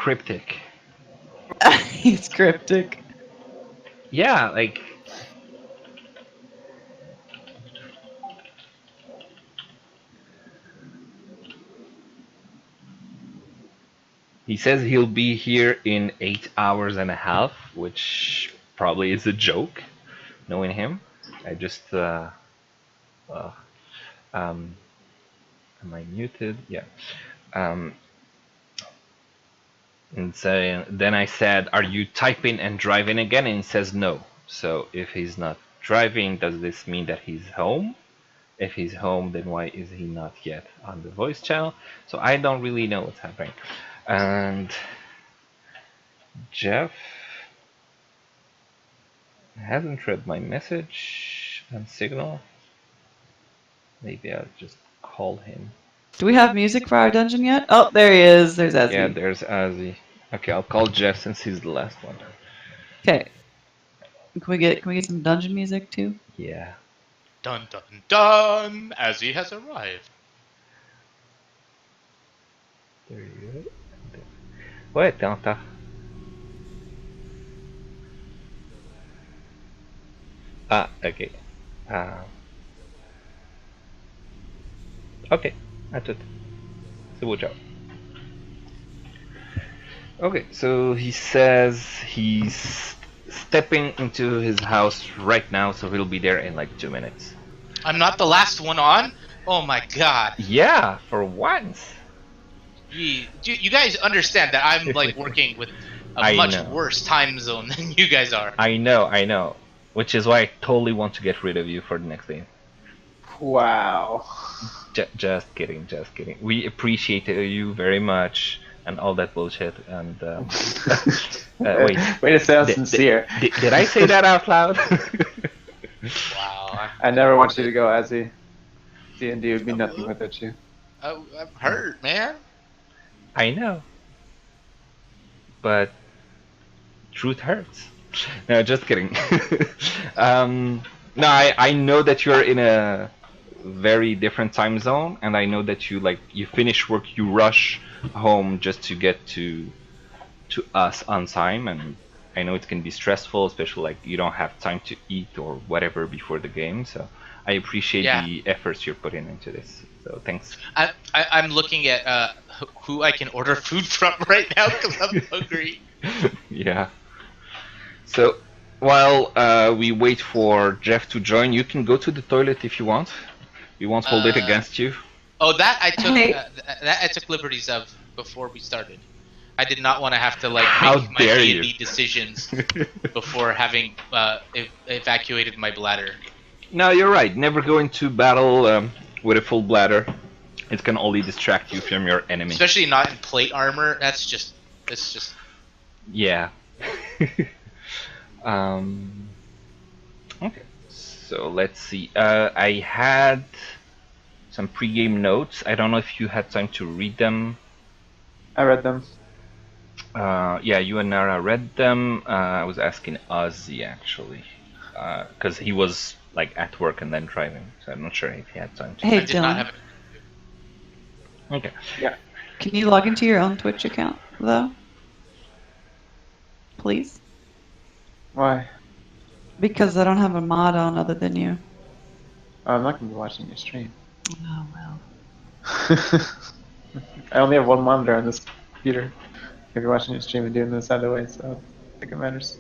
cryptic. He's cryptic. Yeah, like he says he'll be here in 8 hours and a half, which probably is a joke, knowing him. I just uh, am I muted? Yeah. Um, and so then I said, "Are you typing and driving again?" And he says no. So if he's not driving, does this mean that he's home? If he's home, then why is he not yet on the voice channel? So I don't really know what's happening. And Jeff hasn't read my message on Signal. Maybe I'll just call him. Do we have music for our dungeon yet? Oh, there he is. There's Ezzy. Yeah, there's Ozzy. Okay, I'll call Jeff since he's the last one. Okay. Can we get some dungeon music too? Yeah. Dun dun dun! Azzy has arrived. There you go. Ouais, t'es en retard. Ah, ok. Ok, à tout. C'est beau job. Okay, so he says he's stepping into his house right now, so he'll be there in like 2 minutes. I'm not the last one on? Oh my god. Yeah, for once. You guys understand that I'm like working with a much worse time zone than you guys are. I know. Which is why I totally want to get rid of you for the next game. Wow. Just kidding. We appreciate you very much and all that bullshit. And wait. Way to sound sincere. Did I say that out loud? Wow. I never want you to go, Azzy. D&D would be nothing without you. I'm hurt, man. I know. But truth hurts. No, just kidding. No, I know that you're in a very different time zone, and I know that you finish work, you rush home just to get to us on time, and I know it can be stressful, especially like you don't have time to eat or whatever before the game. So I appreciate the efforts you're putting into this. So thanks. I'm looking at who I can order food from right now because I'm hungry. Yeah. So while we wait for Jeff to join, you can go to the toilet if you want. We won't hold it against you. Oh, that I took liberties of before we started. I did not want to have to make my D&D decisions before having evacuated my bladder. No, you're right. Never go into battle with a full bladder. It can only distract you from your enemy. Especially not in plate armor. It's just. Yeah. Okay. So let's see. I had some pre-game notes. I don't know if you had time to read them. I read them. Yeah, you and Nara read them. I was asking Ozzy actually, because he was like at work and then driving, so I'm not sure if he had time to. Hey, Dylan. Okay. Yeah. Can you log into your own Twitch account though? Please. Why? Because I don't have a mod on other than you. Oh, I'm not going to be watching your stream. Oh well. I only have one monitor on this computer. If you're watching your stream and doing this either way, so I don't think it matters.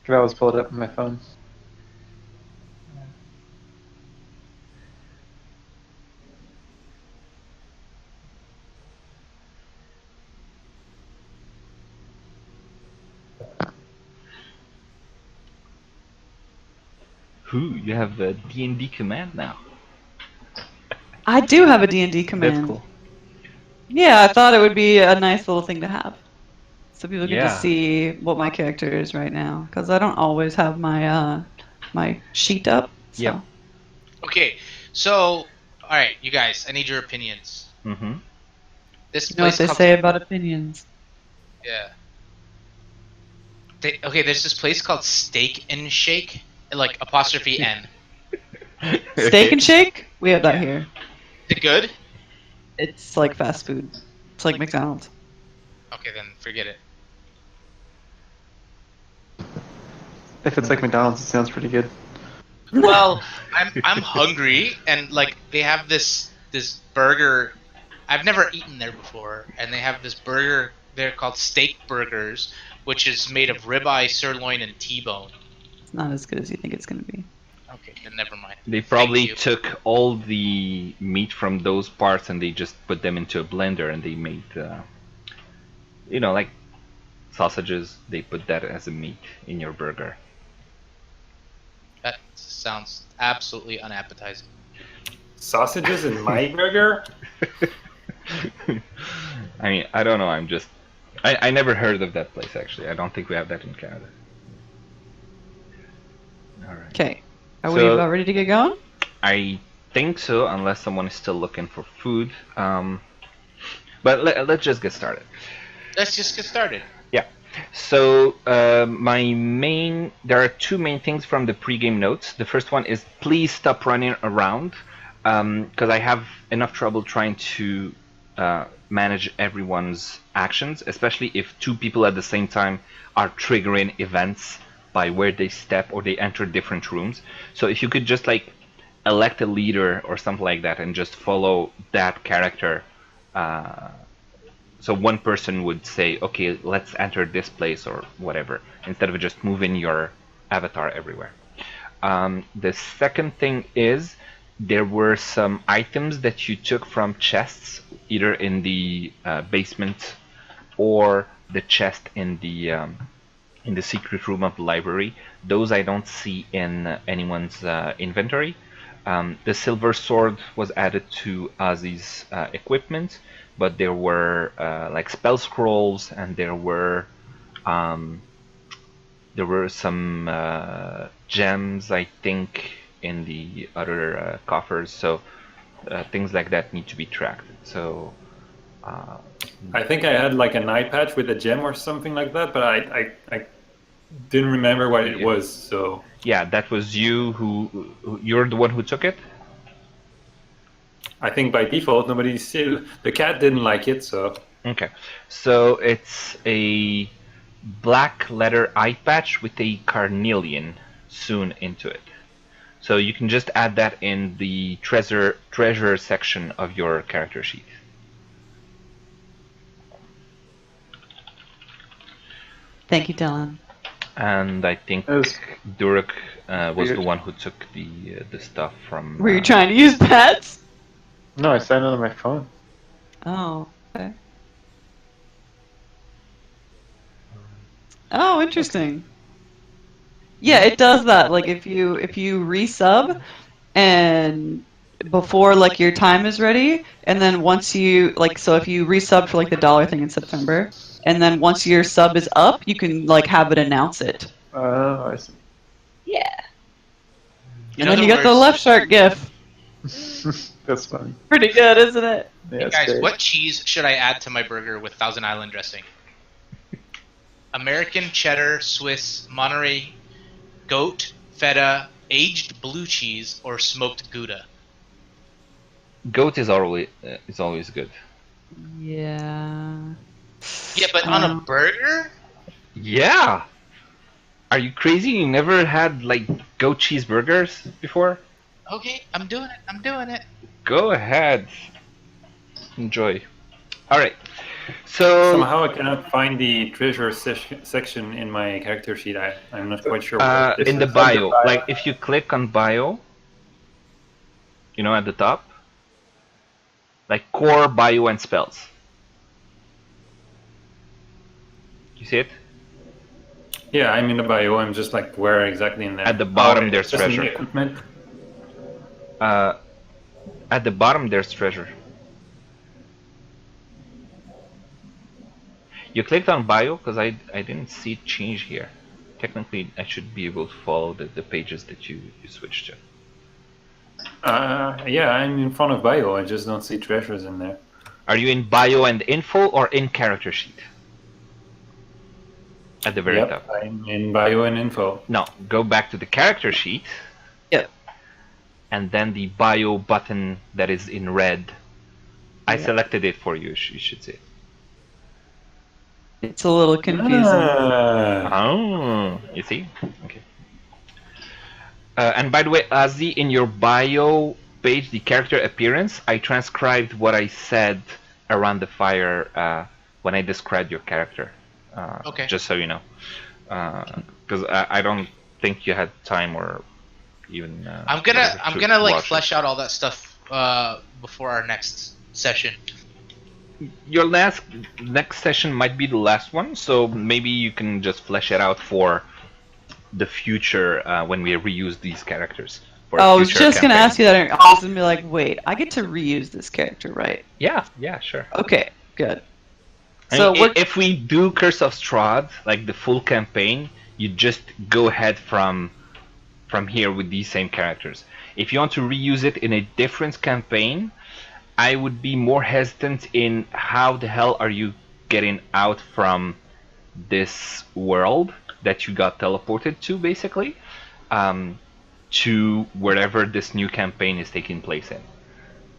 Could always pull it up on my phone. You have a D&D command now. I do have a D&D command. That's cool. Yeah, I thought it would be a nice little thing to have. So people get to Yeah. see what my character is right now. Because I don't always have my my sheet up. So. Yep. Okay, so alright, you guys, I need your opinions. Mm-hmm. This You know what they say about opinions. Yeah. Okay, there's this place called Steak and Shake, like apostrophe N. Steak and Shake? We have that here. Is it good? It's like fast food. It's like McDonald's. Okay, then forget it. If it's like McDonald's, it sounds pretty good. Well, I'm hungry, and like they have this burger. I've never eaten there before, and they have this burger. They're called steak burgers, which is made of ribeye, sirloin, and T-bone. It's not as good as you think it's going to be. Okay, then never mind. They probably took all the meat from those parts and they just put them into a blender and they made, like sausages. They put that as a meat in your burger. That sounds absolutely unappetizing. Sausages in my burger? I mean, I don't know. I never heard of that place actually. I don't think we have that in Canada. All right. Okay. Are we about ready to get going? I think so, unless someone is still looking for food. But let's just get started. Let's just get started. Yeah. So there are two main things from the pregame notes. The first one is please stop running around, because I have enough trouble trying to manage everyone's actions, especially if two people at the same time are triggering events by where they step or they enter different rooms. So if you could just like elect a leader or something like that and just follow that character. So one person would say, okay, let's enter this place or whatever, instead of just moving your avatar everywhere. The second thing is there were some items that you took from chests, either in the basement or the chest in the secret room of the library. Those I don't see in anyone's inventory. The silver sword was added to Ozzy's equipment, but there were like spell scrolls, and there were some gems, I think, in the other coffers. So things like that need to be tracked. So I think I had like an eye patch with a gem or something like that, but I didn't remember what it was. So yeah, that was you. You're the one who took it. I think by default the cat didn't like it, so Okay, so it's a black leather eye patch with a carnelian sewn into it. So you can just add that in the treasure section of your character sheet. Thank you, Dylan. And I think Durek was the one who took the stuff from. Were you trying to use pets? No, I signed it on my phone. Oh, okay. Oh, interesting. Yeah, it does that. Like if you resub and before like your time is ready, and then once you so if you resub for like the dollar thing in September, and then once your sub is up, you can like have it announce it. Oh, I see. Yeah. And then you get the left shark gif. That's funny. Pretty good, isn't it? Yeah, Hey guys, great. what cheese should I add to my burger with Thousand Island dressing? American cheddar, Swiss, Monterey, goat, feta, aged blue cheese, or smoked Gouda? Goat is always good. Yeah. Yeah, but on a burger? Yeah. Are you crazy? You never had like goat cheeseburgers before? Okay, I'm doing it. Go ahead. Enjoy. All right. So somehow I cannot find the treasure section in my character sheet. I'm not quite sure. Where in the bio, like if you click on bio, at the top, like core, bio, and spells. You see it? Yeah, I'm in the bio. I'm just like, where exactly in there? At the bottom, there's just in treasure. the equipment. At the bottom, there's treasure. You clicked on bio because I didn't see it change here. Technically, I should be able to follow the pages that you switched to. Yeah, I'm in front of bio. I just don't see treasures in there. Are you in bio and info or in character sheet? At the very top. I'm in bio and info. No, go back to the character sheet. Yep. and then the bio button that is in red. I selected it for you. You should see it. It's a little confusing. Oh, you see? Okay. And by the way, Ozzy, in your bio page, the character appearance, I transcribed what I said around the fire when I described your character. Okay. Just so you know. Because I don't think you had time or even. I'm gonna like flesh it. out all that stuff before our next session. Your next session might be the last one, so maybe you can just flesh it out for the future when we reuse these characters. I was just gonna ask you that, and I was gonna be like, wait, I get to reuse this character, right? Yeah, sure. Okay, good. So if we do Curse of Strahd, like the full campaign, you just go ahead from here with these same characters. If you want to reuse it in a different campaign, I would be more hesitant in how the hell are you getting out from this world that you got teleported to, basically, to wherever this new campaign is taking place in.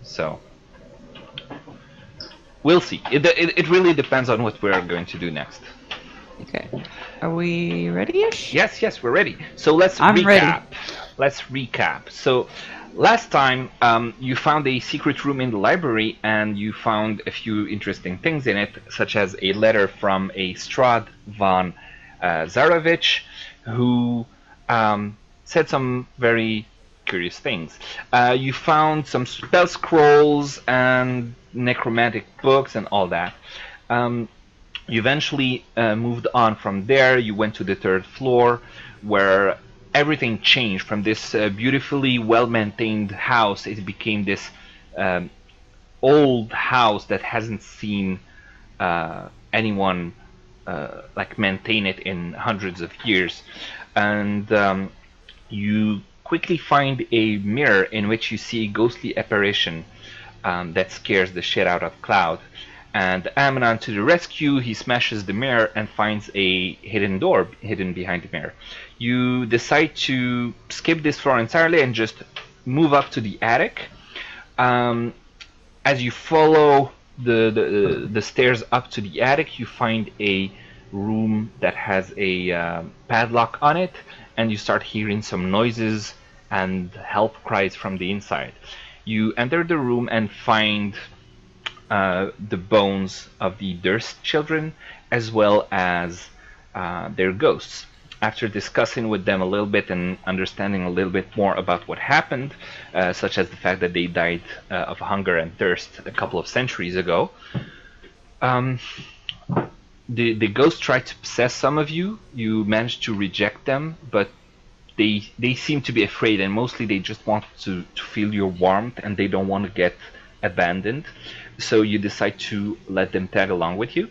So we'll see. It really depends on what we're going to do next. Okay. Are we ready-ish? Yes, we're ready. So let's recap. Ready. Let's recap. So last time you found a secret room in the library and you found a few interesting things in it, such as a letter from a Strahd von Zarovich, who said some very curious things. You found some spell scrolls and necromantic books and all that. You eventually moved on from there. You went to the 3rd floor, where everything changed. From this beautifully well-maintained house, it became this old house that hasn't seen anyone like maintain it in hundreds of years. And you quickly find a mirror in which you see a ghostly apparition that scares the shit out of Cloud. And Amnon to the rescue, he smashes the mirror and finds a hidden door hidden behind the mirror. You decide to skip this floor entirely and just move up to the attic. As you follow the stairs up to the attic, you find a room that has a padlock on it, and you start hearing some noises and help cries from the inside. You enter the room and find the bones of the Durst children, as well as their ghosts. After discussing with them a little bit and understanding a little bit more about what happened, such as the fact that they died of hunger and thirst a couple of centuries ago, the ghosts tried to possess some of you. You managed to reject them, but they seem to be afraid, and mostly they just want to feel your warmth, and they don't want to get abandoned. So you decide to let them tag along with you.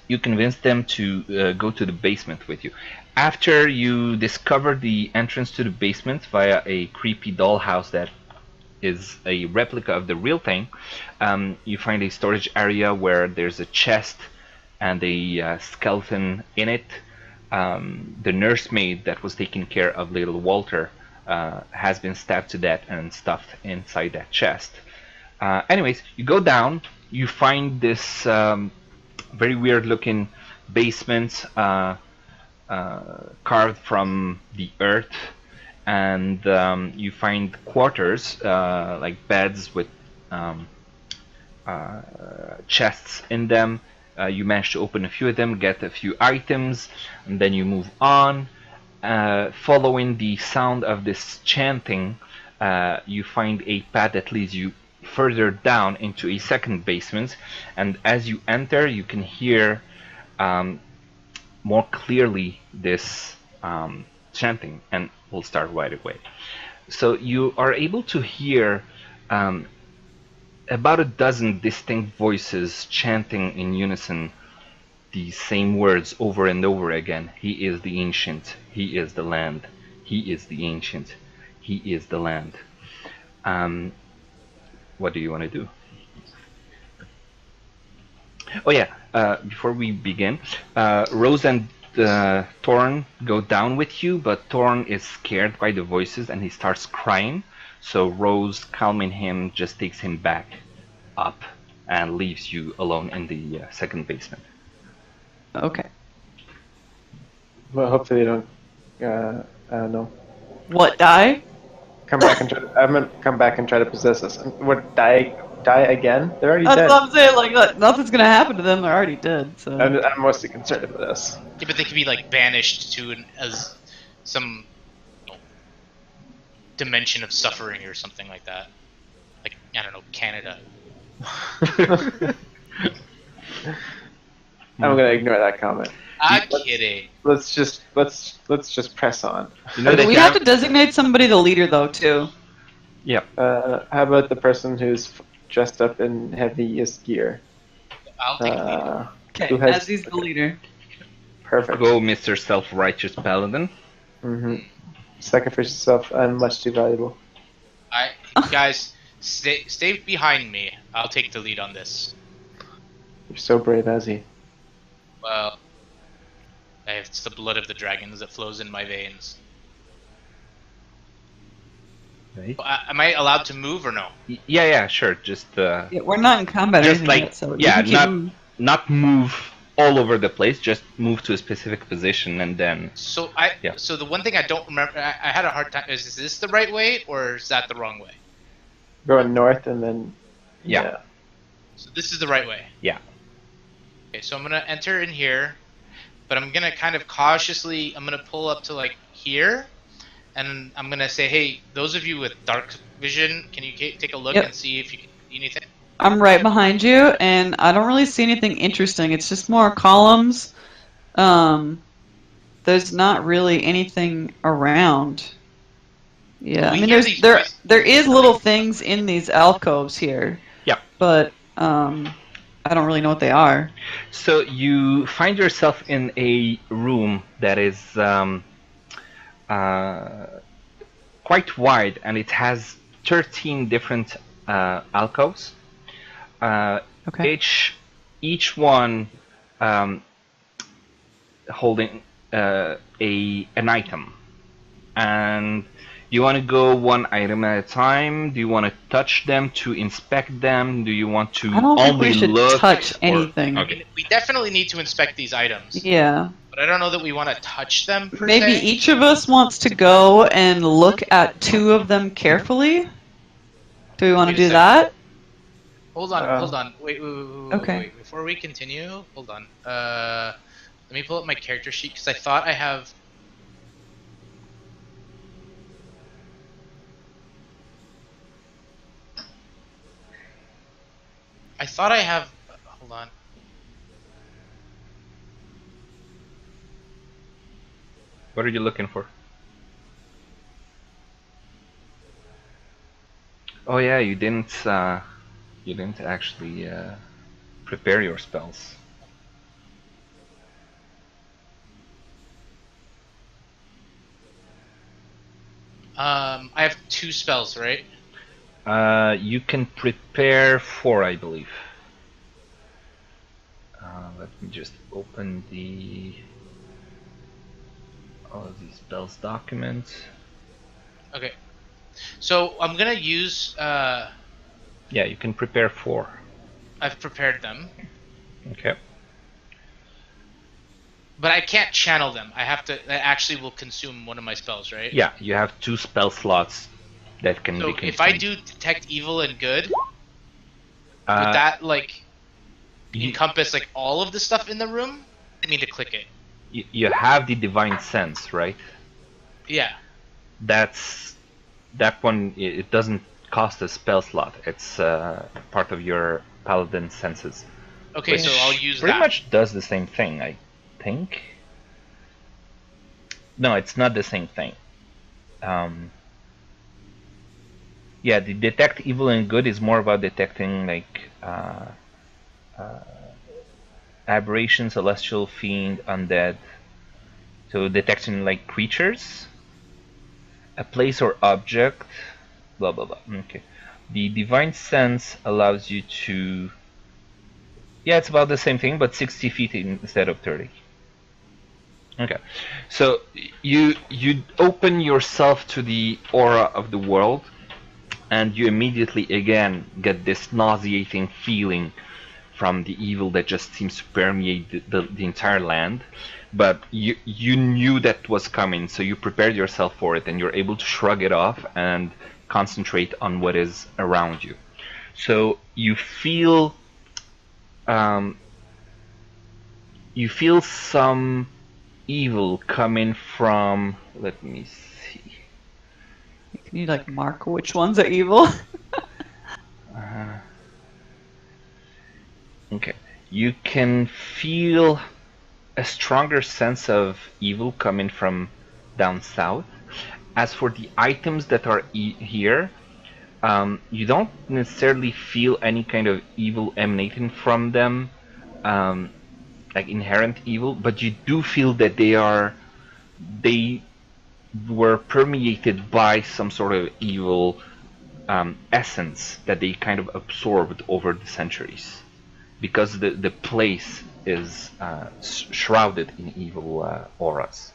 You convince them to go to the basement with you. After you discover the entrance to the basement via a creepy dollhouse that is a replica of the real thing, you find a storage area where there's a chest and a skeleton in it. The nursemaid that was taking care of little Walter has been stabbed to death and stuffed inside that chest. Anyways, you go down, you find this very weird looking basement carved from the earth, and you find quarters like beds with chests in them. You manage to open a few of them, get a few items, and then you move on. Following the sound of this chanting, you find a path that leads you further down into a second basement, and as you enter you can hear more clearly this chanting, and we'll start right away. So you are able to hear about a dozen distinct voices chanting in unison the same words over and over again. He is the ancient, he is the land, he is the ancient, he is the land. What do you want to do? Oh yeah, before we begin, Rose and Thorn go down with you, but Thorn is scared by the voices and he starts crying. So Rose, calming him, just takes him back up and leaves you alone in the second basement. Okay. Well, hopefully they don't. I don't know. What, die? Come back and try. I'm gonna come back and try to possess us. What? Die again? They're already That's dead. what I'm saying. Like, nothing's gonna happen to them. They're already dead. So. I'm mostly concerned about us. Yeah, but they could be like banished to some dimension of suffering or something like that. Like, I don't know, Canada. I'm gonna ignore that comment. I'm kidding. Let's just press on. You know that we you have to designate somebody the leader, though, too. Yep. How about the person who's dressed up in heaviest gear? I'll take the lead. Okay, Who has- as he's the leader. Perfect. Go, Mr. Self-Righteous Paladin. Mm-hmm. Sacrifice yourself. I'm much too valuable. Guys, stay behind me. I'll take the lead on this. You're so brave, Azzy. Well, it's the blood of the dragons that flows in my veins. Right. Am I allowed to move or no? Yeah, sure. Just Yeah, we're not in combat or just anything like yet, so you can keep not move all over the place. Just move to a specific position and then. So Yeah. So the one thing I don't remember, I had a hard time. Is this the right way or is that the wrong way? Going north and then. Yeah. So this is the right way. Yeah. Okay, so I'm gonna enter in here, but I'm gonna kind of cautiously. I'm gonna pull up to like here, and I'm gonna say, "Hey, those of you with dark vision, can you take a look Yep. and see if you can see anything?" I'm right behind you, and I don't really see anything interesting. It's just more columns. There's not really anything around. Yeah, I We mean, hear there these voices. there is little things in these alcoves here. Yeah. But I don't really know what they are. So you find yourself in a room that is quite wide, and it has 13 different alcoves. Okay. Each one holding an item, and you want to go one item at a time? Do you want to touch them to inspect them? Do you want to I don't think only we should look? touch or- anything. Okay. We definitely need to inspect these items, Yeah. but I don't know that we want to touch them per Maybe se. each of us wants to go and look at 2 of them carefully. Do we want to Wait a do second. that? Hold on. Wait. Okay. Wait. Before we continue, hold on. Let me pull up my character sheet because I thought I have. Hold on. What are you looking for? Oh yeah, you didn't actually prepare your spells. I have 2 spells, right? You can prepare 4, I believe. Let me just open all of these spells documents. Okay. So I'm gonna use. Yeah, you can prepare 4. I've prepared them, Okay. but I can't channel them. I have to. That actually will consume one of my spells, right? Yeah, you have 2 spell slots that can So be consumed. if I do detect evil and good, Uh, would that like you, encompass like all of the stuff in the room? I need to click it. you have the divine sense, right? Yeah. That one. It doesn't cost a spell slot. It's part of your paladin senses. Okay, so which I'll use pretty that. much does the same thing, I think. No, it's not the same thing. Yeah, the detect evil and good is more about detecting like aberration, celestial, fiend, undead. So detecting like creatures, a place or object, blah blah blah. Okay. The divine sense allows you to. Yeah, it's about the same thing, but 60 feet instead of 30. Okay, so you open yourself to the aura of the world, and you immediately again get this nauseating feeling from the evil that just seems to permeate the entire land. But you knew that was coming, so you prepared yourself for it, and you're able to shrug it off and concentrate on what is around you. So you feel some evil coming from. Let me see. Can you like mark which ones are evil? Okay. You can feel a stronger sense of evil coming from down south. As for the items that are here, you don't necessarily feel any kind of evil emanating from them, like inherent evil, but you do feel that they were permeated by some sort of evil essence that they kind of absorbed over the centuries, because the place is shrouded in evil auras.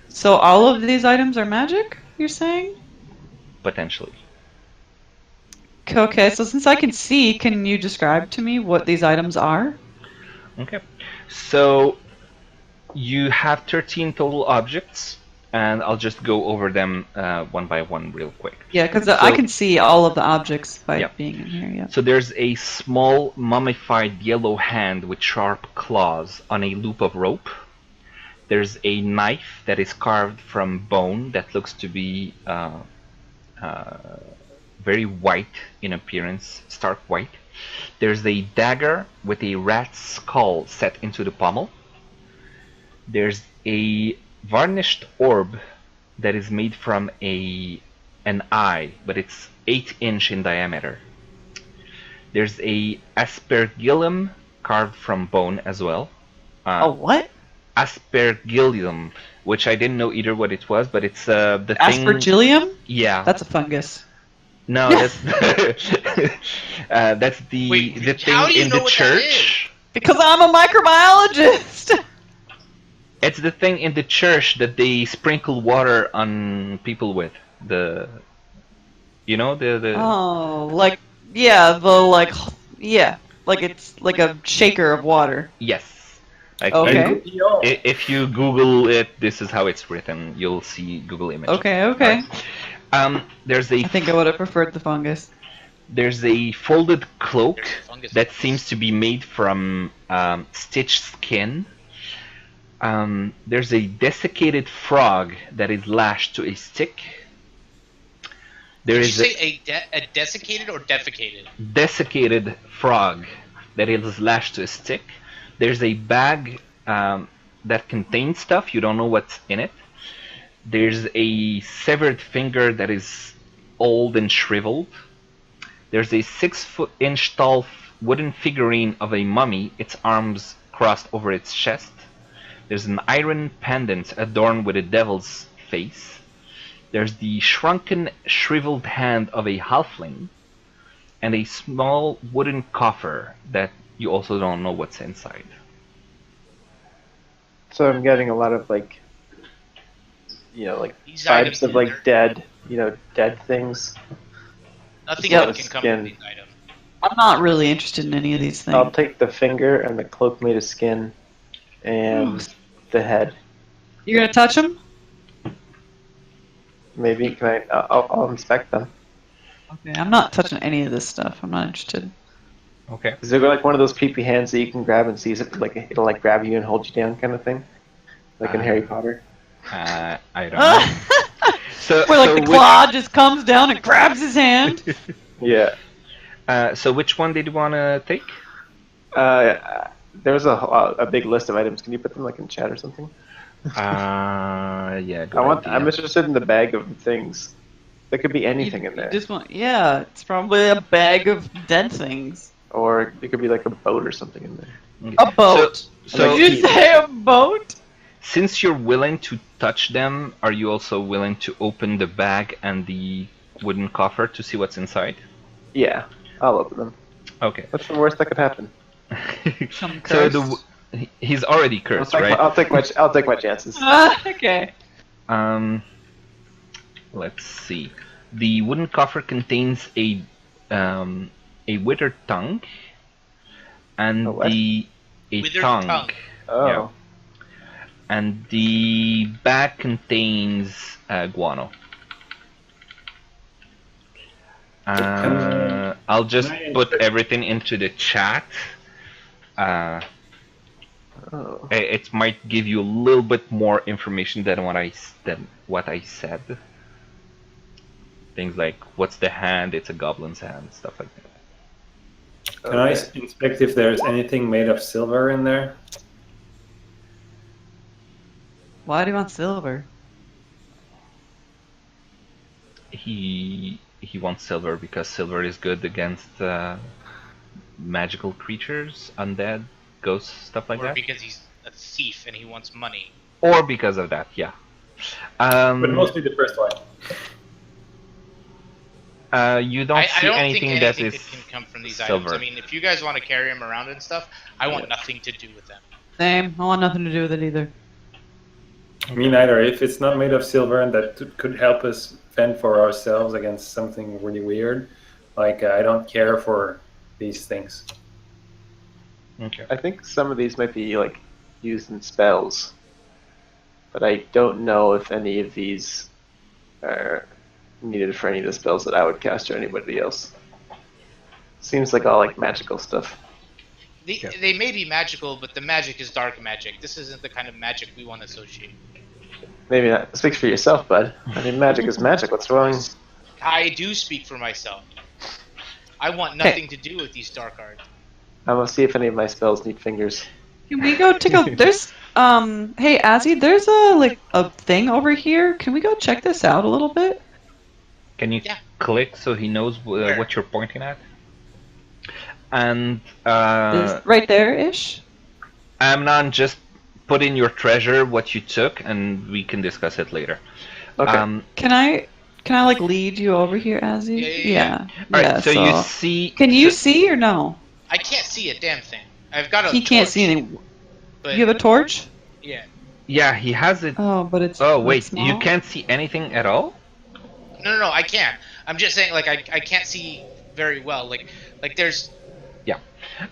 So all of these items are magic, you're saying? Potentially. Okay, so since I can see, can you describe to me what these items are? Okay. So you have 13 total objects, and I'll just go over them one by one real quick. Yeah, because I can see all of the objects by being in here, yeah. So there's a small mummified yellow hand with sharp claws on a loop of rope. There's a knife that is carved from bone that looks to be very white in appearance, stark white. There's a dagger with a rat's skull set into the pommel. There's a varnished orb that is made from an eye, but it's 8-inch in diameter. There's a aspergillum carved from bone as well. A what? Aspergillum, which I didn't know either what it was, but it's the thing. Aspergillium? Yeah. That's a fungus. No, that's that's the thing in the church. Because I'm a microbiologist. It's the thing in the church that they sprinkle water on people with. The Oh, like like it's like a shaker of water. Yes. Like, okay. If you Google it, this is how it's written. You'll see Google images. Okay. Right. There's a. I think I would have preferred the fungus. There's a folded cloak that seems to be made from stitched skin. There's a desiccated frog that is lashed to a stick. Did you say a desiccated or defecated? Desiccated frog that is lashed to a stick. There's a bag that contains stuff. You don't know what's in it. There's a severed finger that is old and shriveled. There's a 6-inch tall wooden figurine of a mummy, its arms crossed over its chest. There's an iron pendant adorned with a devil's face. There's the shrunken, shriveled hand of a halfling, and a small wooden coffer that you also don't know what's inside. So I'm getting a lot of like vibes of like dead things. Nothing good can come from these items. I'm not really interested in any of these things. I'll take the finger and the cloak made of skin, and the head. You're gonna touch them? Maybe can I? I'll inspect them. Okay, I'm not touching any of this stuff. I'm not interested. Okay. Is there like one of those creepy hands that you can grab and seize it, like it'll like grab you and hold you down kind of thing, like in Harry Potter? I don't know. Where like the claw just comes down and grabs his hand. Yeah. So which one did you want to take? There was a big list of items. Can you put them like in chat or something? Yeah. I'm interested in the bag of things. There could be anything in there. It's probably a bag of dead things. Or it could be like a boat or something in there. Okay. A boat. So did you say a boat? Since you're willing to touch them, are you also willing to open the bag and the wooden coffer to see what's inside? Yeah, I'll open them. Okay. What's the worst that could happen? So he's already cursed, right? I'll take my chances. Okay. let's see. The wooden coffer contains a withered tongue and A what? a Withered tongue. tongue. Oh. Yeah. And the bag contains guano. I'll just put everything into the chat. Oh. It might give you a little bit more information than what I said. Things like what's the hand? It's a goblin's hand, stuff like that. Can I inspect if there's anything made of silver in there? Why do you want silver? He wants silver because silver is good against magical creatures, undead, ghosts, stuff like Or that. because he's a thief and he wants money. Or because of that, yeah. But mostly the first one. You don't see I don't anything think that anything is can come from these silver. items. I mean, if you guys want to carry them around and stuff, I want nothing to do with them. Same. I want nothing to do with it either. Me neither. If it's not made of silver and that could help us fend for ourselves against something really weird, like I don't care for these things. Okay. I think some of these might be like used in spells, but I don't know if any of these are needed for any of the spells that I would cast or anybody else. Seems like all like magical stuff. They may be magical, but the magic is dark magic. This isn't the kind of magic we want to associate. Maybe that speaks for yourself, bud. I mean, magic is magic. What's wrong? I do speak for myself. I want nothing to do with these dark arts. I'm gonna see if any of my spells need fingers. Can we go take a? There's Hey Azzy, there's a thing over here. Can we go check this out a little bit? Can you click so he knows what you're pointing at? And right there ish. Amnon, just put in your treasure what you took, and we can discuss it later. Okay. Can I like lead you over here, Azzy? Yeah. All right. So you see. Can you see or no? I can't see a damn thing. I've got a. He can't see anything. But, You have a torch? Yeah. Yeah, he has it. Oh, but it's. Oh wait, small? you can't see anything at all? No, I can't. I'm just saying, like, I can't see very well. Like there's. Yeah.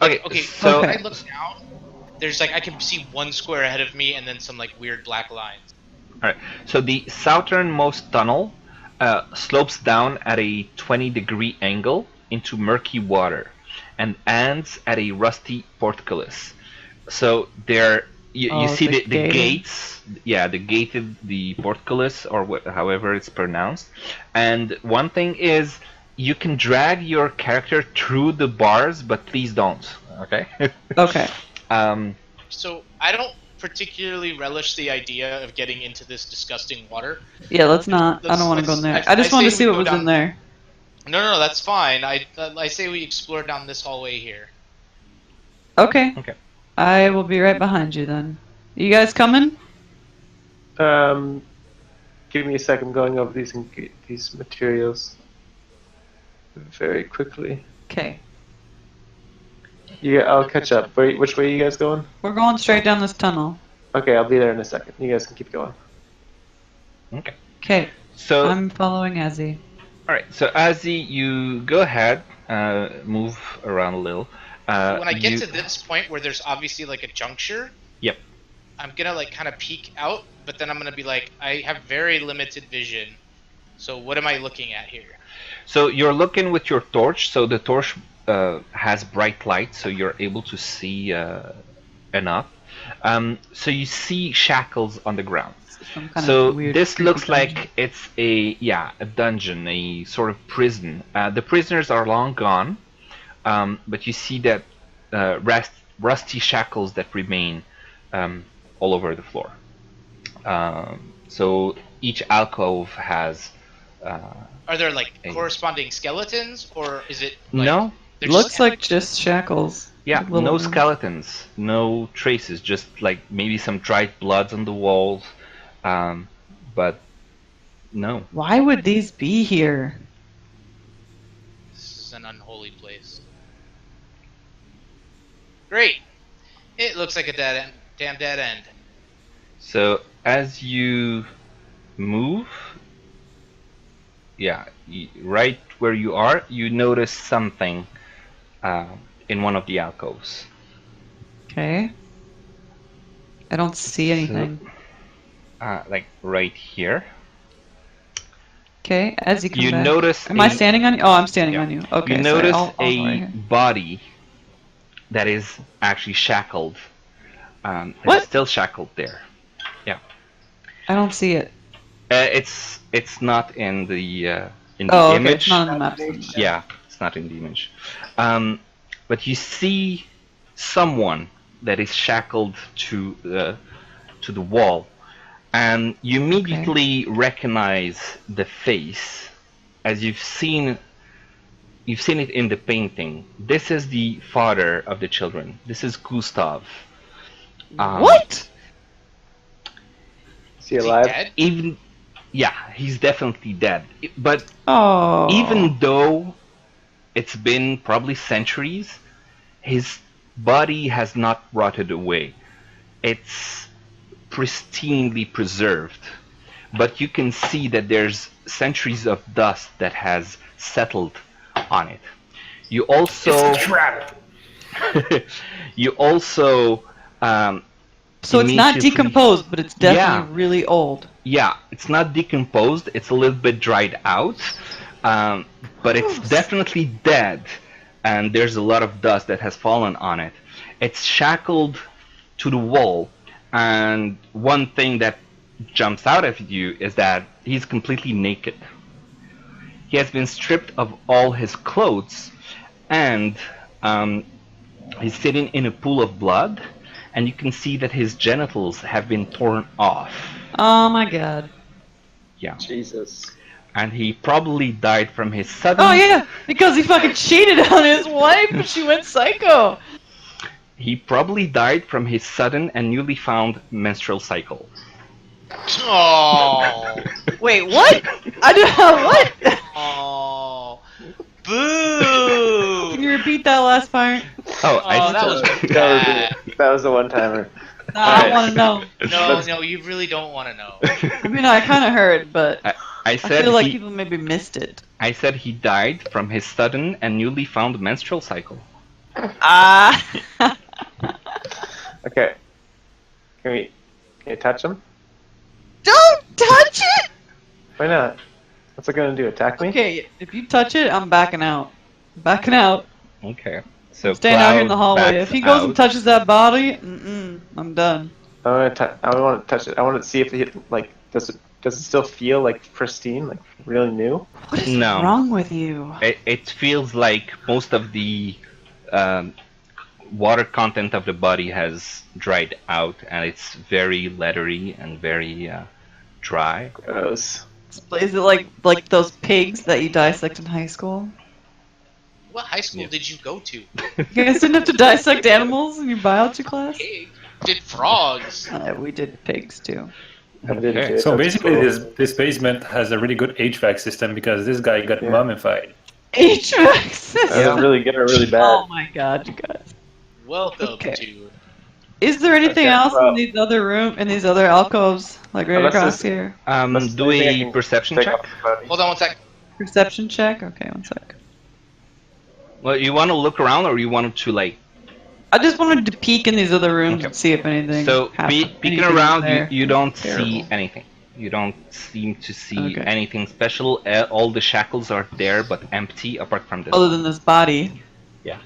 Okay. Okay. So when I look down, there's like I can see one square ahead of me and then some like weird black lines. all right. So the southernmost tunnel slopes down at a 20-degree angle into murky water, and ends at a rusty portcullis. So there, you see the gates. Yeah, the portcullis, or however it's pronounced. And one thing is, you can drag your character through the bars, but please don't. Okay. Okay. So I don't particularly relish the idea of getting into this disgusting water. Yeah, let's not. I don't want to go in there. I just wanted to see what was in there. No, that's fine. I say we explore down this hallway here. Okay. Okay. I will be right behind you then. You guys coming? Give me a second. I'm going over these materials very quickly. Okay. Yeah, I'll catch up. Which way are you guys going? We're going straight down this tunnel. Okay, I'll be there in a second. You guys can keep going. Okay. Okay. So I'm following Azzy. all right. So Azzy, you go ahead, move around a little. When I get to this point where there's obviously like a juncture. Yep. I'm gonna like kind of peek out, but then I'm gonna be like, I have very limited vision. So what am I looking at here? So you're looking with your torch. So the torch has bright light, so you're able to see enough. So you see shackles on the ground. So this looks like it's a dungeon, a sort of prison. The prisoners are long gone, but you see that rusty shackles that remain all over the floor. So each alcove has. Are there like corresponding skeletons, or is it? Like, no. Looks like just shackles. Yeah, like no skeletons, no traces, just like maybe some dried bloods on the walls, but no. Why would these be here? This is an unholy place. Great. It looks like a dead end. Damn dead end. So as you move, yeah, right where you are, you notice something in one of the alcoves. Okay. I don't see anything. Like right here. Okay, as you come You back. notice Am I standing on you? Oh, I'm standing yeah. on you. Okay, You sorry. notice I'll go right a here. body that is actually shackled. That is What? still shackled there. Yeah. I don't see it. It's not in the Oh, okay. image. It's not in the map. Yeah, it's not in the image. But you see someone that is shackled to the wall, and you immediately recognize the face, as you've seen it in the painting. This is the father of the children. This is Gustav. What? Is he alive? dead? Even yeah, he's definitely dead. But Oh. even though it's been probably centuries, his body has not rotted away. It's pristinely preserved. But you can see that there's centuries of dust that has settled on it. You also It's a trap. you also So it's not immediately- decomposed, but it's definitely Yeah. really old. Yeah, it's not decomposed. It's a little bit dried out, but it's Gross. definitely dead, and there's a lot of dust that has fallen on it. It's shackled to the wall, and one thing that jumps out at you is that he's completely naked. He has been stripped of all his clothes, and he's sitting in a pool of blood, and you can see that his genitals have been torn off. Oh my god. Yeah. Jesus. And he probably died from his sudden. Oh yeah, because he fucking cheated on his wife and she went psycho. He probably died from his sudden and newly found menstrual cycle. Oh. Wait, what? I don't know what. Oh. Boo. Can you repeat that last part? Oh, That was That bad. that was a one-timer. No, I want to know. No, you really don't want to know. I mean, I kind of heard, but I I said feel like he. people maybe missed it. I said he died from his sudden and newly found menstrual cycle. Ah. Okay. Can you touch him? Don't touch it. Why not? What's it gonna do? Attack me? Okay, if you touch it, I'm backing out. Backing out. Okay. So Staying out here in the Cloud hallway. backs If he goes out. and touches that body, I'm done. I want to touch it. I want to see if it does it still feel like pristine, like really new? What is No. wrong with you? It feels like most of the water content of the body has dried out, and it's very leathery and very dry. Gross. Is it like those pigs that you dissect in high school? What high school did you go to? You guys didn't have to dissect animals in your biology class? Pig. Did frogs. We did pigs too. I did Okay. too. So That's basically, cool. this basement has a really good HVAC system because this guy got Yeah. mummified. HVAC system. Either really good or really bad. Oh my god, you guys. Welcome Okay. to. Is there anything Okay, else well- in these other alcoves, like right Unless across it's- here? Let's Do see if I a can perception take check. off the body. Hold on one sec. Perception check? Okay, one sec. Well, you want to look around, or you wanted to like. I just wanted to peek in these other rooms Okay. and see if anything So happened. peeking anything around, there. you don't see Terrible. anything. You don't seem to see Okay. anything special. All the shackles are there, but empty, apart from this. Other than this body. Yeah.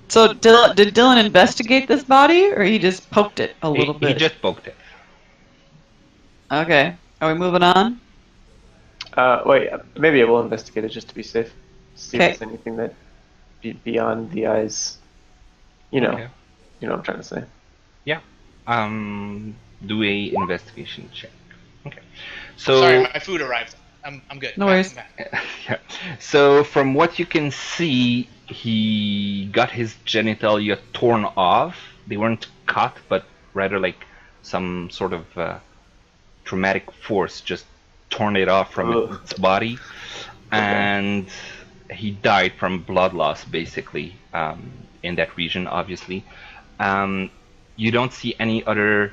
So did Dylan investigate this body, or he just poked it a little He bit? just poked it. Okay. Are we moving on? Wait, maybe I will investigate it just to be safe. See Okay. if there's anything that beyond the eyes. You know, Okay. you know what I'm trying to say. Do a investigation check. Okay. So. Sorry, my food arrived. I'm good. No worries. I'm back. Yeah. So from what you can see, he got his genitalia torn off. They weren't cut, but rather like some sort of traumatic force just torn it off from Ugh. its body, and he died from blood loss, basically, in that region. Obviously, you don't see any other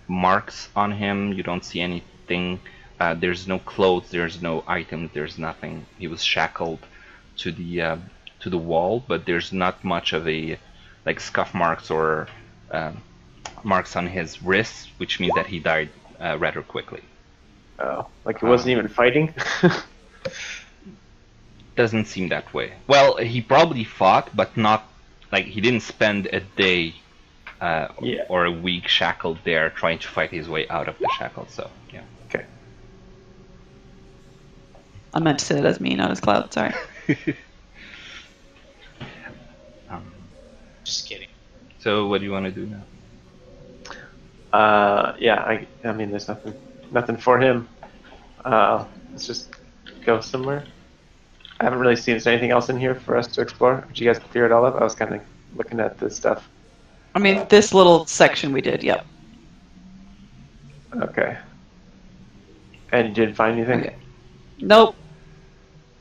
marks on him. You don't see anything There's no clothes, there's no items, there's nothing. He was shackled to the wall, but there's not much of a like scuff marks or marks on his wrists, which means that he died rather quickly. Oh, like he wasn't even fighting? Doesn't seem that way. Well, he probably fought, but not like he didn't spend a day or a week shackled there trying to fight his way out of the shackles. So yeah. Okay. I meant to say that as me, not as Cloud. Sorry. Just kidding. So what do you want to do now? Yeah, I mean, there's nothing for him. Let's just go somewhere. I haven't really seen. Is there anything else in here for us to explore? Did you guys clear it all up? I was kind of looking at this stuff. I mean, this little section we did, yep. Okay. And you didn't find anything? Okay. Nope.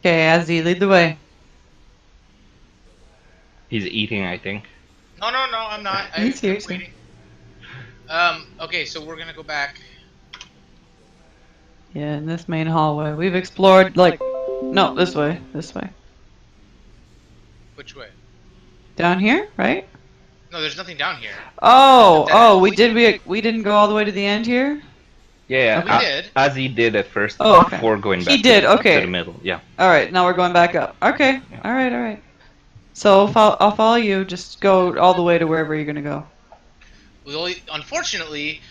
Okay, Azzy, lead the way. He's eating, I think. No, I'm not. I'm waiting. Okay, so we're gonna go back. Yeah, in this main hallway. We've explored, like... No, this way. This way. Which way? Down here, right? No, there's nothing down here. Oh, we didn't go all the way to the end here? Yeah, we did. Azzy did at first okay. before going back he did, okay. to the middle. Yeah. Alright, now we're going back up. Okay, Yeah. alright. So I'll follow you, just go all the way to wherever you're gonna go. Unfortunately,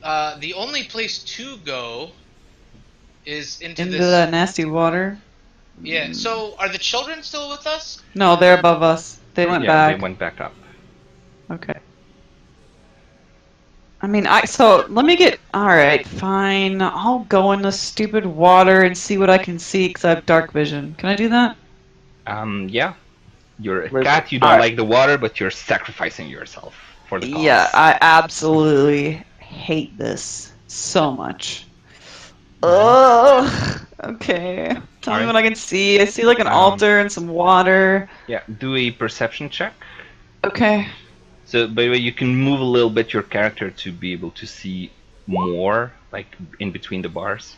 the only place to go is into this... that nasty water? Yeah, so are the children still with us? No, they're above us. They went back. They went back up. Okay. I mean, so let me get... Alright, fine. I'll go in the stupid water and see what I can see, because I have dark vision. Can I do that? Yeah. You're a cat, you don't like the water, but you're sacrificing yourself for the cause. Yeah, I absolutely hate this so much. Ugh. Okay. Tell me what I can see. I see like an altar and some water. Yeah, do a perception check. Okay. So, by the way, you can move a little bit your character to be able to see more, like in between the bars.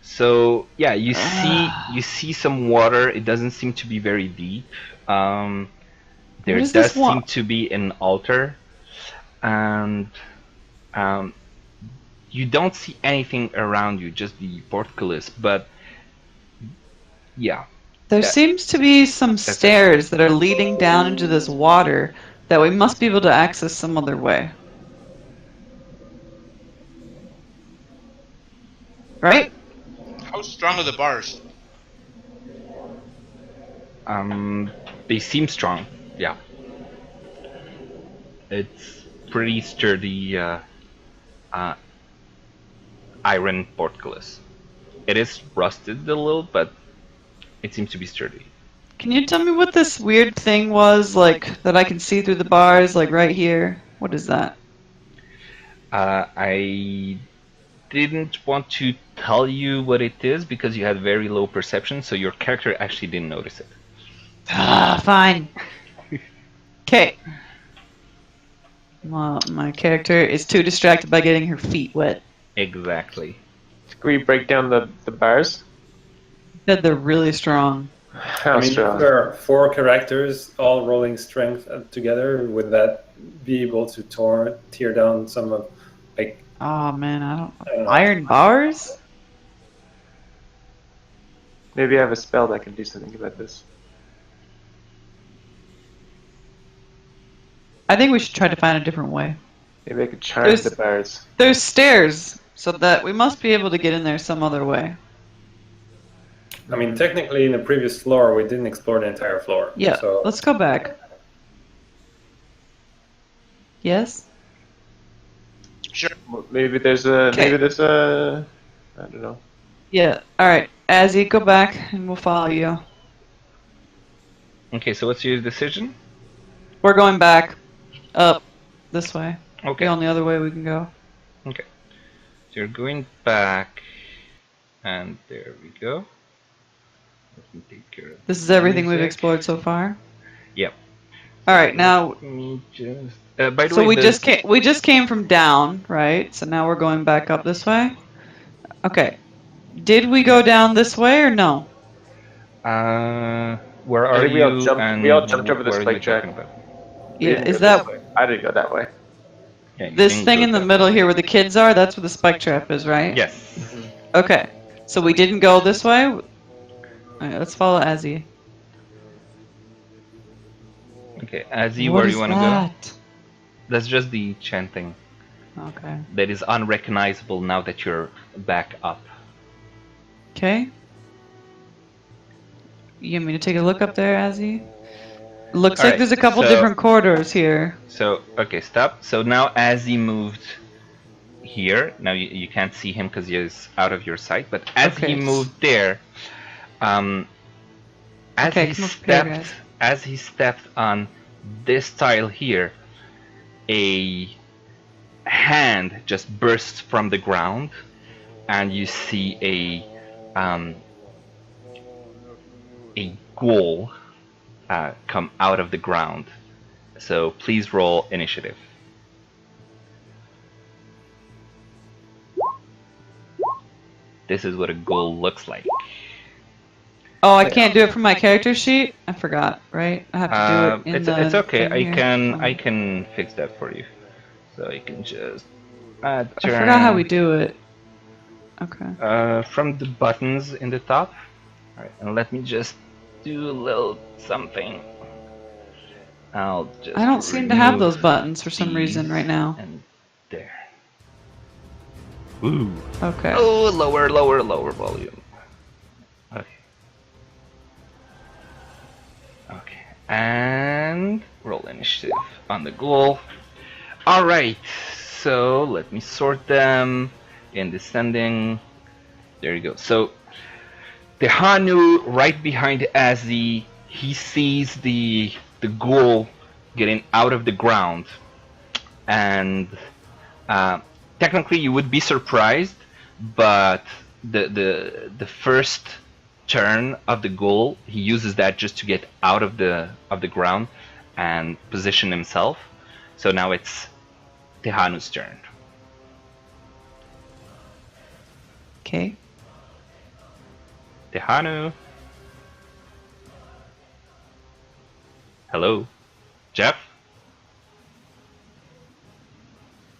So, yeah, you see some water. It doesn't seem to be very deep. There does seem to be an altar, and you don't see anything around you, just the portcullis. But yeah, there seems to be some stairs that are leading down into this water that we must be able to access some other way. Right? How strong are the bars? They seem strong. Yeah, it's pretty sturdy iron portcullis. It is rusted a little, but it seems to be sturdy. Can you tell me what this weird thing was, like, that I can see through the bars, like right here? What is that? I didn't want to tell you what it is because you had very low perception, so your character actually didn't notice it. Ah, fine. Okay. Well, my character is too distracted by getting her feet wet. Exactly. Can we break down the bars? Said they're really strong. How strong? If there are 4 characters all rolling strength together, would that be able to tear down some of, like... Oh man, I don't know. Iron bars? Maybe I have a spell that can do something about this. I think we should try to find a different way. Maybe I could charm the bars. There's stairs, so that we must be able to get in there some other way. I mean, technically, in the previous floor, we didn't explore the entire floor. Yeah, so... let's go back. Yes? Sure. Maybe there's a... Maybe there's a... I don't know. Yeah, alright. Azzy, go back, and we'll follow you. Okay, so what's your decision? We're going back. Up. This way. Okay. The only other way we can go. Okay. So you're going back, and there we go. Let me take care of this is everything we've explored so far? Yep. Alright, now... Let me just... by the so way, we just came from down, right? So now we're going back up this way? Okay. Did we go down this way or no? Where I are think you? we all jumped over the what are you spike track. talking about? We Yeah, didn't is go this that way. I didn't go that way. Yeah, you this didn't thing go in the that middle way. here where the kids are? That's where the spike trap is, right? Yes. Okay. So we didn't go this way? Alright, let's follow Azzy. Okay, Azzy, What where do is you want to go? that? That's just the chanting. Okay. That is unrecognizable now that you're back up. Okay. You want me to take a look up there, Azzy? Looks like Alright, there's a couple so- different corridors here. So, okay, stop. So now Azzy moved here. Now you can't see him because he is out of your sight. But as Okay. he moved there, as Okay, he come up here, stepped, guys. as he stepped on this tile here, a hand just bursts from the ground, and you see a ghoul come out of the ground. So please roll initiative. This is what a ghoul looks like. Oh, I can't do it from my character sheet? I forgot, right? I have to do it in the It's okay. thing here. I can fix that for you. So you can just add I forgot how we do it. Okay. from the buttons in the top. All right, and let me just do a little something. I'll just. I don't seem to have remove those buttons for some reason these right now. And there. Ooh. Okay. Oh, lower volume. Okay. Okay. And roll initiative on the ghoul. Alright, so let me sort them in descending. There you go. So the Hanu right behind Azzy, he sees the ghoul getting out of the ground, and technically you would be surprised, but the first turn of the ghoul, he uses that just to get out of the ground and position himself. So now it's Tehanu's turn. Okay. Tehanu. Hello, Jeff.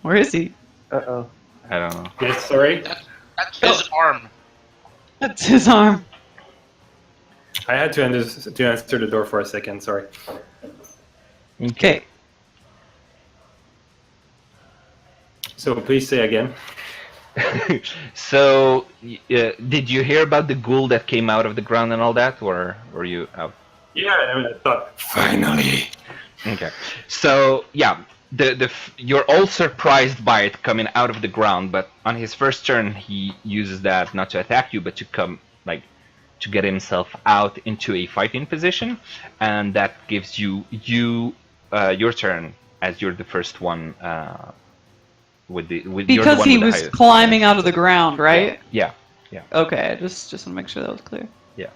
Where is he? Uh-oh. I don't know. Yes, sorry. That's his arm. That's his arm. I had to answer the door for a second, sorry. Okay. So please say again. So, did you hear about the ghoul that came out of the ground and all that, or were you out? Yeah, I thought, finally. Okay. So, yeah, you're all surprised by it coming out of the ground, but on his first turn, he uses that not to attack you, but to to get himself out into a fighting position, and that gives you your turn as you're the first one. Because he was climbing out of the ground, right? Yeah. Okay, just want to make sure that was clear. Yeah.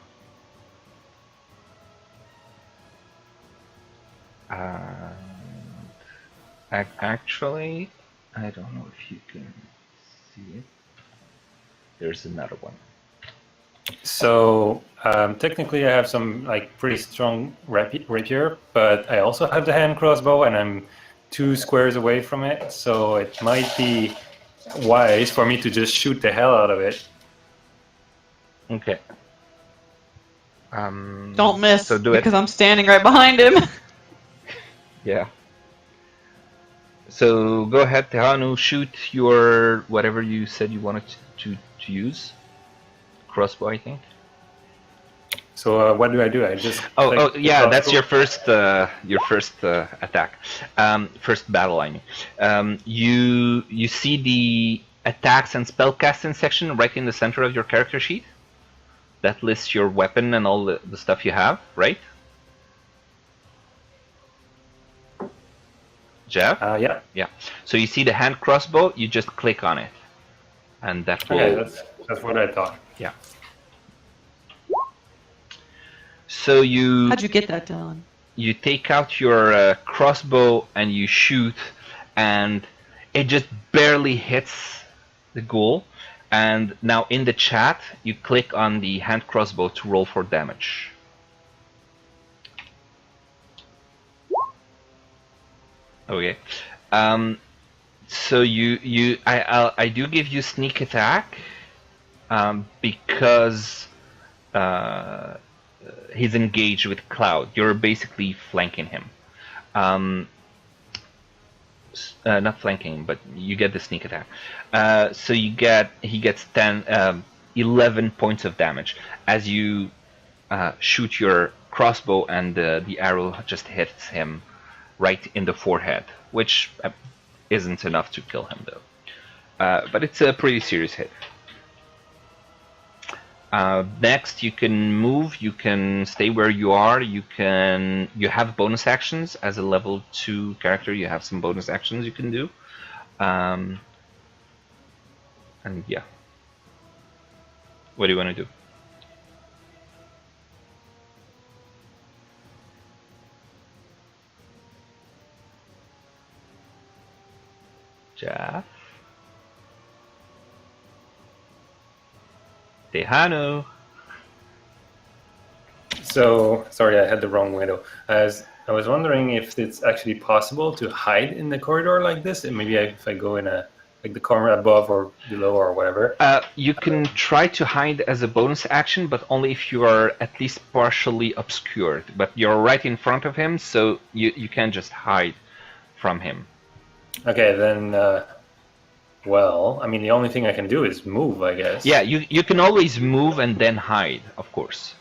Actually, I don't know if you can see it. There's another one. So technically I have some pretty strong rapier, but I also have the hand crossbow and I'm 2 squares away from it, so it might be wise for me to just shoot the hell out of it. Okay. Don't miss, so do because it. I'm standing right behind him. Yeah. So go ahead, Tehanu, shoot your whatever you said you wanted to use. Crossbow, I think. So what do? I just Oh yeah, that's your first attack, first battle. I mean, you see the attacks and spellcasting section right in the center of your character sheet. That lists your weapon and all the stuff you have, right? Jeff? Yeah. Yeah. So you see the hand crossbow. You just click on it, and that will. Okay, that's what I thought. Yeah. So you. How'd you get that done? You take out your crossbow and you shoot, and it just barely hits the ghoul, And now in the chat, you click on the hand crossbow to roll for damage. Okay. So I do give you sneak attack because he's engaged with Cloud. You're basically flanking him. Not flanking, but you get the sneak attack. So he gets 11 points of damage as you shoot your crossbow, and the arrow just hits him right in the forehead, which isn't enough to kill him though. But it's a pretty serious hit. Next, you can move. You can stay where you are. You have bonus actions as a level 2 character. You have some bonus actions you can do. And yeah, what do you want to do? Jeff? Tejano. So, sorry, I had the wrong window. I was wondering if it's actually possible to hide in the corridor like this, and maybe if I go in the corner above or below or whatever. You can try to hide as a bonus action, but only if you are at least partially obscured. But you're right in front of him, so you can't just hide from him. Okay, then. Well, I mean, the only thing I can do is move, I guess. Yeah, you can always move and then hide, of course.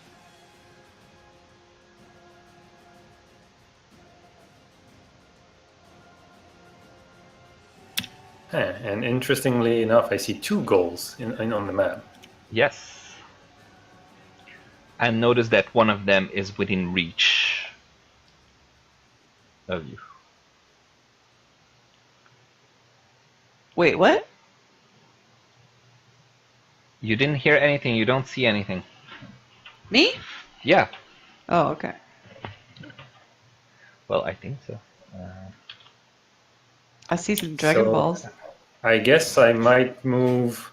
And interestingly enough, I see 2 goals on the map. Yes. And notice that one of them is within reach of you. Wait, what? You didn't hear anything. You don't see anything. Me? Yeah. Oh, okay. Well, I think so. I see some Dragon Balls. I guess I might move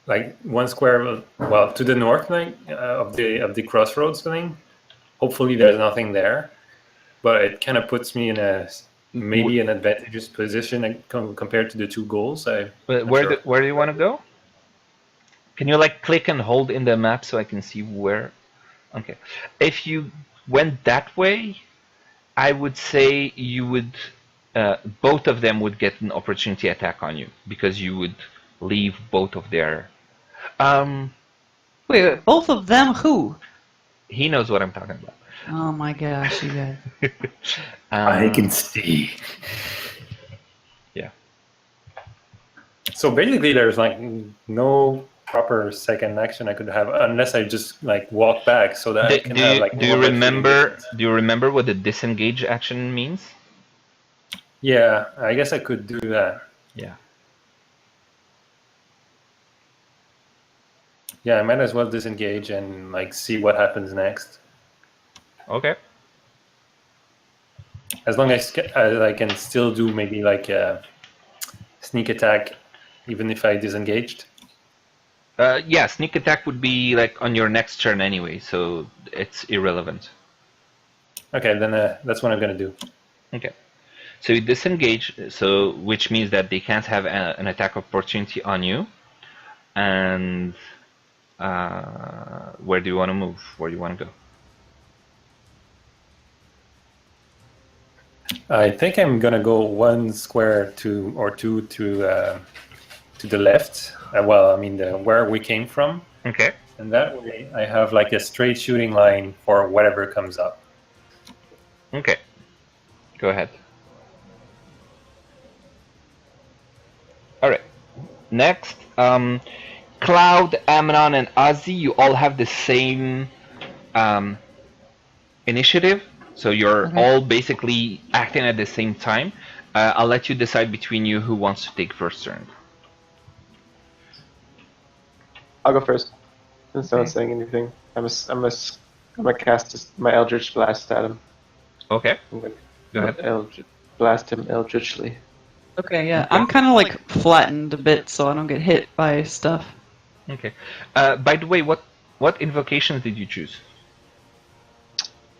like 1 square, well, to the north of the crossroads thing. Hopefully, there's nothing there, but it kind of puts me in maybe an advantageous position compared to the 2 goals. But where do you want to go? Can you click and hold in the map so I can see where? Okay. If you went that way, I would say you would. Both of them would get an opportunity attack on you because you would leave both of their. Wait, both of them? Who? He knows what I'm talking about. Oh my gosh, you guys. I can see. Yeah. So basically, there's no proper second action I could have unless I just walk back so that I can have Do you remember what the disengage action means? Yeah, I guess I could do that. Yeah. Yeah, I might as well disengage and see what happens next. Okay. As long as I can still do maybe a sneak attack, even if I disengaged. Yeah, sneak attack would be on your next turn anyway, so it's irrelevant. Okay, then that's what I'm gonna do. Okay. So you disengage, which means that they can't have an attack opportunity on you. And where do you want to move? Where do you want to go? I think I'm gonna go 1 square or two to the left. Well, I mean where we came from. Okay. And that way I have a straight shooting line for whatever comes up. Okay. Go ahead. All right. Next, Cloud, Amnon, and Ozzy, you all have the same initiative. So you're all basically acting at the same time. I'll let you decide between you who wants to take first turn. I'll go first. Since no one's saying anything, I'm gonna cast my Eldritch Blast at him. Okay. I'm gonna Go ahead. blast him eldritchly. Okay, yeah. I'm kind of like flattened a bit so I don't get hit by stuff. Okay. By the way, what invocations did you choose?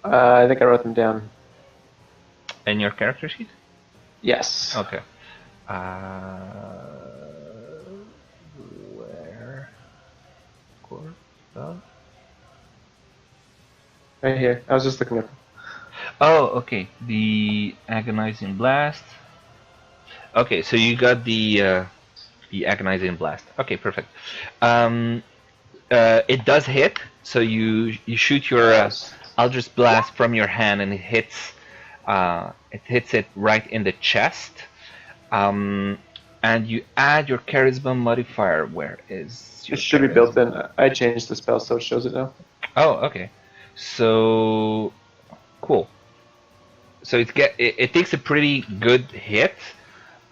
I think I wrote them down. In your character sheet? Yes. Okay. Where? Right here. I was just looking at them. Oh, okay. The agonizing blast. Okay, so you got the agonizing blast. Okay, perfect. It does hit. So you shoot your Eldritch blast from your hand, and it hits it right in the chest. And you add your charisma modifier. Where is your It should be built in. I changed the spell so it shows it now. Oh, okay. So cool. So it takes a pretty good hit,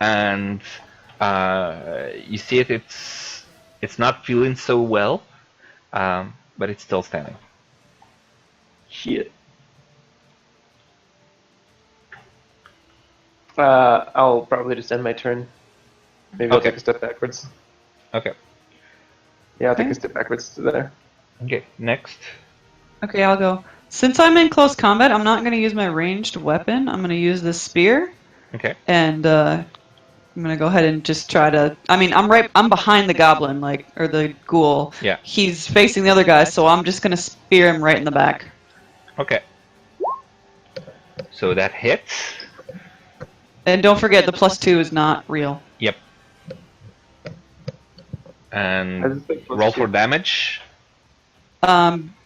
and you see it's not feeling so well, but it's still standing. Shit. I'll probably just end my turn. Maybe I'll take a step backwards. Okay. Yeah, I'll take a step backwards to there. Okay, next. Okay, I'll go. Since I'm in close combat, I'm not going to use my ranged weapon. I'm going to use the spear. Okay. And I'm going to go ahead and just try to... I mean, I'm behind the goblin, or the ghoul. Yeah. He's facing the other guy, so I'm just going to spear him right in the back. Okay. So that hits. And don't forget, the +2 is not real. Yep. And roll for damage.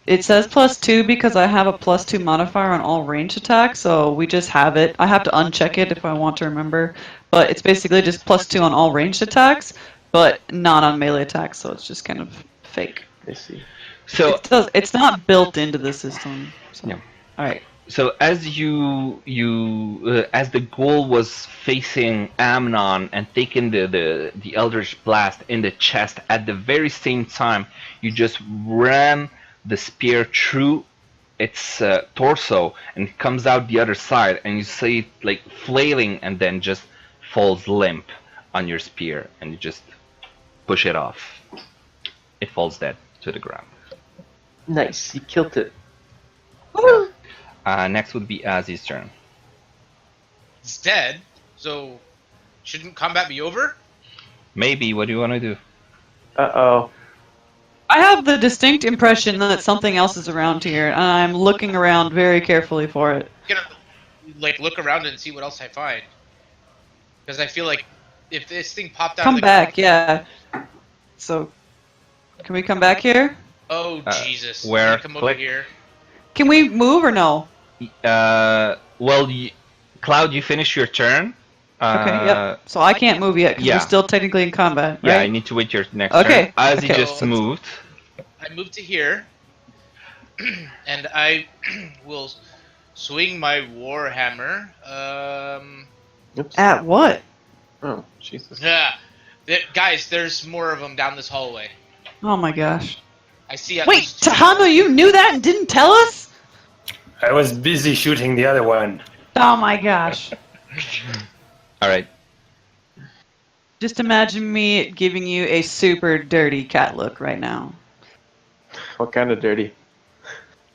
It says +2 because I have a +2 modifier on all range attacks, so we just have it. I have to uncheck it if I want to remember, but it's basically just +2 on all ranged attacks, but not on melee attacks, so it's just kind of fake. I see. So it's not built into the system. So. Yeah. All right. So as as the ghoul was facing Amnon and taking the Eldritch Blast in the chest, at the very same time, you just ran the spear through its torso, and it comes out the other side, and you see it like flailing, and then just falls limp on your spear, and you just push it off. It falls dead to the ground. Nice, you killed it. Woo! Next would be Azzy's turn. It's dead, so shouldn't combat be over? Maybe. What do you want to do? Uh-oh. I have the distinct impression that something else is around here, and I'm looking around very carefully for it. I'm gonna look around and see what else I find. Because I feel like if this thing popped out Come of the back, yeah. So, can we come back here? Oh, Jesus. Where? Come over here. Can we move or no? Well, Cloud, you finish your turn. Okay, yep. So I can't move yet because yeah. we're still technically in combat, right? Yeah, I need to wait your next Okay. turn. Azzy Okay. just moved. I moved to here, and I will swing my warhammer. Oops. At what? Oh, Jesus. Yeah, guys, there's more of them down this hallway. Oh my gosh. I see. At Wait, least two. Tahano, you knew that and didn't tell us? I was busy shooting the other one. Oh my gosh. All right. Just imagine me giving you a super dirty cat look right now. What kind of dirty?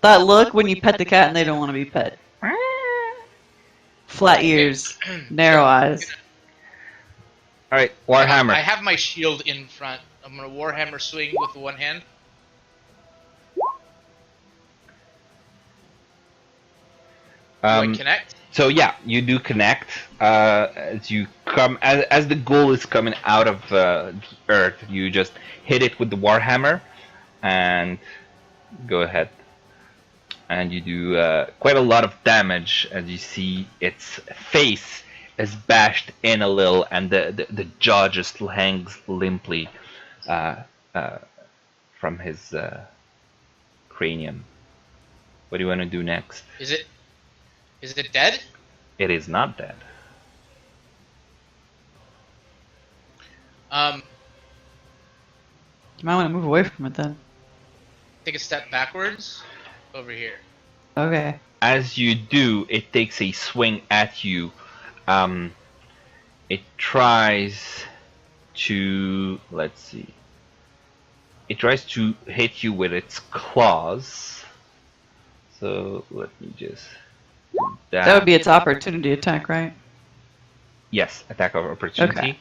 That look when you pet the cat and they don't want to be pet. Flat ears, narrow eyes. All right, Warhammer. I have my shield in front. I'm gonna warhammer swing with the one hand. Do I connect? So yeah, you do connect. As you come, as the ghoul is coming out of the earth, you just hit it with the warhammer, and go ahead. And you do quite a lot of damage as you see its face is bashed in a little, and the jaw just hangs limply from his cranium. What do you want to do next? Is it dead? It is not dead. You might want to move away from it then. Take a step backwards. Over here. Okay. As you do, it takes a swing at you. it tries to, let's see, it tries to hit you with its claws. So let me just do that. That would be its opportunity attack, right? Yes, attack of opportunity. Okay.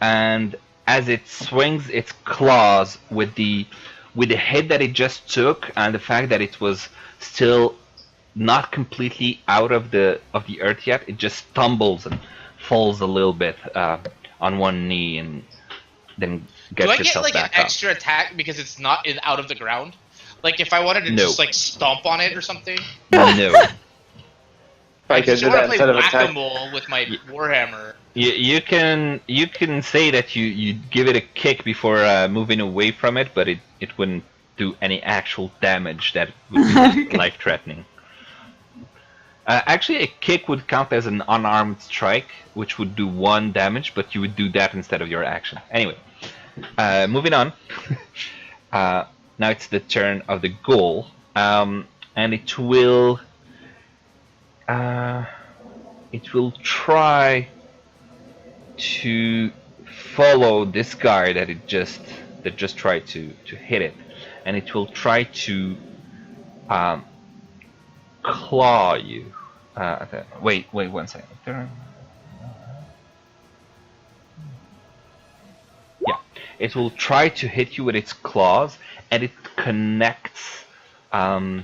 And as it swings its claws with the hit that it just took, and the fact that it was still not completely out of the earth yet, it just stumbles and falls a little bit on one knee, and then gets Do I get itself like an back up. extra attack because it's not out of the ground? Like if I wanted to No. just like stomp on it or something? No. I I could just do want that to play instead of attack. whack-a-mole with my warhammer. You can say that you give it a kick before moving away from it, but it wouldn't do any actual damage that would be life threatening. Actually, a kick would count as an unarmed strike, which would do 1 damage, but you would do that instead of your action. Anyway, moving on. Now it's the turn of the ghoul, and it will try to follow this guy that just tried to hit it, and it will try to claw you. Wait 1 second. Yeah, it will try to hit you with its claws, and it connects. Let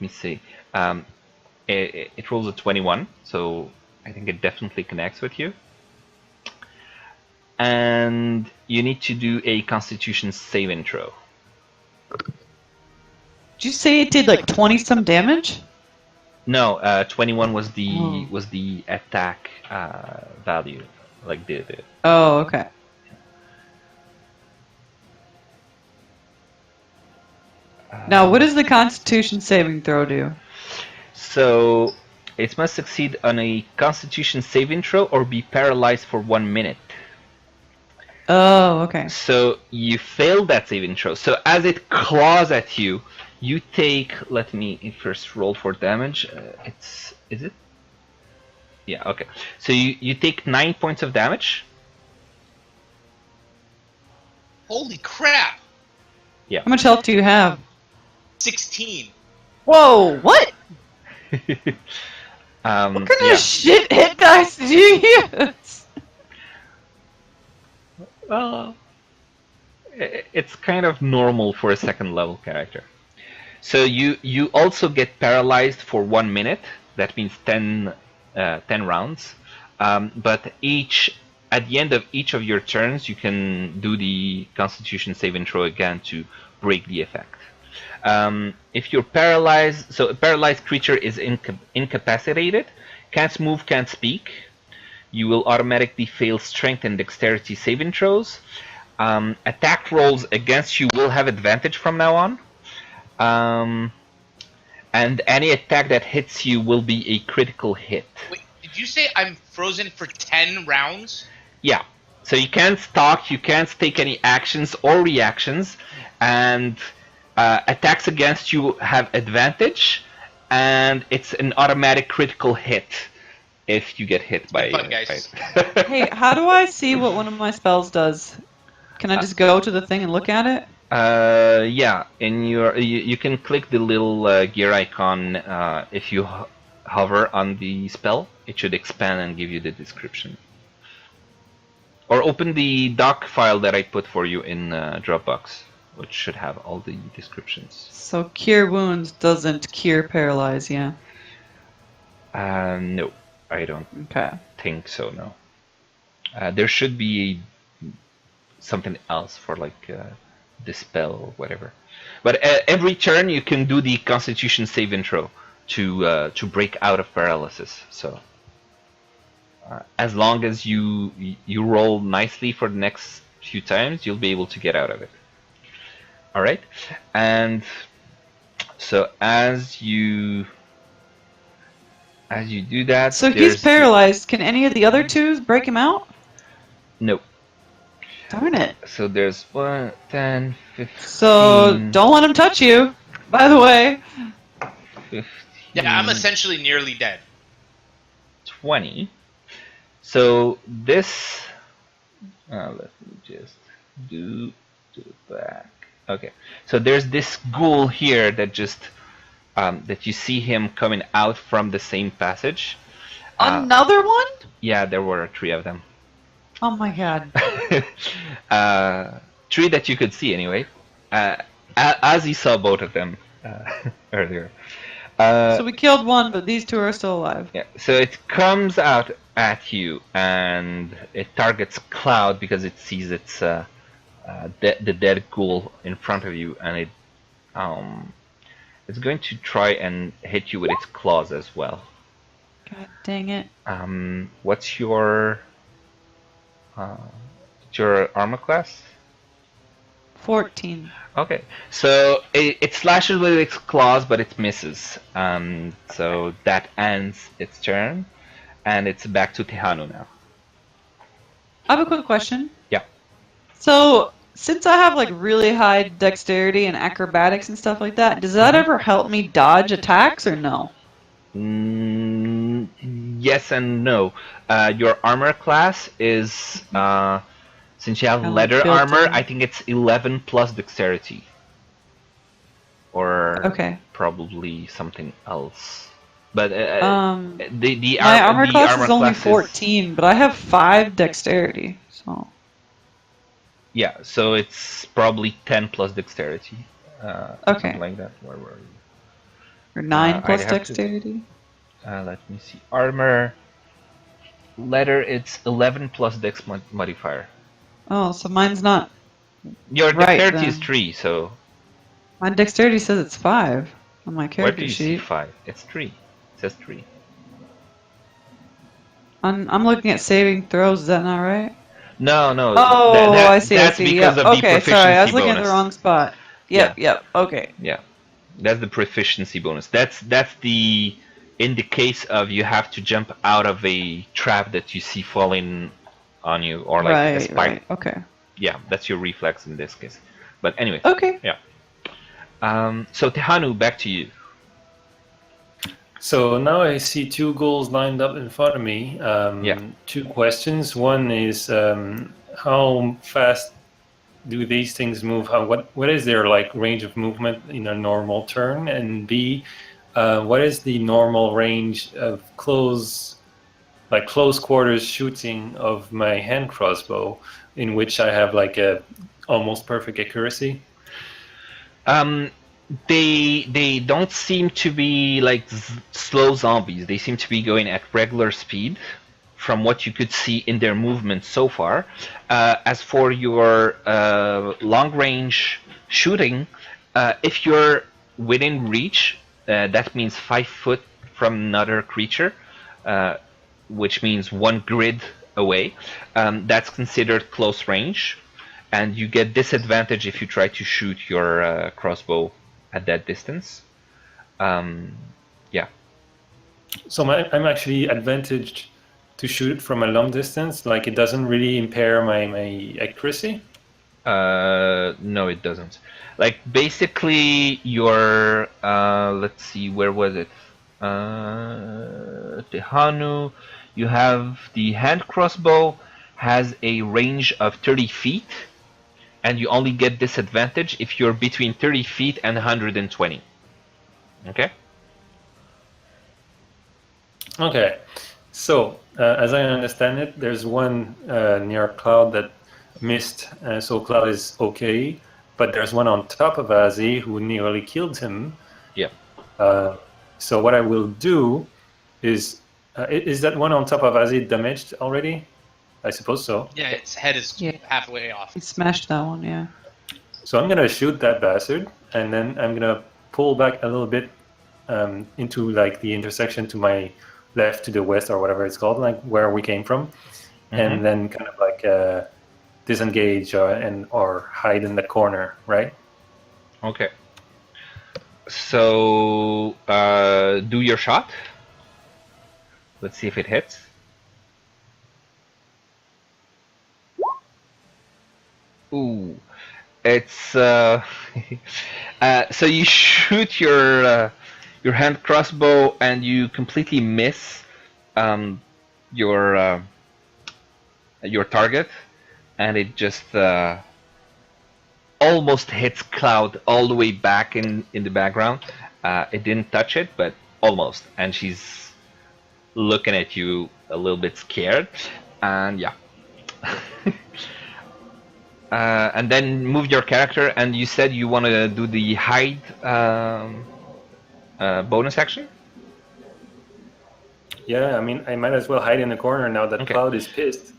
me see. It rolls a 21, so I think it definitely connects with you. And you need to do a Constitution saving throw. Did you say it did like 20 some damage? No, 21 was the attack value, like the. Oh, okay. Now, what does the Constitution saving throw do? So it must succeed on a Constitution saving throw or be paralyzed for 1 minute. Oh, okay. So you failed that saving throw. So as it claws at you, you take. Let me first roll for damage. Is it? Yeah. Okay. So you take 9 points of damage. Holy crap! Yeah. How much health do you have? 16. Whoa, what? What What kind of shit hit dice did you use? Well, it's kind of normal for a second level character. So you also get paralyzed for 1 minute. That means 10 rounds. But at the end of each of your turns, you can do the Constitution saving throw again to break the effect. If you're paralyzed, so a paralyzed creature is incapacitated, can't move, can't speak. You will automatically fail strength and dexterity saving throws. Attack rolls against you will have advantage from now on. And any attack that hits you will be a critical hit. Wait, did you say I'm frozen for 10 rounds? Yeah. So you can't stalk, you can't take any actions or reactions, and attacks against you have advantage, and it's an automatic critical hit if you get hit by. Fun, guys. Hey, how do I see what one of my spells does? Can I just go to the thing and look at it? Yeah, in you can click the little gear icon if you hover on the spell. It should expand and give you the description. Or open the doc file that I put for you in Dropbox, which should have all the descriptions. So cure wounds doesn't cure paralyze, yeah? No, I don't think so, no. There should be something else for like dispel or whatever. But every turn you can do the Constitution saving throw to break out of paralysis. So as long as you roll nicely for the next few times, you'll be able to get out of it. All right, and so as you do that, so he's paralyzed. Can any of the other twos break him out? No. Darn it. So there's 1, 10, 15. So don't let him touch you, by the way. 15, Yeah, I'm essentially nearly dead. 20. So this, let me just do to the back. Okay, so there's this ghoul here that just that you see him coming out from the same passage. Another one? Yeah, there were 3 of them. Oh my god. 3 that you could see anyway. As you saw both of them earlier. So we killed one, but these 2 are still alive. Yeah. So it comes out at you and it targets Cloud because it sees its the dead ghoul in front of you, and it's going to try and hit you with its claws as well. God dang it. What's your armor class? 14. Okay, so it slashes with its claws, but it misses. So that ends its turn, and it's back to Tehanu now. I have a quick question. Yeah. So, since I have like really high dexterity and acrobatics and stuff like that, does that ever help me dodge attacks or no? Yes and no. Your armor class is since you have leather armor, I think it's 11 plus dexterity, or probably something else. But my armor class is only 14, but I have 5 dexterity, so. Yeah, so it's probably 10 plus dexterity. Something like that. Where were you? Or 9 plus dexterity? Let me see. Armor. Leather, it's 11 plus dex modifier. Oh, so mine's not. Your dexterity is 3, so. My dexterity says it's 5 on my character sheet. Where do you see 5? It's 3. It says 3. I'm looking at saving throws. Is that not right? No. Oh, I see. That's because of the proficiency sorry, I was looking bonus. at the wrong spot. Yep. Okay. Yeah, that's the proficiency bonus. That's the in the case of you have to jump out of a trap that you see falling on you, or like a spike. Right. Okay. Yeah, that's your reflex in this case. But anyway. Okay. Yeah. So Tehanu, back to you. So now I see 2 goals lined up in front of me. 2 questions. One is how fast do these things move? What is their like range of movement in a normal turn? And B, what is the normal range of close quarters shooting of my hand crossbow, in which I have like a almost perfect accuracy? They don't seem to be like slow zombies. They seem to be going at regular speed, from what you could see in their movement so far. As for your long range shooting, if you're within reach, that means 5 foot from another creature, which means 1 grid away. That's considered close range, and you get disadvantage if you try to shoot your crossbow at that distance. Yeah. So I'm actually advantaged to shoot from a long distance. Like it doesn't really impair my accuracy. No, it doesn't. Like basically, your let's see, where was it? Tehanu, you have the hand crossbow has a range of 30 feet, and you only get disadvantage if you're between 30 feet and 120. Okay? Okay. So, as I understand it, there's one near Cloud that missed, so Cloud is okay, but there's one on top of Azi who nearly killed him. Yeah. So what I will do is that one on top of Azi damaged already? I suppose so. Yeah, its head is halfway off. He smashed that one, yeah. So I'm gonna shoot that bastard, and then I'm gonna pull back a little bit into like the intersection to my left, to the west, or whatever it's called, like where we came from, and then kind of like disengage or hide in the corner, right? Okay. So do your shot. Let's see if it hits. Ooh, it's so you shoot your hand crossbow and you completely miss your your target, and it just almost hits Cloud all the way back in the background. It didn't touch it, but almost. And she's looking at you a little bit scared. And yeah. And then move your character, and you said you want to do the hide bonus action? Yeah, I mean, I might as well hide in the corner now that Cloud is pissed.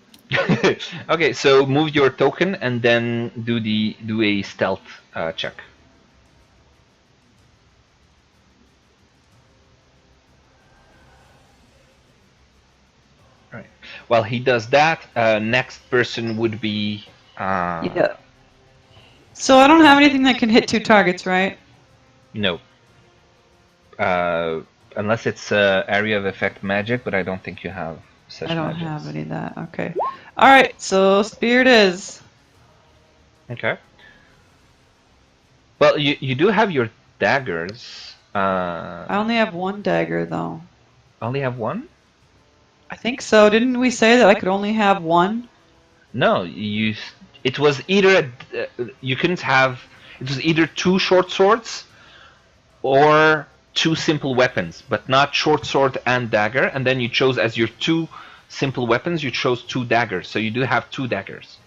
Okay, so move your token and then do a stealth check. All right. While he does that, next person would be. Yeah. So I don't have anything that can hit 2 targets, right? No. Unless it's area of effect magic, but I don't think you have such. I don't have any of that. Okay. All right. So spear it is. Okay. Well, you do have your daggers. I only have 1 dagger though. Only have 1? I think so. Didn't we say that I could only have 1? No, it was either you couldn't have. It was either 2 short swords or 2 simple weapons, but not short sword and dagger. And then you chose as your 2 simple weapons. You chose 2 daggers, so you do have 2 daggers.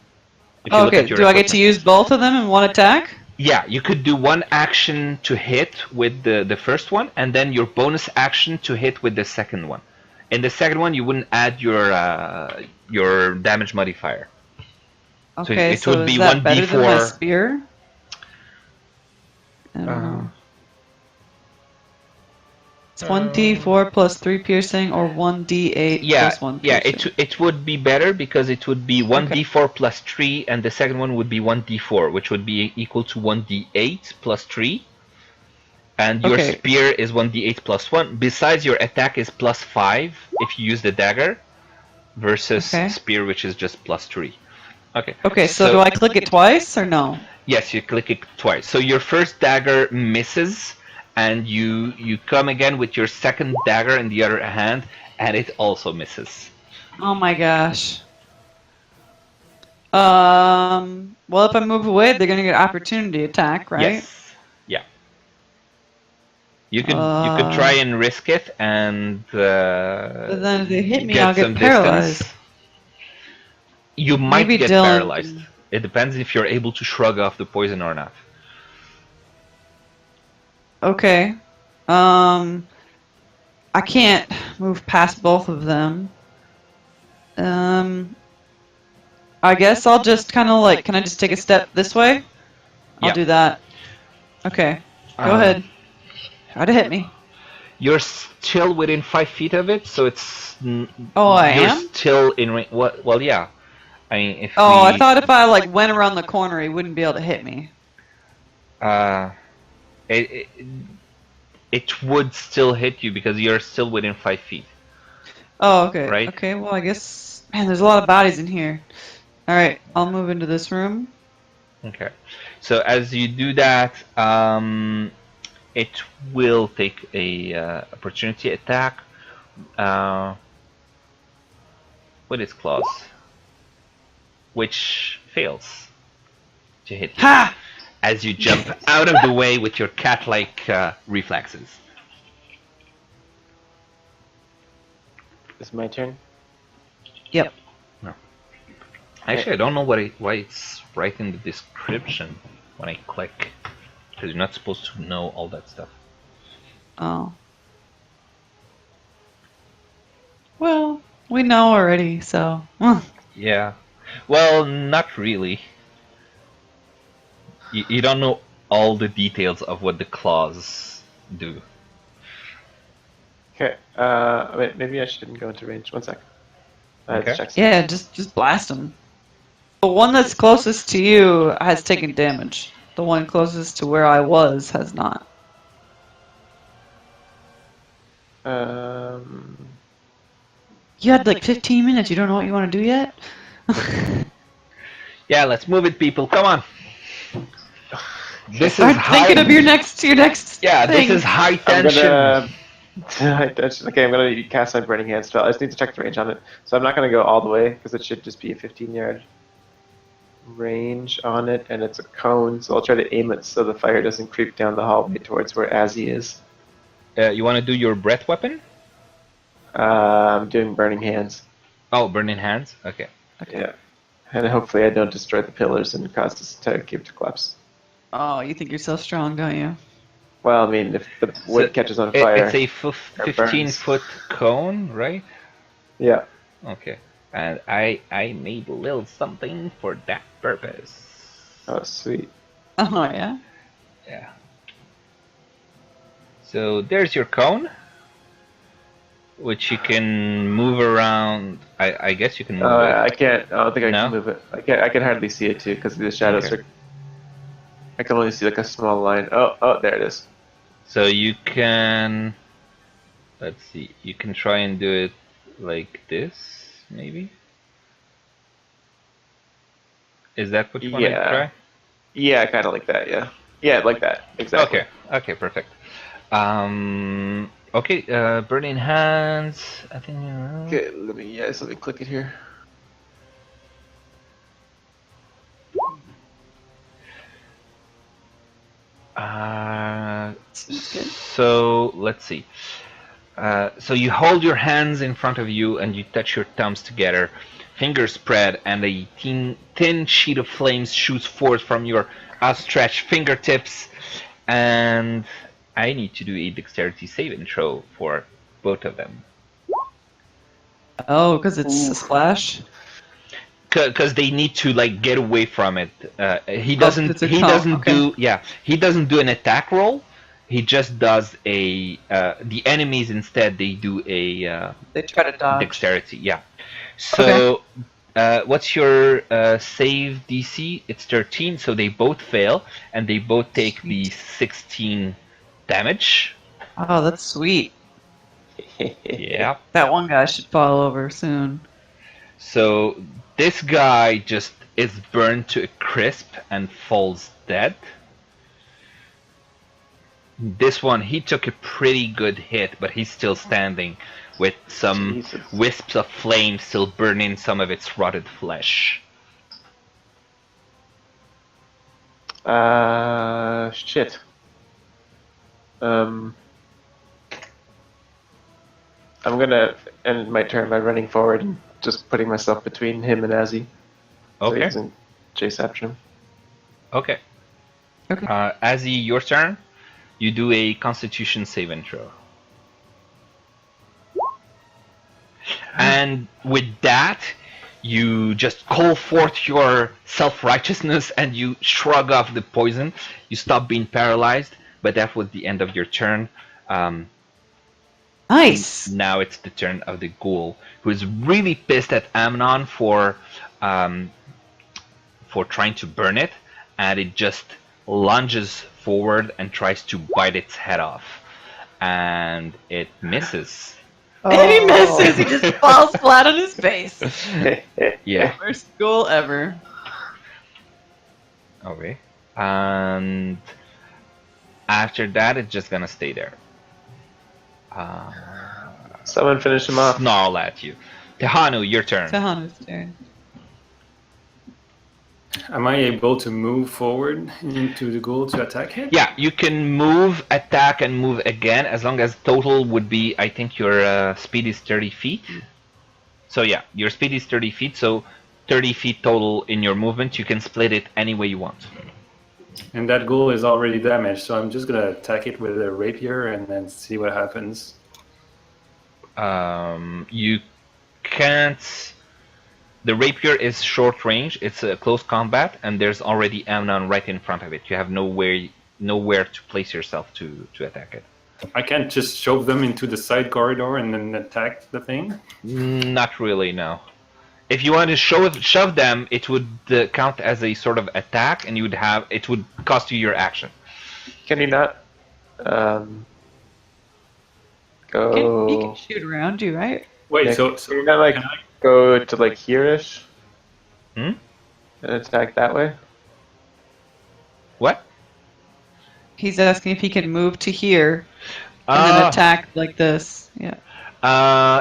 Okay. Do I get to use both of them in 1 attack? Yeah, you could do 1 action to hit with the first one, and then your bonus action to hit with the second one. In the second one, you wouldn't add your damage modifier. Okay, so it would be is that 1d4. Better than my spear? I don't know. It's 1d4 plus 3 piercing, or 1d8 plus 1 piercing. Yeah, it would be better because it would be 1d4 plus 3, and the second one would be 1d4, which would be equal to 1d8 plus 3. And your spear is 1d8 plus 1. Besides, your attack is plus 5 if you use the dagger, versus spear, which is just plus 3. Okay. Okay, so do I click it twice or no? Yes, you click it twice. So your first dagger misses, and you come again with your second dagger in the other hand, and it also misses. Oh my gosh. Well, if I move away, they're gonna get opportunity attack, right? Yes. Yeah. You could try and risk it, and but then if they hit me, I'll get paralyzed. Distance. You might get paralyzed. It depends if you're able to shrug off the poison or not. Okay. I can't move past both of them. I guess I'll just kind of like, can I just take a step this way? I'll do that. Okay. Go ahead. Try to hit me. You're still within 5 feet of it, so it's. Oh, I am? You're still in range. Well, yeah. I mean, if I thought if I like went around the corner, he wouldn't be able to hit me. It would still hit you because you're still within 5 feet. Oh, okay. Right? Okay, well, I guess... Man, there's a lot of bodies in here. Alright, I'll move into this room. Okay. So as you do that, it will take a opportunity attack with its claws, which fails to hit you. Ha! As you jump out of the way with your cat-like reflexes. Is it my turn? Yep. No. Actually, I don't know why it's right in the description when I click. Because you're not supposed to know all that stuff. Oh. Well, we know already, so... Yeah. Well, not really. You don't know all the details of what the claws do. Okay. Wait, maybe I shouldn't go into range. 1 sec. Okay. Yeah, just blast him. The one that's closest to you has taken damage. The one closest to where I was has not. You had like 15 minutes. You don't know what you want to do yet? Yeah, let's move it, people. Come on. This Start is thinking of your next Yeah, thing. this is high tension. Okay, I'm going to cast my Burning Hand spell. I just need to check the range on it. So I'm not going to go all the way, because it should just be a 15-yard range on it, and it's a cone, so I'll try to aim it so the fire doesn't creep down the hallway towards where Azzy is. You want to do your breath weapon? I'm doing Burning Hands. Oh, burning hands? Okay. Yeah. And hopefully I don't destroy the pillars and cause this entire cube to collapse. Oh, you think you're so strong, don't you? Well, I mean, if the wood catches on fire... It's a 15-foot cone, right? Yeah. Okay. And I made a little something for that purpose. Oh, sweet. Oh, yeah? Yeah. So there's your cone, which you can move around. I guess you can move it. I can't. I don't think I No? can move it. I can hardly see it too because the shadows Okay. are. I can only see like a small line. Oh, there it is. So you can, let's see, you can try and do it like this, maybe? Is that what you want to Yeah. try? Yeah, kind of like that. Yeah. Yeah, like that. Exactly. Okay, perfect. Okay, burning hands, I think. Okay, let me click it here. So let's see. So you hold your hands in front of you and you touch your thumbs together, fingers spread, and a thin sheet of flames shoots forth from your outstretched fingertips. And I need to do a dexterity saving throw for both of them. Oh, because it's a splash? Because they need to like get away from it. He doesn't. He doesn't do. Yeah, he doesn't do an attack roll. He just does a. The enemies instead they do a. They try to dodge. Dexterity. Yeah. So, what's your save DC? It's 13. So they both fail, and they both take the 16 damage. Oh, that's sweet. Yeah. That one guy should fall over soon. So this guy just is burned to a crisp and falls dead. This one, he took a pretty good hit, but he's still standing with some wisps of flame still burning some of its rotted flesh. Shit. I'm gonna end my turn by running forward and just putting myself between him and Azzy. So he Okay. doesn't chase after him. Okay. Okay. Azzy, your turn. You do a Constitution saving throw. And with that, you just call forth your self-righteousness and you shrug off the poison. You stop being paralyzed, but that was the end of your turn. Nice. Now it's the turn of the ghoul, who is really pissed at Amnon for trying to burn it, and it just lunges forward and tries to bite its head off, and it misses. And he misses. He just falls flat on his face. Yeah. Worst goal ever. Okay. And after that, it's just gonna stay there. Someone finish him off. Snarl at you. Tehanu, your turn. Tahanu's turn. Am I able to move forward into the ghoul to attack it? Yeah, you can move, attack, and move again, as long as total would be, I think your speed is 30 feet. So yeah, your speed is 30 feet, so 30 feet total in your movement. You can split it any way you want. And that ghoul is already damaged, so I'm just gonna attack it with a rapier and then see what happens. You can't... The rapier is short range, it's a close combat, and there's already Amnon right in front of it. You have nowhere to place yourself to attack it. I can't just shove them into the side corridor and then attack the thing? Not really, no. If you want to shove them, it would count as a sort of attack, and it would cost you your action. Can you not? Go. He can shoot around you, right? Wait, Yeah, so can you not like go to like here-ish Hmm? and attack that way? What? He's asking if he can move to here. and then attack like this. Yeah.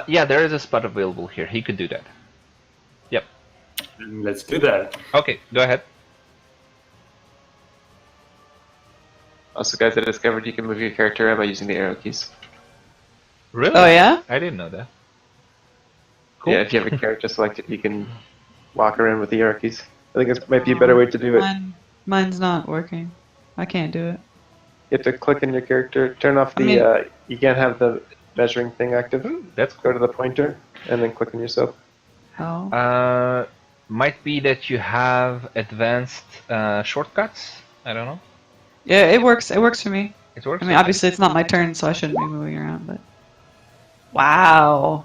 Yeah, there is a spot available here. He could do that. Yep. Let's do that. Okay, go ahead. Also, guys, I discovered you can move your character around by using the arrow keys. Really? Oh yeah. I didn't know that. Cool. Yeah, if you have a character selected, you can walk around with the arrow keys. I think it might be a better way to do it. Mine's not working. I can't do it. You have to click in your character, turn off the. You can't have the measuring thing active. That's Go to the pointer and then click on yourself. Oh. Might be that you have advanced shortcuts. I don't know. Yeah, it works. It works for me. It works. I mean, obviously it's not my turn, so I shouldn't be moving around. But wow,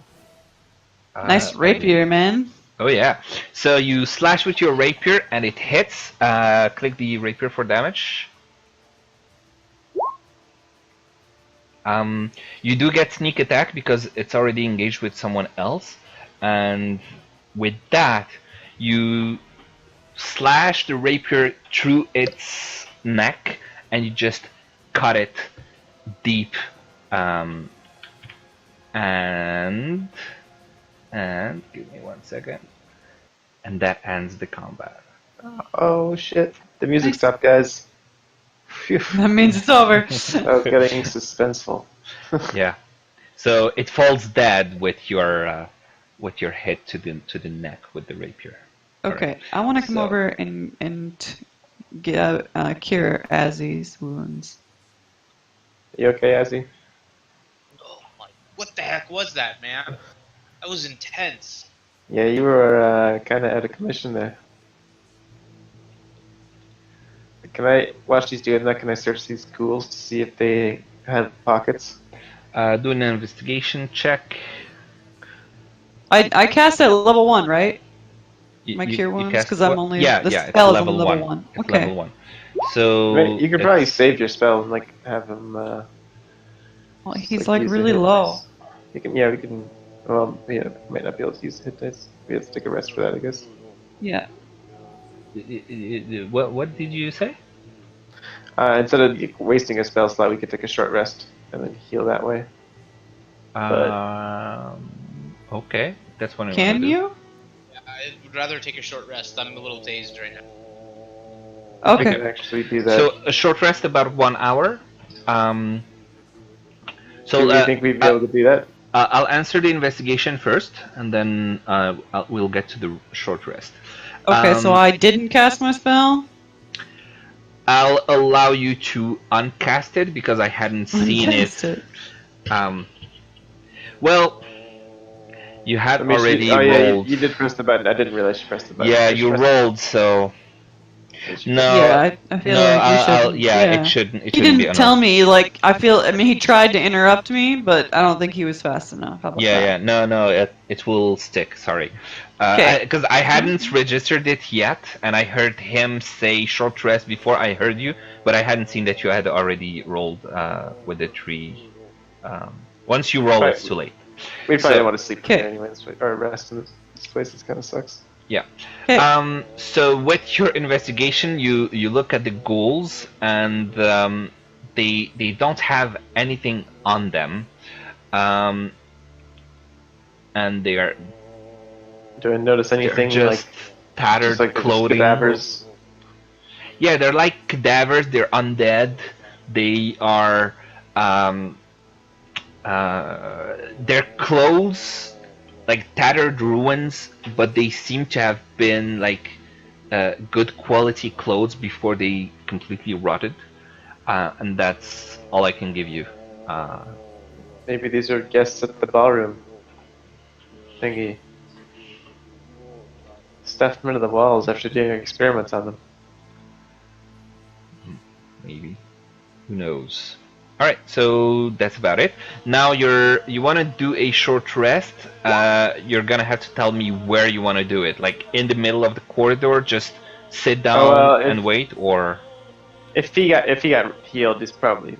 nice rapier, man. Oh yeah. So you slash with your rapier and it hits. Click the rapier for damage. You do get sneak attack because it's already engaged with someone else, and with that, you slash the rapier through its neck, and you just cut it deep. And give me 1 second, and that ends the combat. Oh shit! The music stopped, guys. Phew. That means it's over. That was getting suspenseful. Yeah. So it falls dead with your hit to the neck with the rapier. Okay, I want to come over and cure Azzy's wounds. You okay, Azzy? Oh my! What the heck was that, man? That was intense. Yeah, you were kind of out of commission there. Can I, while she's doing that, can I search these ghouls to see if they have pockets? Do an investigation check. I cast at level 1, right? My You- cure you wounds, cast because I'm what? only Yeah, the yeah, it's spell is level only level 1. 1. It's Okay. level 1. So Right, you could probably it's- save your spell and like have them. Well, he's like use the really hit low. dice. You can, yeah, we can. Well, yeah, might not be able to use hit dice. We have to take a rest for that, I guess. Yeah. What did you say? Instead of wasting a spell slot, we could take a short rest and then heal that way. Okay, that's what I Can wanna do. you? I would rather take a short rest. I'm a little dazed right now. We Okay. can actually do that. So a short rest about 1 hour. So do you think we'd be able to do that? I'll answer the investigation first, and then we'll get to the short rest. Okay, so I didn't cast my spell. I'll allow you to uncast it because I hadn't seen Uncast it. Well, you had already Oh yeah, rolled. you did press the button. I didn't realize you pressed the button. Yeah, I should you press rolled, so no. Yeah, I feel like you should. Yeah, it shouldn't. It He shouldn't be didn't tell enough. me. Like I feel. I mean, he tried to interrupt me, but I don't think he was fast enough. How about that? No, it will stick. Sorry, Okay. because I hadn't registered it yet, and I heard him say short rest before I heard you, but I hadn't seen that you had already rolled with the 3. Once you roll, Right. it's too late. We probably don't want to sleep Okay. here anyway, or rest in this place. This kind of sucks. Yeah. Okay. So with your investigation, you look at the ghouls, and they don't have anything on them, and they are Do I notice anything just like tattered just like they're just clothing? cadavers? Yeah, they're like cadavers. They're undead. They are their clothes like tattered ruins, but they seem to have been like good quality clothes before they completely rotted, and that's all I can give you. Maybe these are guests at the ballroom thingy. Stuffed them into the walls after doing experiments on them. Maybe, who knows? All right, so that's about it. Now you want to do a short rest. You're gonna have to tell me where you want to do it. Like in the middle of the corridor, just sit down and wait, or if he got healed,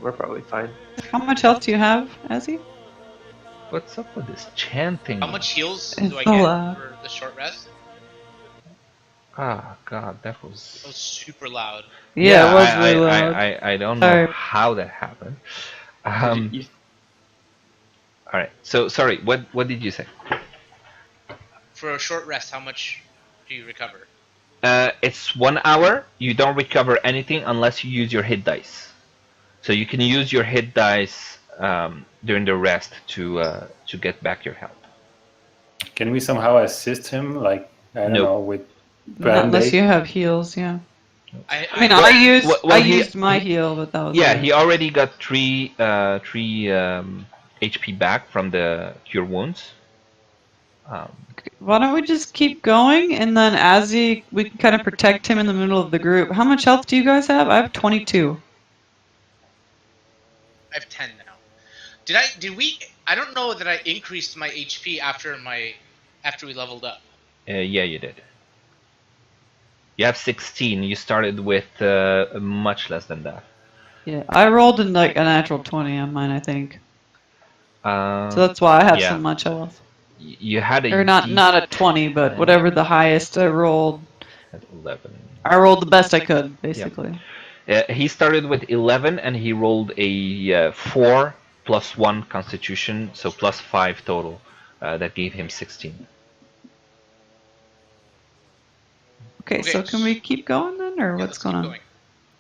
we're probably fine. How much health do you have, Azzy? what's up with this chanting? How much heals It's do I so get loud. for the short rest? Ah, God, that was. That was super loud. Yeah, it was really loud. I don't Sorry. know how that happened. All right. So sorry. What did you say? For a short rest, how much do you recover? It's 1 hour. You don't recover anything unless you use your hit dice. So you can use your hit dice during the rest to get back your health. Can we somehow assist him? Like, I don't Nope. know, with Not unless Band-Aid? you have heals, yeah. I mean, Well, I used my heal, but that was Yeah, it. he already got three HP back from the cure wounds. Why don't we just keep going, and then as we can kind of protect him in the middle of the group. How much health do you guys have? I have 22. I have 10 now. Did we? I don't know that I increased my HP after we leveled up. Yeah, you did. You have 16. You started with much less than that. Yeah, I rolled in like a natural 20 on mine, I think. So So that's why I have so much health. You had a Or not a 20, but whatever the highest I rolled. At 11. I rolled the best I could, basically. He started with 11 and he rolled a 4 plus 1 constitution, so plus 5 total. That gave him 16. Okay, so can we keep going then, or what's going on? Going.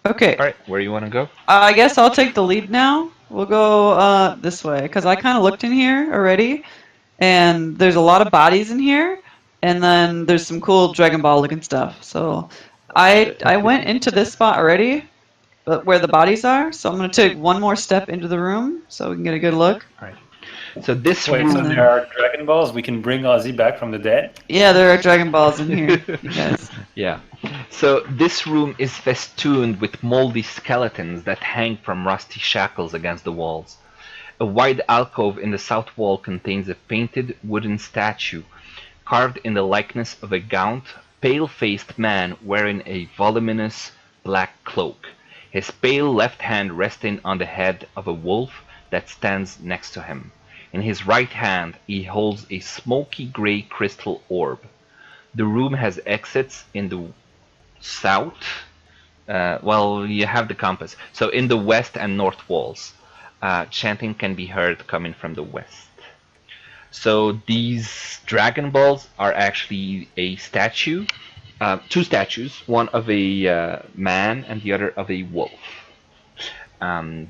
Okay. All right, where do you want to go? I guess I'll take the lead now. We'll go this way, because I kind of looked in here already, and there's a lot of bodies in here, and then there's some cool Dragon Ball looking stuff. So I went into this spot already, but where the bodies are, so I'm going to take one more step into the room so we can get a good look. All right. So this Wait, room... so there are Dragon Balls? We can bring Ozzy back from the dead? Yeah, there are Dragon Balls in here, you guys. Yeah. So this room is festooned with moldy skeletons that hang from rusty shackles against the walls. A wide alcove in the south wall contains a painted wooden statue carved in the likeness of a gaunt, pale-faced man wearing a voluminous black cloak, his pale left hand resting on the head of a wolf that stands next to him. In his right hand he holds a smoky gray crystal orb. The room has exits in the south. Well, you have the compass. So in the west and north walls. Chanting can be heard coming from the west. So these Dragon Balls are actually a statue. Two statues, one of a man and the other of a wolf. And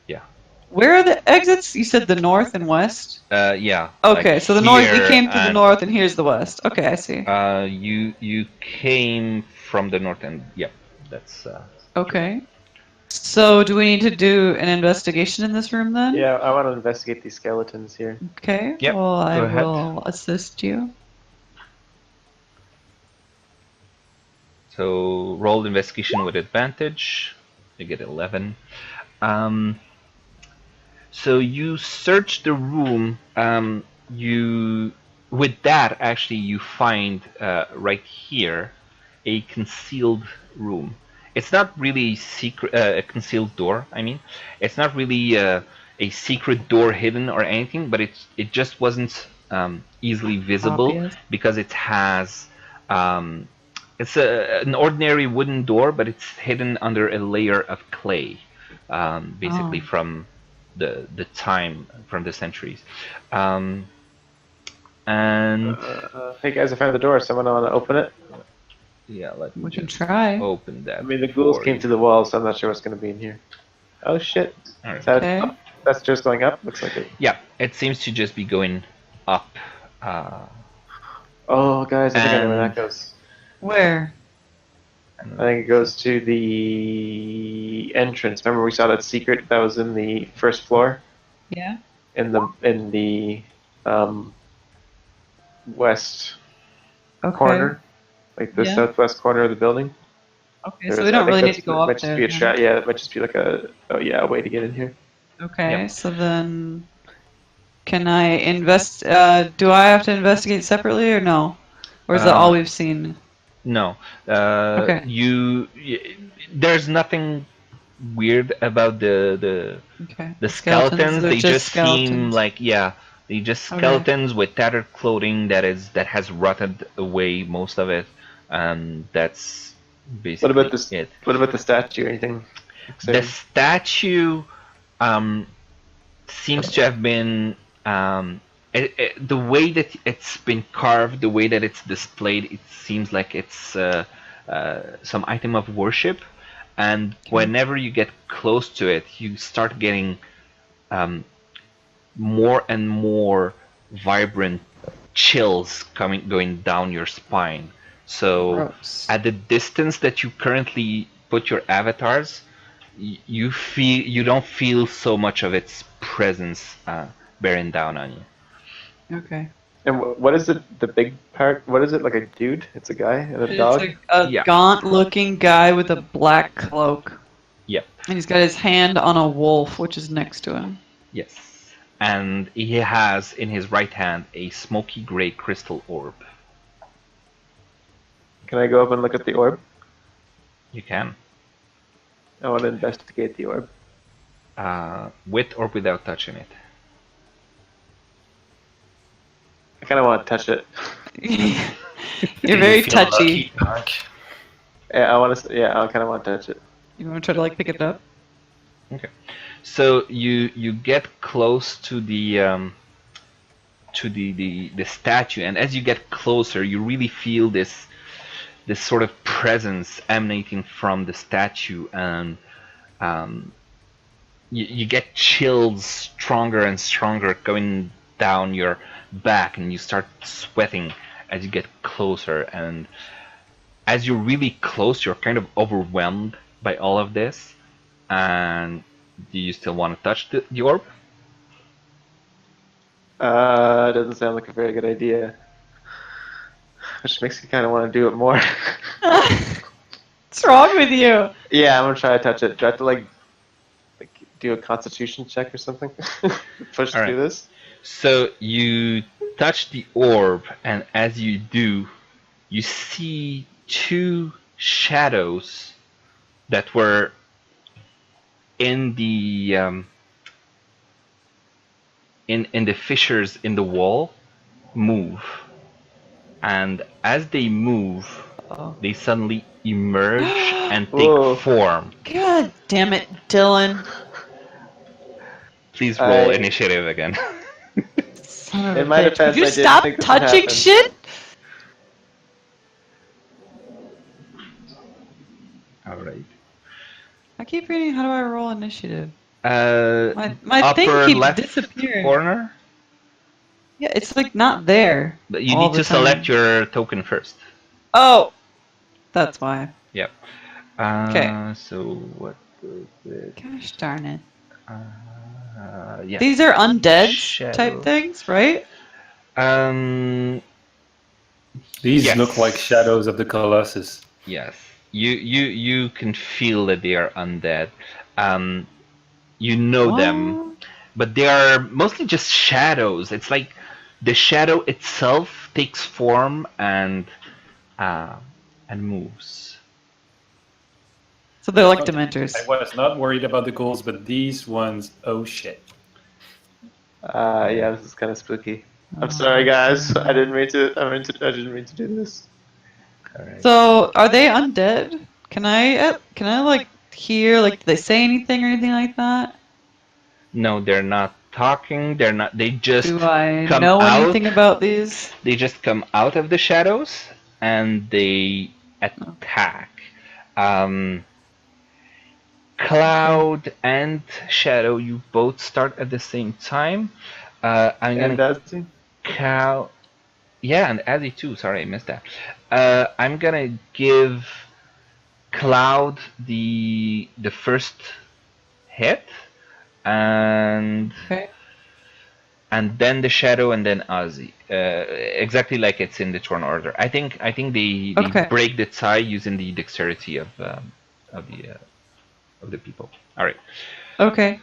yeah. Where are the exits? You said the north and west? Yeah. Okay, like so the north, you here came through the and- north, and here's the west. Okay, I see. You came from the north end. Yep, that's. Okay. So do we need to do an investigation in this room then? Yeah, I want to investigate these skeletons here. Okay. Yep, Well, I go ahead. will assist you. So roll investigation with advantage. You get 11. So you search the room. You with that actually you find right here a concealed room. It's not really secret, a concealed door. I mean, it's not really a secret door hidden or anything, but it just wasn't easily visible Obvious. because it has. It's an ordinary wooden door, but it's hidden under a layer of clay, basically from the time, from the centuries. And hey guys, I found the door. Someone want to open it? yeah, let me We can just try. open that. I mean, the ghouls for came you. to the wall, so I'm not sure what's going to be in here. Oh shit! All right. Is that Okay. that's just going up? Looks like it. Yeah, it seems to just be going up. Oh guys, I think I know where And- that goes. Where? I think it goes to the entrance. Remember we saw that secret that was in the first floor Yeah. in the west Okay. corner, like the Yeah. southwest corner of the building. Okay, so we don't really need to go Might up just there. be a then. yeah, it might just be like a a way to get in here. Okay, Yep. so then can I invest? Do I have to investigate separately or no? Or is that all we've seen? No. Okay. There's nothing weird about the Okay. skeletons. They're They just seem skeletons. like they just Okay. skeletons with tattered clothing that has rotted away most of it. That's basically What about this? it. What about the statue? Anything? The exciting? statue seems to have been The way that it's been carved, the way that it's displayed, it seems like it's some item of worship. And whenever you get close to it, you start getting more and more vibrant chills going down your spine. So Gross. at the distance that you currently put your avatars, you don't feel so much of its presence bearing down on you. Okay. And what is it? The big part? What is it? Like a dude? It's a guy and a dog. It's a Yeah. gaunt-looking guy with a black cloak. Yep. And he's got his hand on a wolf, which is next to him. Yes. And he has in his right hand a smoky gray crystal orb. Can I go up and look at the orb? You can. I want to investigate the orb. With or without touching it. I kind of want to touch it. You're very touchy. Yeah, I want to. Yeah, I kind of want to touch it. You want to try to like pick it up? Okay. So you get close to the statue, and as you get closer, you really feel this sort of presence emanating from the statue, and you get chills stronger and stronger going down your back, and you start sweating as you get closer. And as you're really close, you're kind of overwhelmed by all of this. And do you still want to touch the orb? Doesn't sound like a very good idea. Which makes me kind of want to do it more. What's wrong with you? Yeah, I'm gonna try to touch it. Do I have to like do a Constitution check or something? Push All right. through this. So you touch the orb, and as you do, you see two shadows that were in the in the fissures in the wall move, and as they move, they suddenly emerge and take Whoa. form. God damn it, Dylan. Please roll initiative again. Son of In a my bitch. defense, Could you I didn't stop think this would touching happen. shit? All right. I keep reading, how do I roll initiative? My My thing upper keeps left disappearing. corner. Yeah, it's like not there. But you all need the to select time. your token first. Oh! That's why. Yep. 'Kay. So what was it? Gosh darn it. Yeah. These are undead Shadow. type things, right? These Yes. look like shadows of the Colossus. Yes. You can feel that they are undead. You know them, but they are mostly just shadows. It's like the shadow itself takes form and moves. So they're like Dementors. I was not worried about the ghouls, but these ones, oh shit. Yeah, this is kind of spooky. I'm sorry, guys. I didn't mean to. I didn't mean to do this. All right. So are they undead? Can I like hear, like, do they say anything or anything like that? No, they're not talking. They're not. They just Do I come know out. anything about these? They just come out of the shadows and they attack. Cloud and Shadow, you both start at the same time. I'm And gonna Dazzy? yeah, and Azzy too. Sorry, I missed that. I'm gonna give Cloud the first hit, and Okay. and then the Shadow, and then Ozzy. Exactly like it's in the turn order. I think they Okay. break the tie using the dexterity of the people. All right. Okay.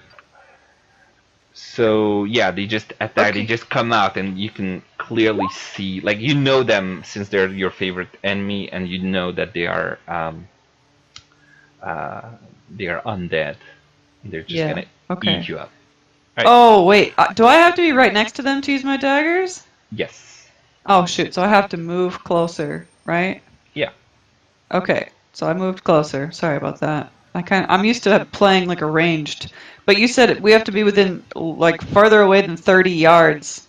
So yeah, they just attack. Okay. They just come out, and you can clearly see, like, you know them since they're your favorite enemy, and you know that they are undead. They're just Yeah, gonna okay. eat you up. Oh, wait. Do I have to be right next to them to use my daggers? Yes. Oh, shoot. So I have to move closer, right? Yeah. Okay. So I moved closer. Sorry about that. I'm used to playing like a ranged, but you said we have to be within like farther away than 30 yards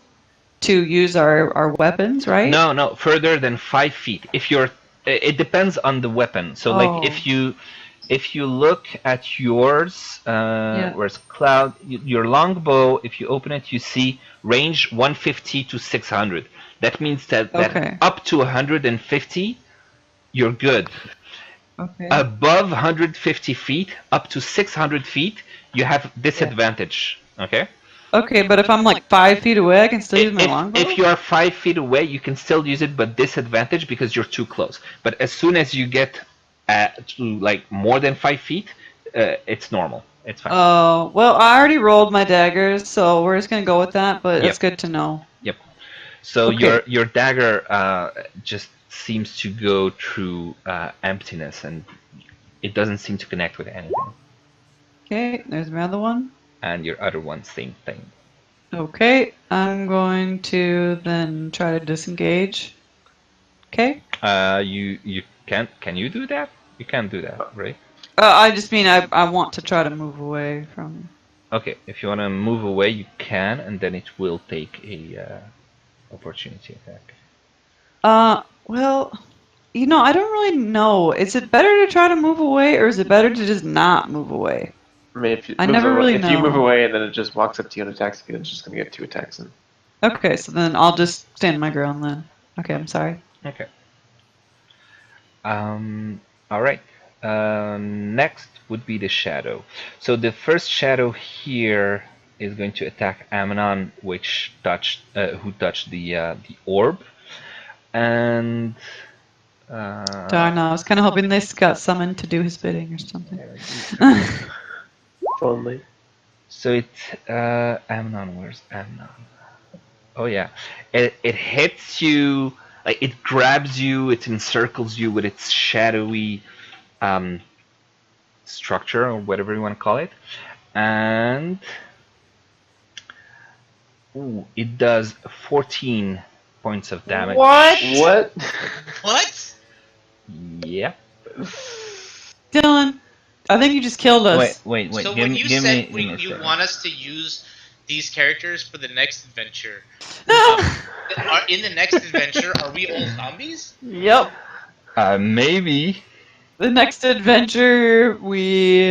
to use our weapons, right? No, further than 5 feet. If you're, it depends on the weapon. So like if you look at yours, where's Cloud, your longbow, if you open it, you see range 150 to 600. That means that up to 150, you're good. Okay. Above 150 feet, up to 600 feet, you have disadvantage. Okay? Okay, but if I'm like 5 feet away, I can still use my longbow? If you are 5 feet away, you can still use it, but disadvantage because you're too close. But as soon as you get to like more than 5 feet, it's normal. It's fine. Oh, well, I already rolled my daggers, so we're just gonna go with that. But it's good to know. Yep. So your dagger just seems to go through emptiness, and it doesn't seem to connect with anything. Okay, there's my other one. And your other one, same thing. Okay, I'm going to then try to disengage. Okay. You can't. Can you do that? You can't do that, right? I just mean I want to try to move away from. Okay, if you want to move away, you can, and then it will take a opportunity attack. Well, you know, I don't really know. Is it better to try to move away, or is it better to just not move away? I mean, if you if you move away and then it just walks up to you and attacks you, it's just gonna get 2 attacks in. Okay, so then I'll just stand my ground then. Okay, I'm sorry. Okay. All right. Next would be the shadow. So the first shadow here is going to attack Amnon, who touched the orb, and. Darn, I was kind of hoping this got summoned to do his bidding or something. If only. So it's Amnon. Where's Amnon? Oh yeah, it hits you. Like it grabs you. It encircles you with its shadowy structure, or whatever you want to call it, and it does 14 points of damage. What? What? Yep. Dylan, I think you just killed us. Wait. So when you said you want us to use these characters for the next adventure, in the next adventure, are we all zombies? Yep. Maybe. The next adventure, we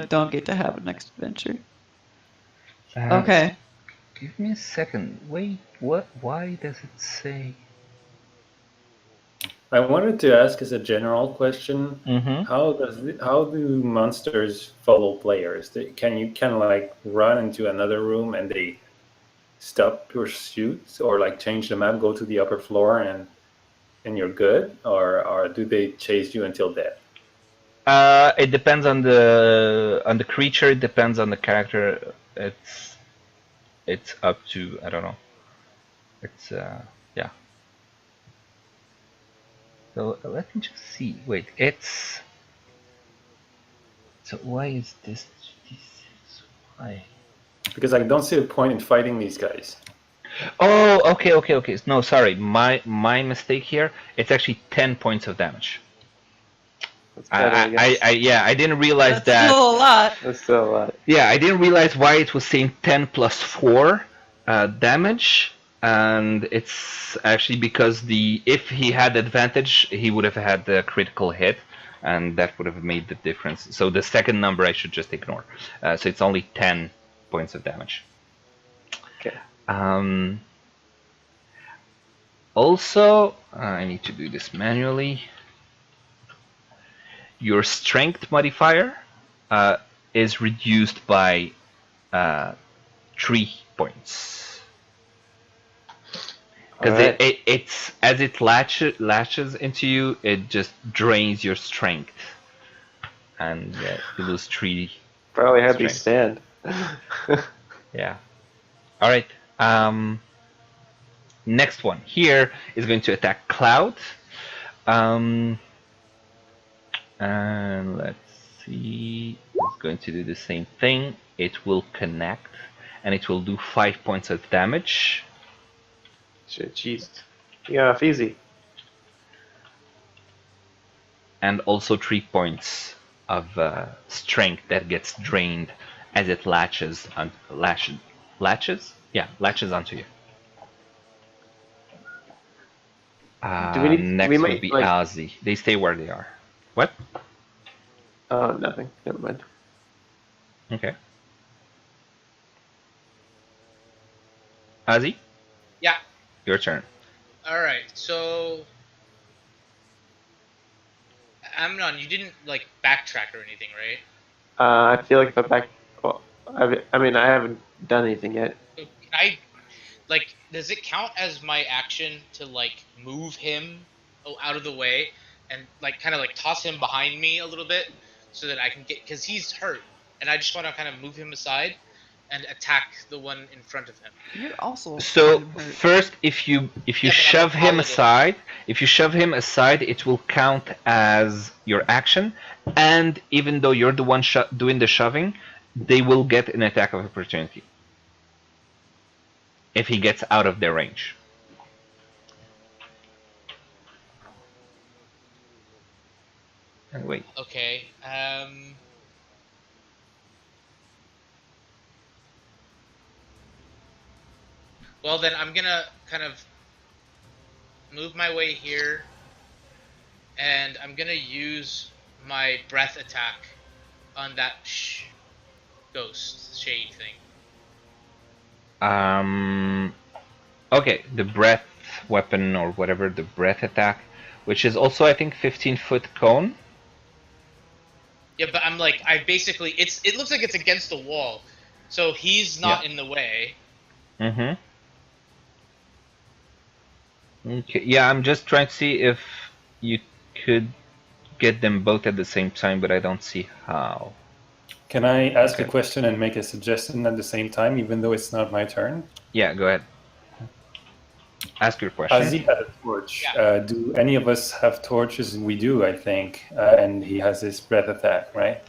don't get to have a next adventure. Okay. Give me a second. Wait, what? Why does it say? I wanted to ask as a general question, how do monsters follow players? Can you kind of like run into another room and they stop pursuit, or like change the map, go to the upper floor and you're good, or do they chase you until death? It depends on the creature. It depends on the character. It's up to, I don't know. It's yeah. So let me just see. Wait, it's. So why is this? Why? Because I don't see the point in fighting these guys. Oh, okay. No, sorry, my mistake here. It's actually 10 points of damage. That's better, I didn't realize that. That's still a lot. That's still a lot. Yeah, I didn't realize why it was saying 10 plus 4 damage, and it's actually because if he had advantage, he would have had the critical hit, and that would have made the difference. So the second number I should just ignore. So it's only 10 points of damage. Okay. Also, I need to do this manually. Your strength modifier is reduced by 3 points. Because it's as it latches into you, it just drains your strength, and you lose 3. Probably hardly stand. Yeah. All right. Next one here is going to attack Cloud. And let's see. It's going to do the same thing. It will connect, and it will do 5 points of damage. Shit, jeez. You got off easy. And also 3 points of strength that gets drained as it latches onto you. Next would be Ozzy. They stay where they are. What? Oh, nothing. Never mind. Okay. Ozzy? Yeah. Your turn. Alright, so... Amnon, you didn't, like, backtrack or anything, right? I feel like if I back... Well, I mean, I haven't done anything yet. So can I... Like, does it count as my action to, like, move him out of the way and, like, kind of, like, toss him behind me a little bit so that I can get... Because he's hurt, and I just want to kind of move him aside and attack the one in front of him. You're also so first, if you shove him aside, it will count as your action, and even though you're the one doing the shoving, they will get an attack of opportunity if he gets out of their range. And wait. Okay. Well, then I'm gonna kind of move my way here, and I'm gonna use my breath attack on that ghost shade thing. Okay, the breath weapon or whatever, the breath attack, which is also I think 15-foot cone. Yeah, but I'm like, it looks like it's against the wall, so he's not in the way. Mm-hmm. Okay, yeah, I'm just trying to see if you could get them both at the same time, but I don't see how. Can I ask a question and make a suggestion at the same time, even though it's not my turn? Yeah, go ahead. Ask your question. Ozzy had a torch. Yeah. Do any of us have torches? We do, I think. And he has his breath attack, right?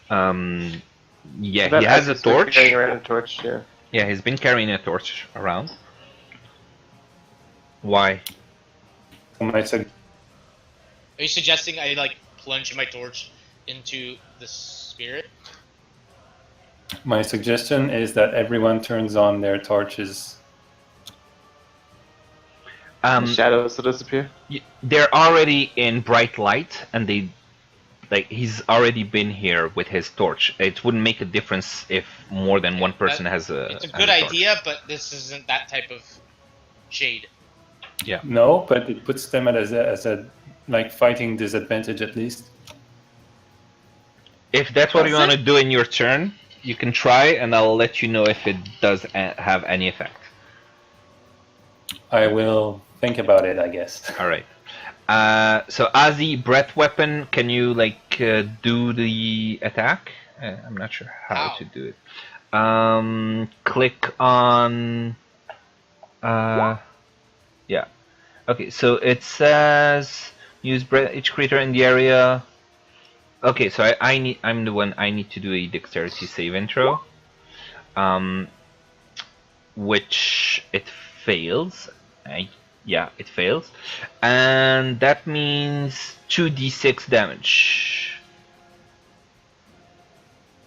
Yeah, he has a torch. Carrying around a torch, yeah. Yeah, he's been carrying a torch around. Why? Are you suggesting I like plunge my torch into the spirit? My suggestion is that everyone turns on their torches. The shadows will disappear? They're already in bright light, and he's already been here with his torch. It wouldn't make a difference if more than one person has a. It's a good idea, but this isn't that type of shade. Yeah. No, but it puts them at a like fighting disadvantage at least. If that's what you want to do in your turn, you can try, and I'll let you know if it does have any effect. I will think about it, I guess. All right. So Ozzy, breath weapon. Can you do the attack? I'm not sure how to do it. Click on. Yeah. Okay. So it says use breath each creature in the area. Okay. So I'm the one. I need to do a dexterity save intro. Which it fails. Yeah, it fails. And that means 2d6 damage.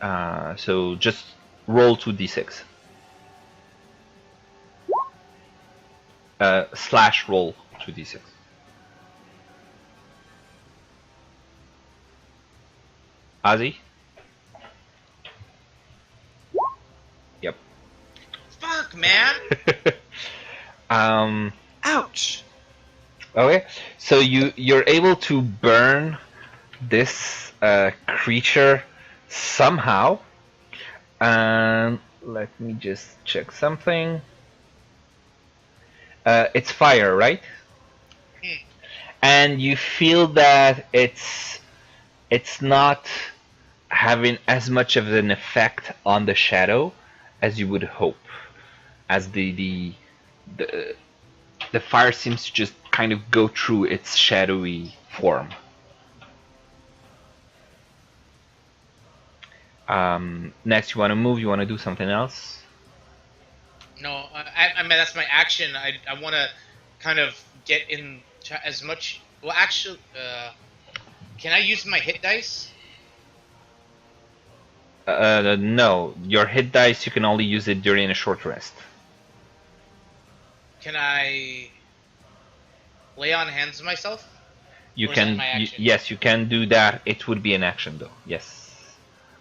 So just roll 2d6. Slash roll 2d6. Ozzy? Yep. Fuck, man! Ouch. Okay, so you're able to burn this creature somehow. And let me just check something. It's fire, right? And you feel that it's not having as much of an effect on the shadow as you would hope, as the fire seems to just kind of go through its shadowy form. Next, you want to move? You want to do something else? No, I mean that's my action. I want to kind of get in as much. Well, actually, Can I use my hit dice? No. Your hit dice, you can only use it during a short rest. Can I lay on hands myself? You Or is can. that my action? Yes, you can do that. It would be an action, though. Yes.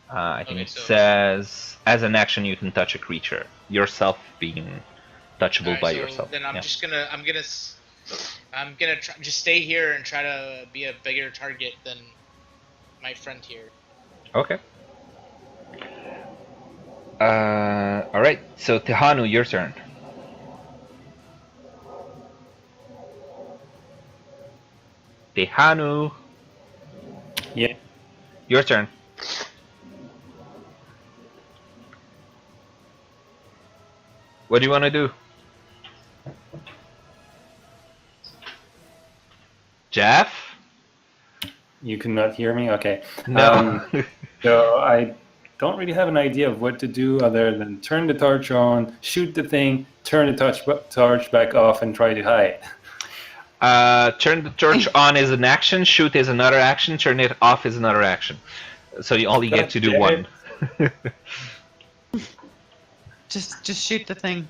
I think Okay, it so- says as an action you can touch a creature. Yourself being touchable Alright, by so yourself. Then I'm Yeah. just gonna just stay here and try to be a bigger target than my friend here. Okay. All right. So Tehanu, your turn. Tehanu, Yeah. your turn. What do you want to do? Jeff? You cannot hear me? Okay. No. So I don't really have an idea of what to do other than turn the torch on, shoot the thing, turn the torch back off, and try to hide. Turn the torch on is an action, shoot is another action, turn it off is another action. So you only get to do damn one. Just shoot the thing.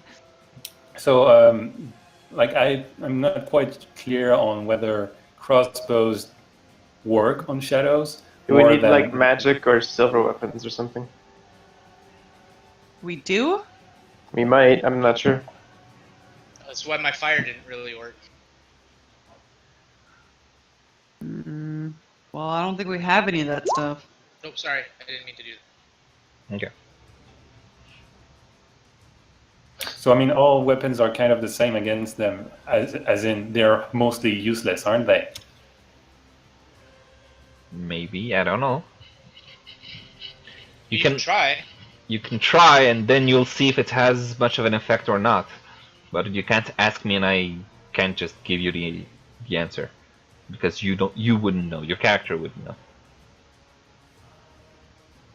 So, like, I'm not quite clear on whether crossbows work on shadows. Do we more need than- like magic or silver weapons or something? We do? We might. I'm not sure. That's why my fire didn't really work. Well, I don't think we have any of that stuff. Nope, sorry, I didn't mean to do that. Okay. So, I mean, all weapons are kind of the same against them, as in they're mostly useless, aren't they? Maybe, I don't know. You can try. You can try, and then you'll see if it has much of an effect or not. But you can't ask me, and I can't just give you the answer because you wouldn't know. Your character wouldn't know.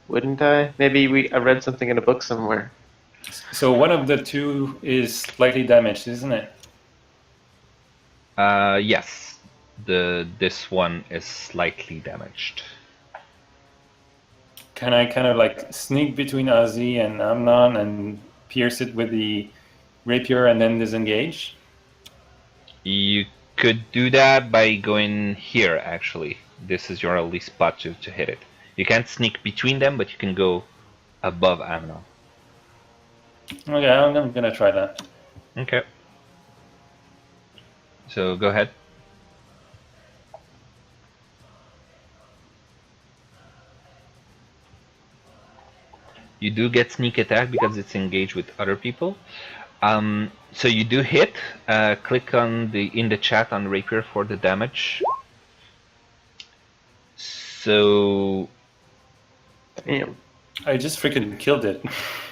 Wouldn't I? Maybe I read something in a book somewhere. So one of the two is slightly damaged, isn't it? Yes. This one is slightly damaged. Can I kind of like sneak between Ozzy and Amnon and pierce it with the rapier and then disengage? You could do that by going here, actually. This is your only spot to hit it. You can't sneak between them, but you can go above Amnon. Okay, I'm gonna try that. Okay. So go ahead. You do get sneak attack because it's engaged with other people. So you do hit. Click on in the chat on rapier for the damage. So Damn. I just freaking killed it.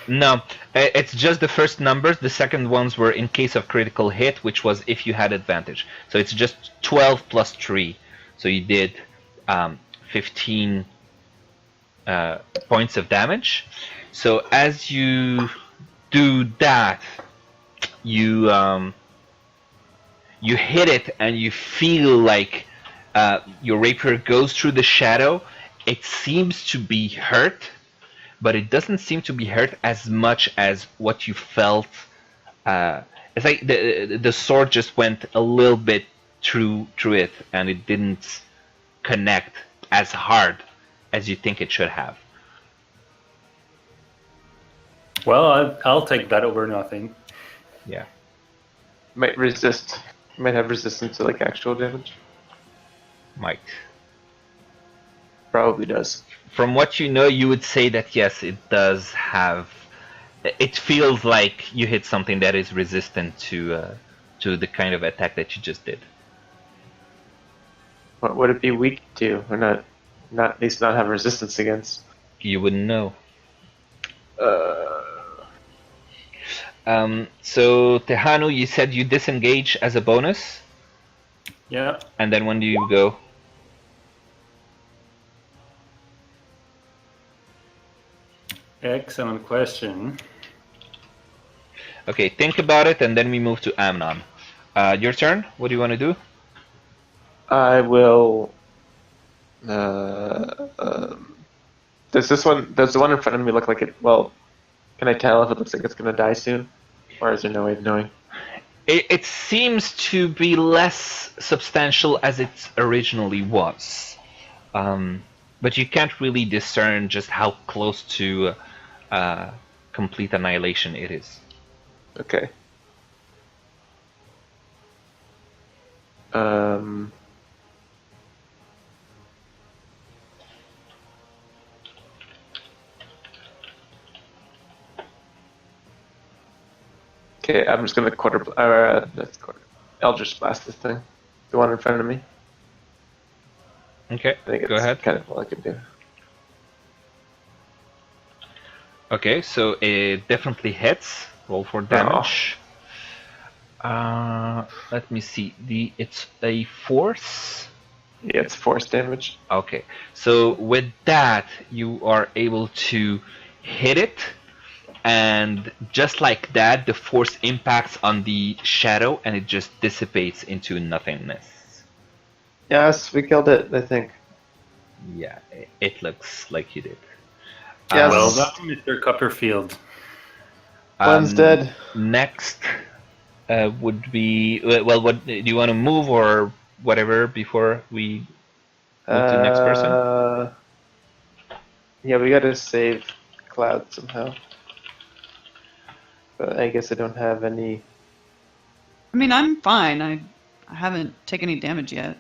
no, it's just the first numbers. The second ones were in case of critical hit, which was if you had advantage. So it's just 12 plus 3. So you did 15 points of damage. So as you do that, you hit it and you feel like your rapier goes through the shadow. It seems to be hurt, but it doesn't seem to be hurt as much as what you felt. It's like the sword just went a little bit through it, and it didn't connect as hard as you think it should have. Well, I'll take that over nothing. Yeah. Might resist. Might have resistance to like actual damage. Mike. Probably does. From what you know, you would say that yes, it does have. It feels like you hit something that is resistant to the kind of attack that you just did. What would it be weak to, or not at least not have resistance against? You wouldn't know. So Tehanu, you said you disengage as a bonus, Yeah. and then when do you go? Excellent question. Okay, think about it, and then we move to Amnon. Your turn. What do you want to do? I will Does the one in front of me look like it? Well, can I tell if it looks like it's gonna die soon, or is there no way of knowing? It seems to be less substantial as it originally was, but you can't really discern just how close to complete annihilation it is. Okay. Okay, I'm just gonna that's quarter. Eldritch blast this thing. The one in front of me. Okay, I think go it's ahead. kind of all I can do. Okay, so it definitely hits. Roll for damage. Let me see. It's a force. Yeah, it's force damage. Okay, so with that, you are able to hit it, and just like that, the force impacts on the shadow, and it just dissipates into nothingness. Yes, we killed it, I think. Yeah, it looks like you did. Yes. Well done, Mr. Copperfield. One's dead. Next would be well. What do you want to move or whatever before we move to the next person? Yeah, we gotta save Cloud somehow. But I guess I don't have any. I mean, I'm fine. I haven't taken any damage yet.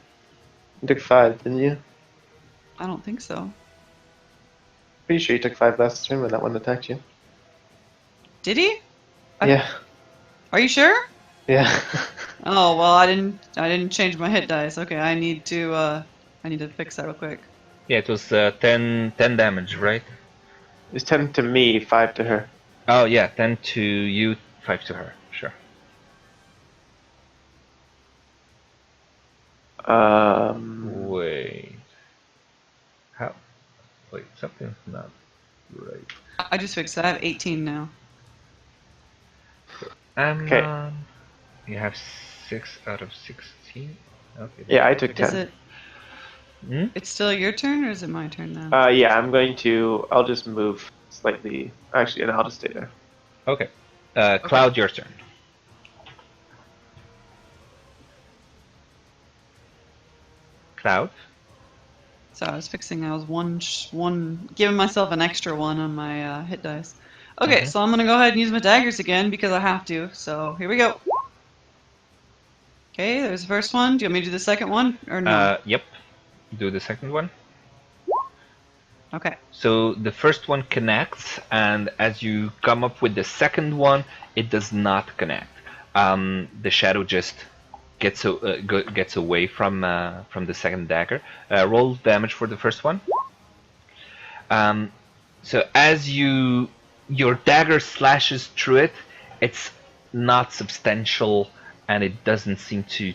You took 5, didn't you? I don't think so. Pretty sure you took 5 last turn when that one attacked you. Did he? Yeah. Are you sure? Yeah. Oh well, I didn't change my hit dice. Okay, I need to fix that real quick. Yeah, it was 10 damage, right? It's 10 to me, 5 to her. Oh yeah, 10 to you, 5 to her. Sure. Wait. How? Wait, something's not right. I just fixed that. I have 18 now. Okay. You have 6 out of 16. Okay. Yeah, I took 10. Is it? It's still your turn, or is it my turn now? Yeah, I'll just move slightly. Actually, and I'll just stay there. Okay. Cloud, your turn. Cloud? So I was fixing. I was giving myself an extra 1 on my hit dice. Okay, so I'm gonna go ahead and use my daggers again because I have to. So here we go. Okay, there's the first one. Do you want me to do the second one or no? Yep. Do the second one. Okay. So the first one connects, and as you come up with the second one, it does not connect. The shadow just gets away from the second dagger. Roll damage for the first one. So as your dagger slashes through it, it's not substantial, and it doesn't seem to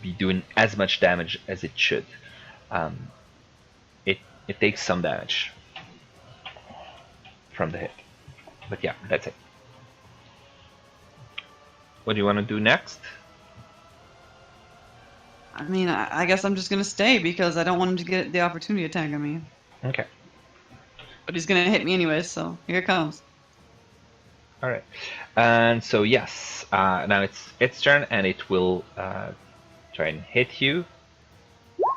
be doing as much damage as it should. It takes some damage from the hit, but yeah, that's it. What do you want to do next? I mean, I guess I'm just gonna stay because I don't want him to get the opportunity to attack on me. Okay. But he's gonna hit me anyways, so here it comes. All right, and so yes, now it's its turn, and it will try and hit you.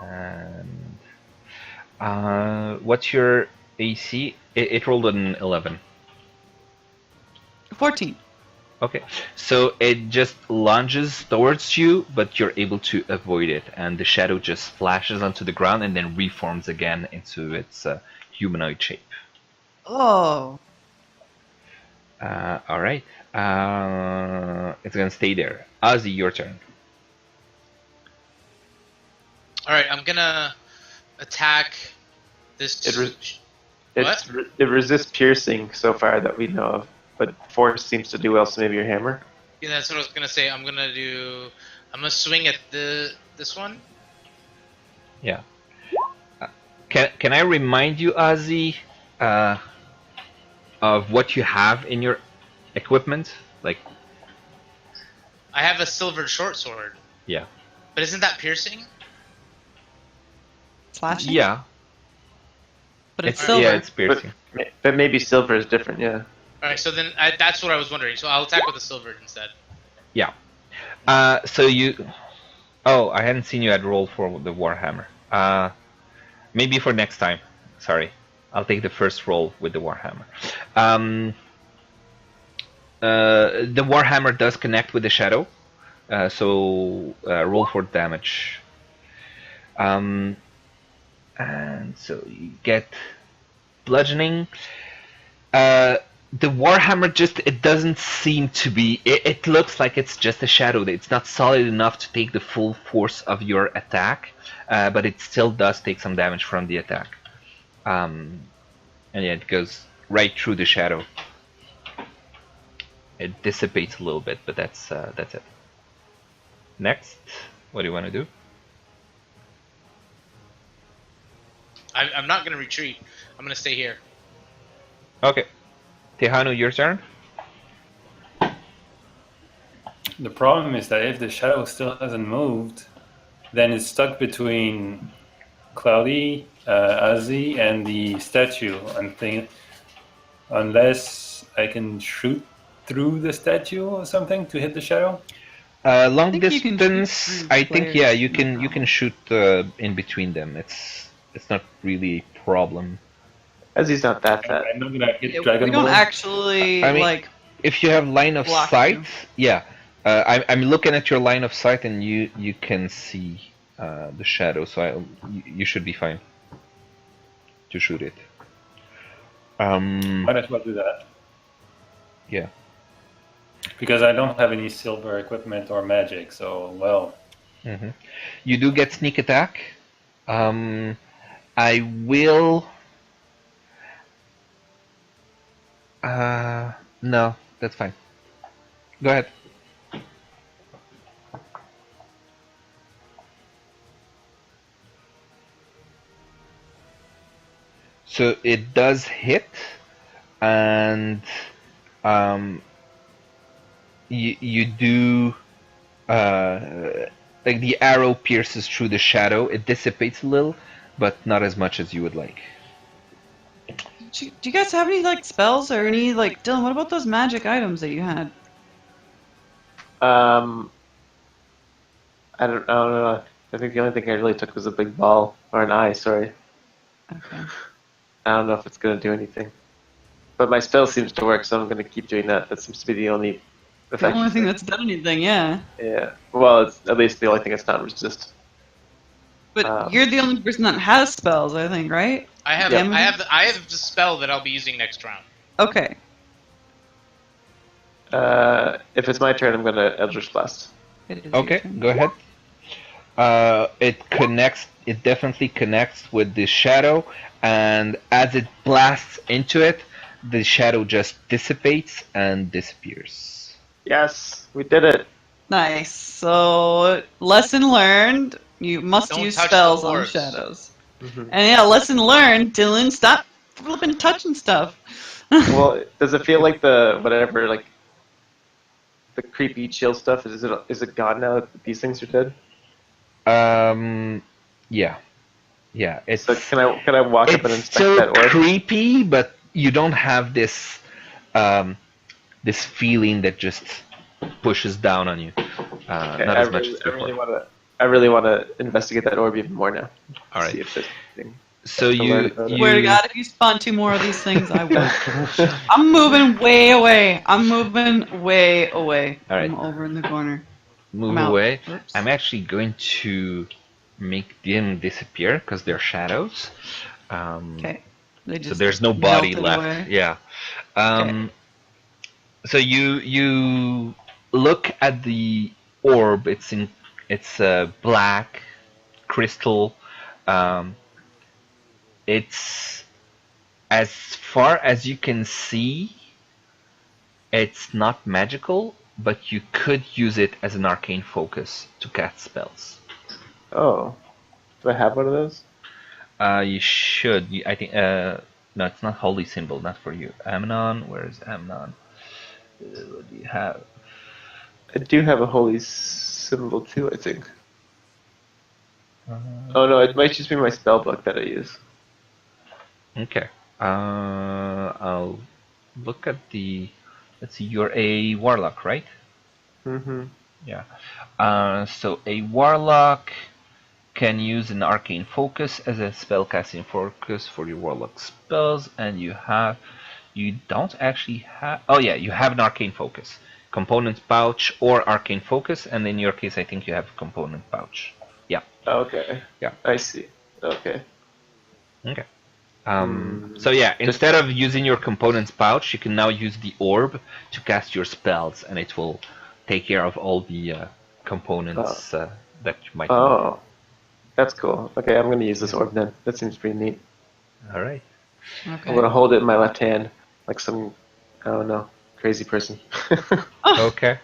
And what's your AC? It rolled an 11. 14. Okay, so it just lunges towards you, but you're able to avoid it, and the shadow just flashes onto the ground and then reforms again into its humanoid shape. Oh. All right, it's gonna stay there. Ozzy, your turn. All right, I'm gonna attack this. It resists piercing so far that we know of, but force seems to do well. So maybe your hammer. Yeah, that's what I was gonna say. I'm gonna swing at this one. Yeah. Can I remind you, Ozzy, of what you have in your equipment? Like, I have a silver short sword. Yeah. But isn't that piercing? Slashing? Yeah. But it's silver. Yeah, it's piercing. But maybe silver is different, yeah. Alright, so then that's what I was wondering. So I'll attack with the silver instead. Yeah. So you... Oh, I hadn't seen you at roll for the Warhammer. Maybe for next time. Sorry. I'll take the first roll with the Warhammer. The Warhammer does connect with the shadow. So roll for damage. And so you get bludgeoning. The Warhammer it doesn't seem to be, it looks like it's just a shadow. It's not solid enough to take the full force of your attack, but it still does take some damage from the attack. And yeah, it goes right through the shadow. It dissipates a little bit, but that's it. Next, what do you want to do? I'm not going to retreat. I'm going to stay here. Okay. Tehanu, your turn. The problem is that if the shadow still hasn't moved, then it's stuck between Cloudy, Ozzy, and the statue. Unless I can shoot through the statue or something to hit the shadow. Long distance, I think yeah, you can shoot in between them. It's not really a problem. As he's not that fat. I'm not gonna hit Dragon We don't Ball. actually I mean, if you have line of sight, yeah. I'm looking at your line of sight, and you can see the shadow, so you should be fine to shoot it. Might as well do that. Yeah. Because I don't have any silver equipment or magic, so well. Mm-hmm. You do get sneak attack. I will. No, that's fine. Go ahead. So it does hit, and you do like the arrow pierces through the shadow. It dissipates a little, but not as much as you would like. Do you guys have any like spells or any like Dylan? What about those magic items that you had? I don't know. I think the only thing I really took was a big ball or an eye. Sorry. Okay. I don't know if it's gonna do anything, but my spell seems to work, so I'm gonna keep doing that. That seems to be the only The effective only thing that's done anything, yeah. Yeah. Well, it's at least the only thing that's not resist. But you're the only person that has spells, I think, right? I have Damage? I have the spell that I'll be using next round. Okay. If it's my turn, I'm gonna Eldritch Blast. It is your Okay, turn. go ahead. It connects. It definitely connects with the shadow, and as it blasts into it, the shadow just dissipates and disappears. Yes, we did it. Nice. So, lesson learned: you must Don't use touch spells the on orbs. shadows. And yeah, lesson learned: Dylan, stop flipping touching stuff. Well, does it feel like the whatever, like the creepy chill stuff? Is it gone now that these things are dead? Yeah. It's So can I walk up and it's inspect still that orb? creepy, but you don't have this this feeling that just pushes down on you. Okay, Not as much as I before. really want to investigate that orb even more now. All right. See if there's anything. So learn about it. Swear to God, if you spawn 2 more of these things, I will. I'm moving way away. I'm moving way away. All right. I'm over in the corner. move I'm out. away. Oops. I'm actually going to make them disappear because they're shadows. Okay. They So just there's no body melted left. away. Yeah. Okay. So you look at the orb. It's a black crystal. It's as far as you can see. It's not magical, but you could use it as an arcane focus to cast spells. Oh, do I have one of those? You should. I think. No, it's not holy symbol. Not for you. Amnon. Where is Amnon? What do you have? I do have a holy symbol too, I think. Oh no, it might just be my spell book that I use. Okay. I'll look at the. Let's see. You're a warlock, right? Mm-hmm. Yeah. So a warlock can use an arcane focus as a spellcasting focus for your warlock spells, and you don't actually have. Oh yeah, you have an arcane focus, component pouch or arcane focus, and in your case, I think you have component pouch. Yeah. Okay. Yeah. I see. Okay. Okay. So yeah, instead of using your components pouch, you can now use the orb to cast your spells, and it will take care of all the components that you might need. Oh, that's cool. Okay, I'm gonna use this orb then. That seems pretty neat. All right. Okay. I'm gonna hold it in my left hand, like some, I don't know, crazy person. Okay.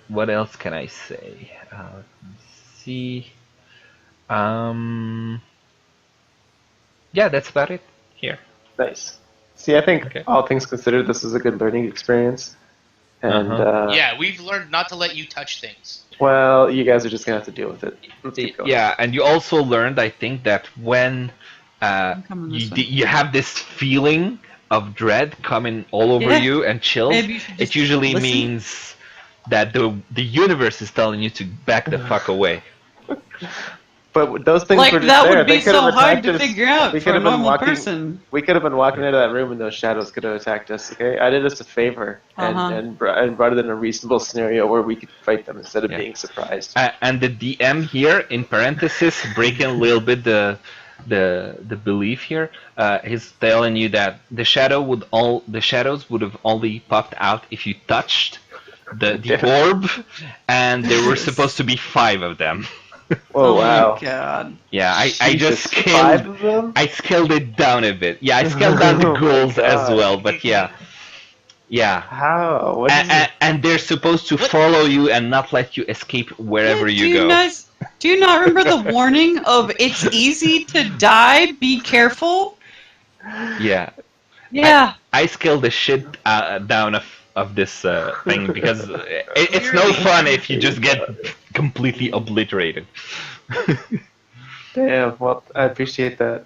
What else can I say? Let me see. Yeah, that's about it here. Nice. See, I think Okay. all things considered, this is a good learning experience. And yeah, we've learned not to let you touch things. well, you guys are just gonna have to deal with it. Let's keep going. Yeah, and you also learned, I think, that when coming this way. you have this feeling of dread coming all over Yeah. you and chills, Maybe you should it just usually listen. means that the universe is telling you to back the fuck away. But those things Like were just that there. would be They could so have hard attacked to us. figure out We for could a have been normal walking. person. We could have been walking into that room, and those shadows could have attacked us. Okay, I did us a favor and brought it in a reasonable scenario where we could fight them instead of Yeah. being surprised. And the DM here, in parenthesis, breaking a little bit the belief here, he's telling you that the shadows would have only popped out if you touched the orb, and there were supposed to be 5 of them. Oh wow! My God. Yeah, I just Jesus, 5 scaled of them. I scaled it down a bit. Yeah, I scaled down the Oh my ghouls as God. well, but yeah. How? What is it? And they're supposed to follow you and not let you escape wherever Yeah, you go. Do you not remember the warning of it's easy to die, be careful? Yeah. Yeah. I scaled the shit down of this thing because it's no fun if you just get completely obliterated. Damn. Well, I appreciate that.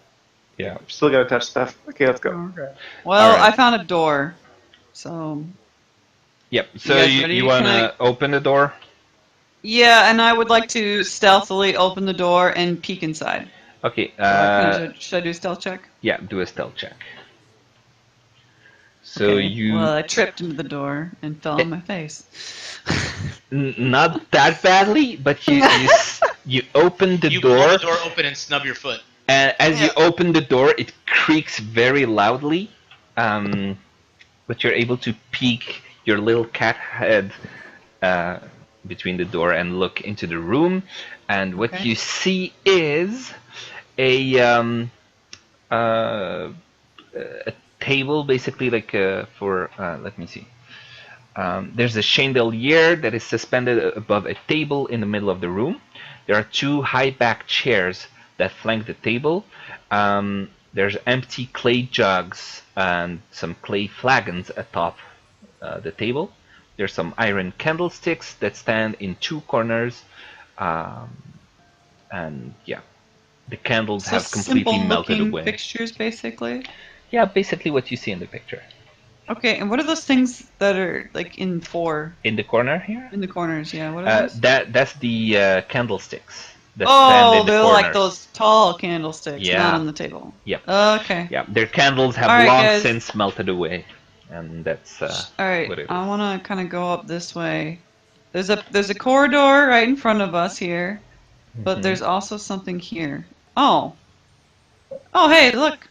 Yeah. I'm still gonna touch stuff. Okay, let's go. Well, Alright. I found a door. So Yep. So guys ready? you wanna open the door? yeah, and I would like to stealthily open the door and peek inside. Okay. Should I do a stealth check? Yeah. Do a stealth check. So Okay. Well, I tripped into the door and fell on my face. Not that badly, but you open the You door. pull the door open and snub your foot. And as you open the door, it creaks very loudly, but you're able to peek your little cat head between the door and look into the room. And what you see is a table, basically like for let me see. There's a chandelier that is suspended above a table in the middle of the room. There are 2 high-backed chairs that flank the table. There's empty clay jugs and some clay flagons atop the table. There's some iron candlesticks that stand in 2 corners. And yeah, the candles have completely melted away. Fixtures, basically. Yeah, basically what you see in the picture. Okay, and what are those things that are like in 4? In the corner here? In the corners, yeah. What are those? That's the candlesticks. That stand in the they're corners. like those tall candlesticks, Yeah. not on the table. Yep. Okay. Yeah, their candles have Alright, long guys. since melted away, and that's All right, what it is. I want to kind of go up this way. There's a corridor right in front of us here, but Mhm. there's also something here. Oh, hey, look.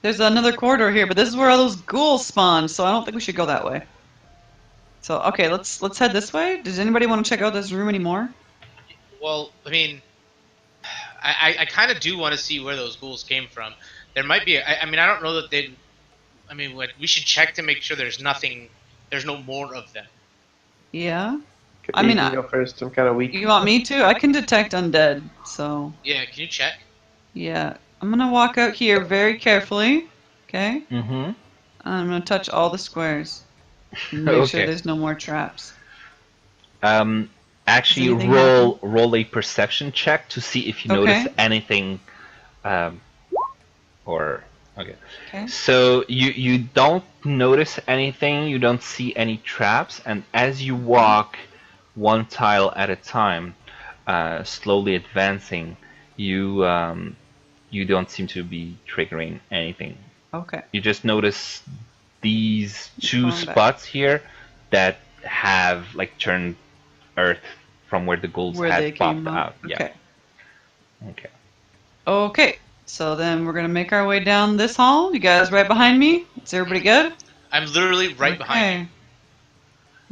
There's another corridor here, but this is where all those ghouls spawn, so I don't think we should go that way. So okay, let's head this way. Does anybody want to check out this room anymore? Well, I mean, I kind of do want to see where those ghouls came from. There might be. I mean, I don't know that they. I mean, we should check to make sure there's nothing. There's no more of them. Yeah. Okay, I mean, you can go first. I'm kind of weak. You want me to? I can detect undead, so Yeah, can you check? yeah. I'm gonna walk out here very carefully. Okay. Mm-hmm. I'm gonna touch all the squares. And make Okay. sure there's no more traps. Actually, roll a perception check to see if you notice anything. Okay. So you don't notice anything. You don't see any traps, and as you walk one tile at a time, slowly advancing, you don't seem to be triggering anything. Okay. You just notice these two spots here that have like turned earth from where the ghouls had popped out. Okay. Yeah. Okay. Okay. So then we're gonna make our way down this hall. You guys right behind me? Is everybody good? I'm literally right behind you.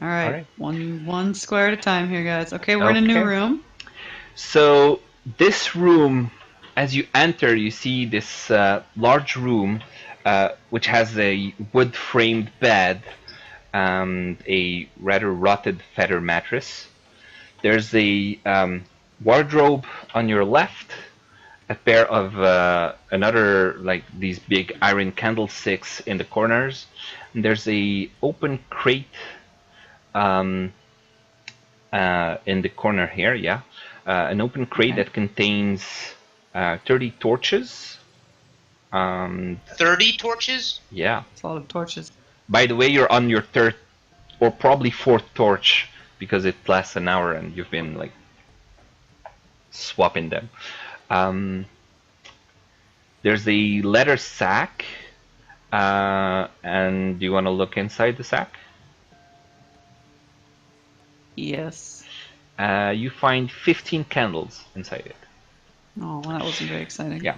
All right. One square at a time here, guys. Okay, we're in a new room. So this room, as you enter, you see this large room, which has a wood-framed bed and a rather rotted feather mattress. There's a wardrobe on your left, a pair of another like these big iron candlesticks in the corners. And there's a open crate in the corner here. Yeah, an open crate that contains 30 torches. 30 torches? Yeah. It's a lot of torches. By the way, you're on your third or probably fourth torch because it lasts an hour and you've been like swapping them. There's a leather sack, and do you want to look inside the sack? Yes. You find 15 candles inside it. Oh, well, that wasn't very exciting. Yeah.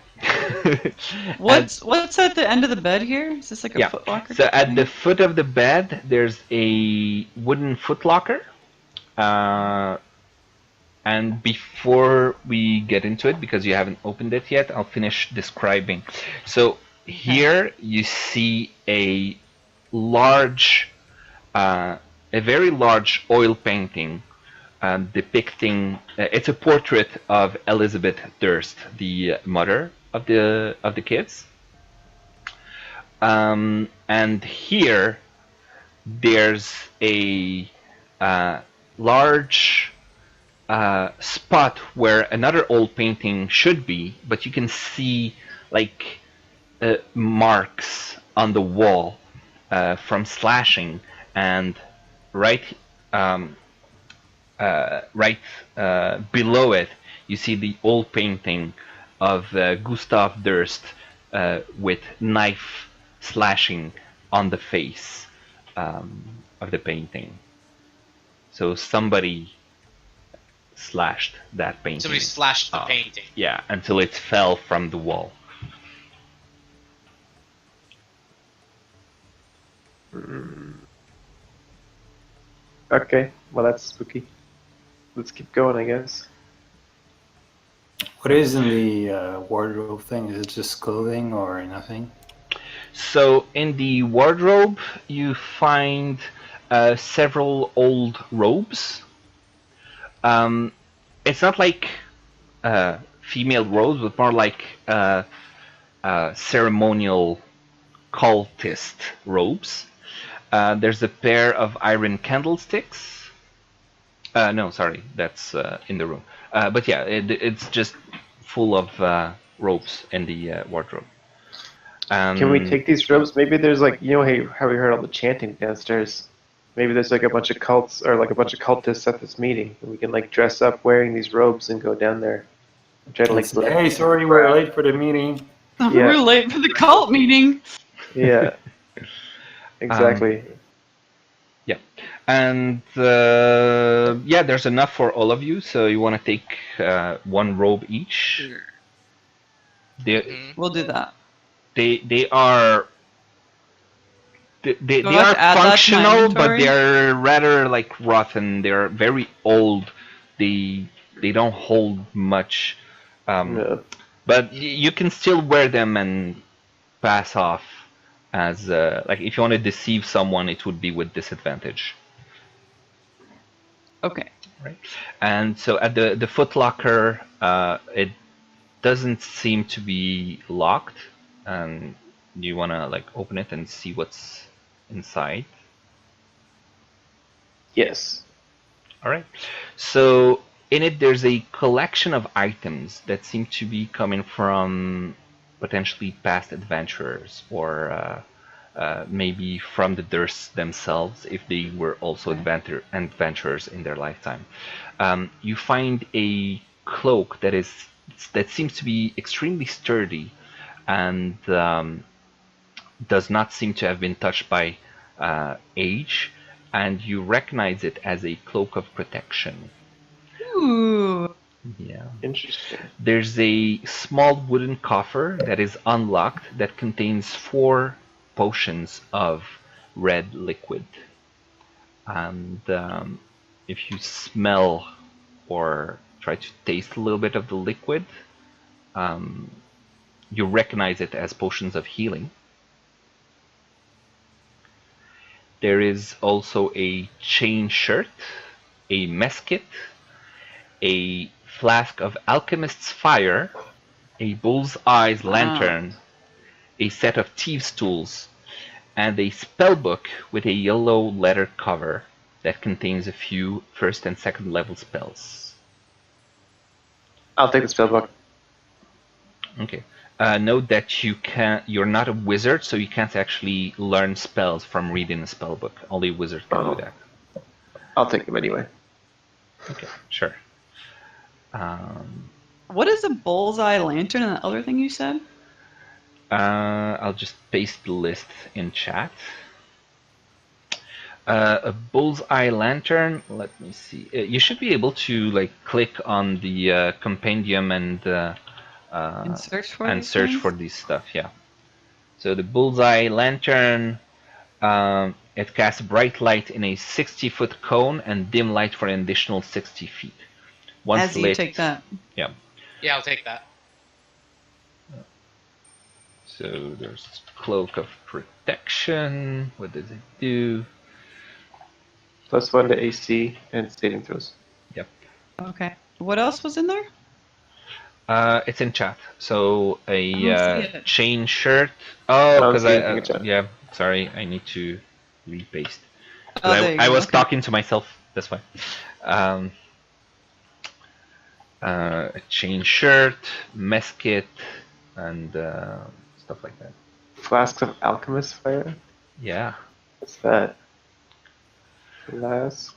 What's at the end of the bed here? Is this like a footlocker? So at the foot of the bed, there's a wooden footlocker. And before we get into it, because you haven't opened it yet, I'll finish describing. So here you see a very large oil painting depicting. It's a portrait of Elizabeth Durst, the mother of the kids. And here there's a large spot where another old painting should be, but you can see like marks on the wall from slashing, and right below it you see the old painting of Gustav Durst with knife slashing on the face of the painting. So somebody slashed that painting. Somebody slashed the painting. Yeah, until it fell from the wall. Okay, well that's spooky. Let's keep going, I guess. What is in the wardrobe thing? Is it just clothing or nothing? So in the wardrobe you find several old robes. It's not like female robes, but more like ceremonial cultist robes. There's a pair of iron candlesticks. No, sorry, that's in the room. But yeah, it's just full of robes in the wardrobe. Can we take these robes? Maybe there's like, you know, hey, have we heard all the chanting downstairs? Maybe there's like a bunch of cults or like a bunch of cultists at this meeting, and we can like dress up wearing these robes and go down there. And try to like. Hey, sorry, we're late for the meeting. We're late for the cult meeting. Yeah. Exactly. Yeah, and yeah, there's enough for all of you. So you want to take one robe each. Sure. We'll do that. They are. They are functional, but they're rather like rotten. They're very old. They don't hold much. No. But you can still wear them and pass off as like if you want to deceive someone, it would be with disadvantage. Okay. Right. And so at the footlocker, it doesn't seem to be locked. And do you want to like open it and see what's inside? Yes. All right. So in it, there's a collection of items that seem to be coming from potentially past adventurers, or maybe from the Dursts themselves, if they were also adventurers in their lifetime. You find a cloak that seems to be extremely sturdy and does not seem to have been touched by age, and you recognize it as a cloak of protection. Ooh. Yeah. Interesting. There's a small wooden coffer that is unlocked that contains 4 potions of red liquid. And if you smell or try to taste a little bit of the liquid, you recognize it as potions of healing. There is also a chain shirt, a mess kit, a flask of alchemist's fire, a bull's eyes lantern, a set of thieves' tools, and a spellbook with a yellow leather cover that contains a few first and second level spells. I'll take the spellbook. Okay. Note that you're not a wizard, so you can't actually learn spells from reading a spellbook. Only a wizard can do that. I'll take them anyway. Okay, sure. What is a bullseye lantern and the other thing you said? I'll just paste the list in chat. A bullseye lantern. Let me see. You should be able to click on the compendium and search for these stuff. Yeah. So the bullseye lantern. It casts bright light in a 60-foot cone and dim light for an additional 60 feet. Once As you take that. Yeah. Yeah, I'll take that. So there's Cloak of Protection. What does it do? +1 to AC and saving throws. Yep. Okay. What else was in there? It's in chat. So a chain shirt. Oh, because yeah. Sorry, I need to repaste. I was talking to myself. That's why. A chain shirt, mess kit, and stuff like that. Flasks of alchemist fire? Yeah. What's that? Flask.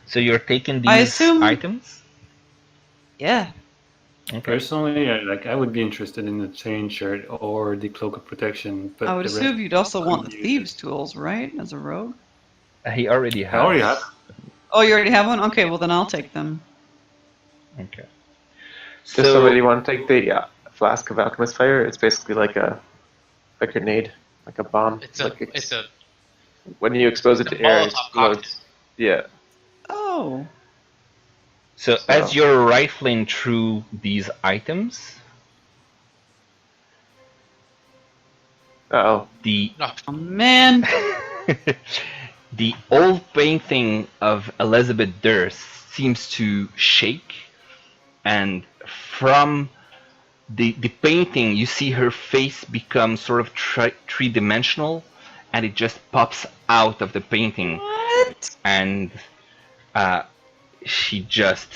So you're taking these items? Yeah. Okay. Personally, I would be interested in the chain shirt or the cloak of protection. But I would assume you'd also want the thieves' tools, right? As a rogue? He already has. I already have. Oh, you already have one? Okay, well then I'll take them. Okay. Does somebody want to take the flask of alchemist fire? It's basically like a grenade, like a bomb. It's a when you expose it to air, it explodes. Yeah. Oh. So as you're rifling through these items, Oh man. The old painting of Elizabeth Durst seems to shake, and from the painting you see her face become sort of three-dimensional, and it just pops out of the painting. What? And she just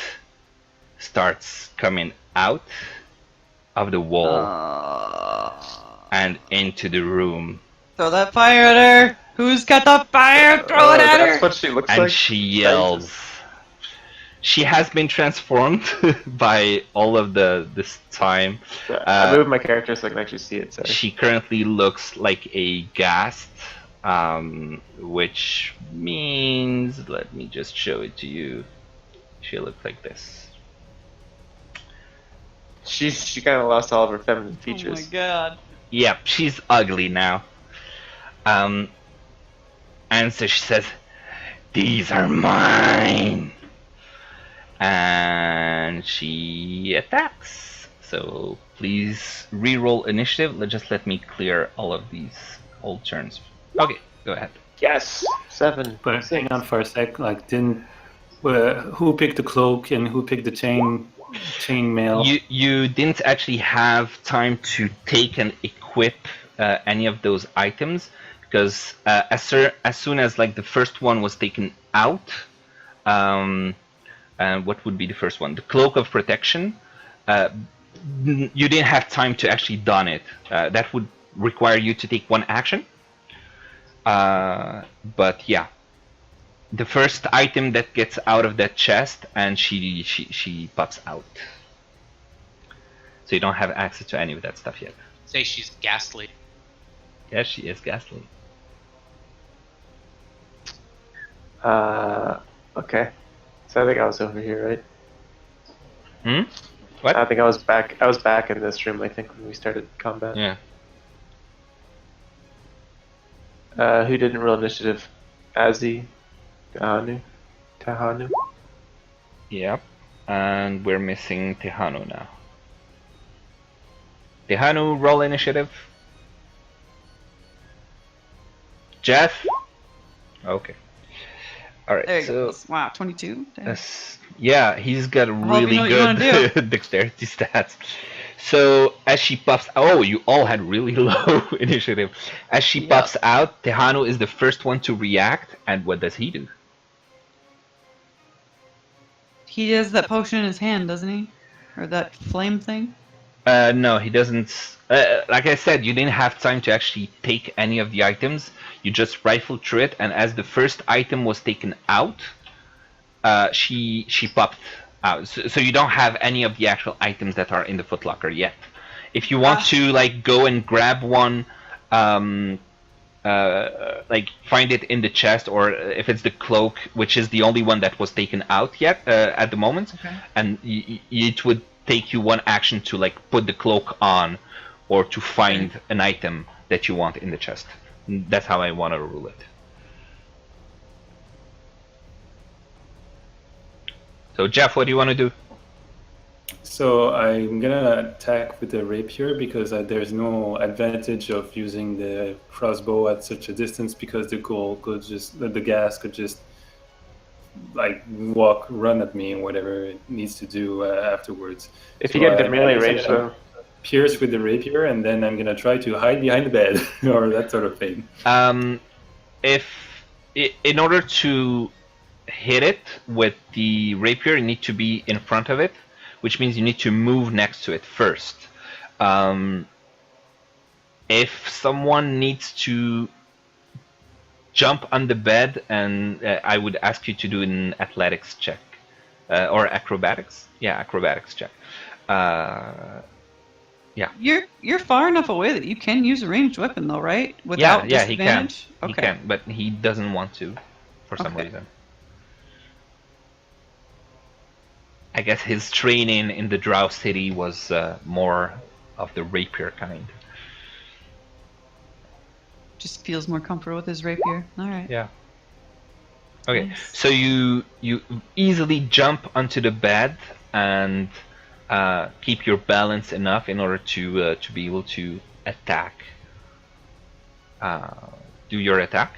starts coming out of the wall and into the room. Throw that fire at her! Who's got the fire? Throw it at her! That's what she looks like. And she yells. She has been transformed by all of this time. I moved my character so I can actually see it. Sorry. She currently looks like a ghast, which means, let me just show it to you. She looks like this. She kind of lost all of her feminine features. Oh my god. Yep, she's ugly now. And so she says, "These are mine." And she attacks. So please re-roll initiative. Just let me clear all of these old turns. Okay, go ahead. Yes, 7. But hang on for a sec. Who picked the cloak and who picked the chain mail? You didn't actually have time to take and equip any of those items because as soon as like the first one was taken out, and what would be the first one? The Cloak of Protection. You didn't have time to actually don it. That would require you to take one action. But yeah, the first item that gets out of that chest, and she pops out. So you don't have access to any of that stuff yet. Say she's ghastly. Yes, she is ghastly. Okay. So I think I was over here, right? What? I think I was back. I was back in this room. I think when we started combat. Yeah. Who didn't roll initiative? Azzy, Tahanu. Yep. And we're missing Tehanu now. Tehanu, roll initiative. Jeff. Okay. All right. There you so go. Wow, 22. yeah, he's got really you know what you good dexterity stats. So as she pops, oh, you all had really low initiative. As she pops out, Tehanu is the first one to react, and what does he do? He has that potion in his hand, doesn't he? Or that flame thing? No, he doesn't. Like I said, you didn't have time to actually take any of the items. You just rifled through it, and as the first item was taken out, she popped out. So you don't have any of the actual items that are in the footlocker yet. If you want to like go and grab one, like find it in the chest, or if it's the cloak, which is the only one that was taken out yet at the moment, and it would take you one action to like put the cloak on, or to find an item that you want in the chest. That's how I want to rule it. So Jeff, what do you want to do? So I'm gonna attack with the rapier because there's no advantage of using the crossbow at such a distance, because the gas could just like run at me and whatever it needs to do afterwards. If you get the melee range, though. Pierce with the rapier, and then I'm gonna try to hide behind the bed or that sort of thing. In order to hit it with the rapier, you need to be in front of it, which means you need to move next to it first. If someone needs to jump on the bed, and I would ask you to do an athletics check or acrobatics. Yeah, acrobatics check. Yeah. You're far enough away that you can use a ranged weapon, though, right? Without disadvantage? He can. Okay. He can, but he doesn't want to, for some reason. I guess his training in the Drow City was more of the rapier kind. Just feels more comfortable with his rapier. All right. Yeah. Okay. Nice. So you easily jump onto the bed and keep your balance enough in order to be able to attack. Do your attack.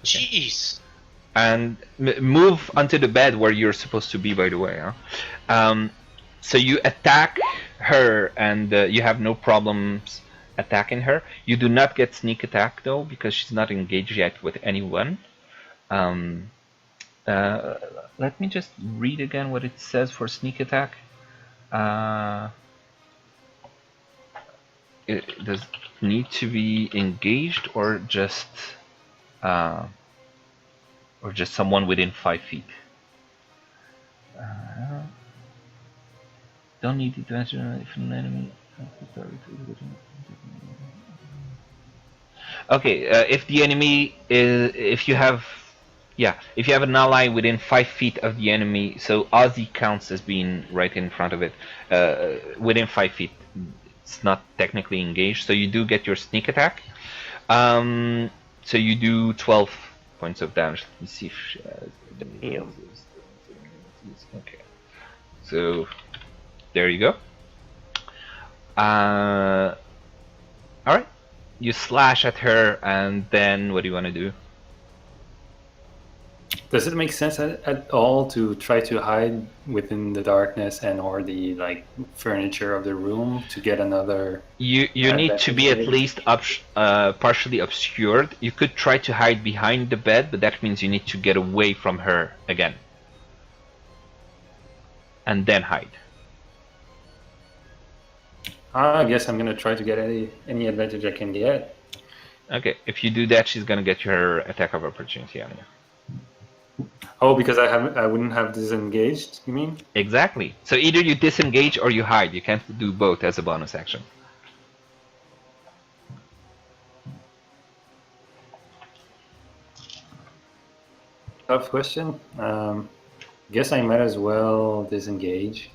Jeez. And move onto the bed where you're supposed to be, by the way. Huh? So you attack her, and you have no problems attacking her. You do not get sneak attack, though, because she's not engaged yet with anyone. Let me just read again what it says for sneak attack. It does need to be engaged, or just someone within 5 feet. Don't need to answer if an enemy. Okay, if the enemy is, if you have an ally within 5 feet of the enemy, so Ozzy counts as being right in front of it. Within 5 feet, it's not technically engaged, so you do get your sneak attack. So you do 12 points of damage. Let me see if she has okay. So there you go. Alright. You slash at her, and then what do you want to do? Does it make sense at all to try to hide within the darkness and or the like furniture of the room to get another? You need to be at least partially obscured. You could try to hide behind the bed, but that means you need to get away from her again. And then hide. I guess I'm gonna try to get any advantage I can get. Okay, if you do that, she's gonna get her attack of opportunity on you. Oh, because I wouldn't have disengaged, you mean? Exactly. So either you disengage or you hide. You can't do both as a bonus action. Tough question. Guess I might as well disengage.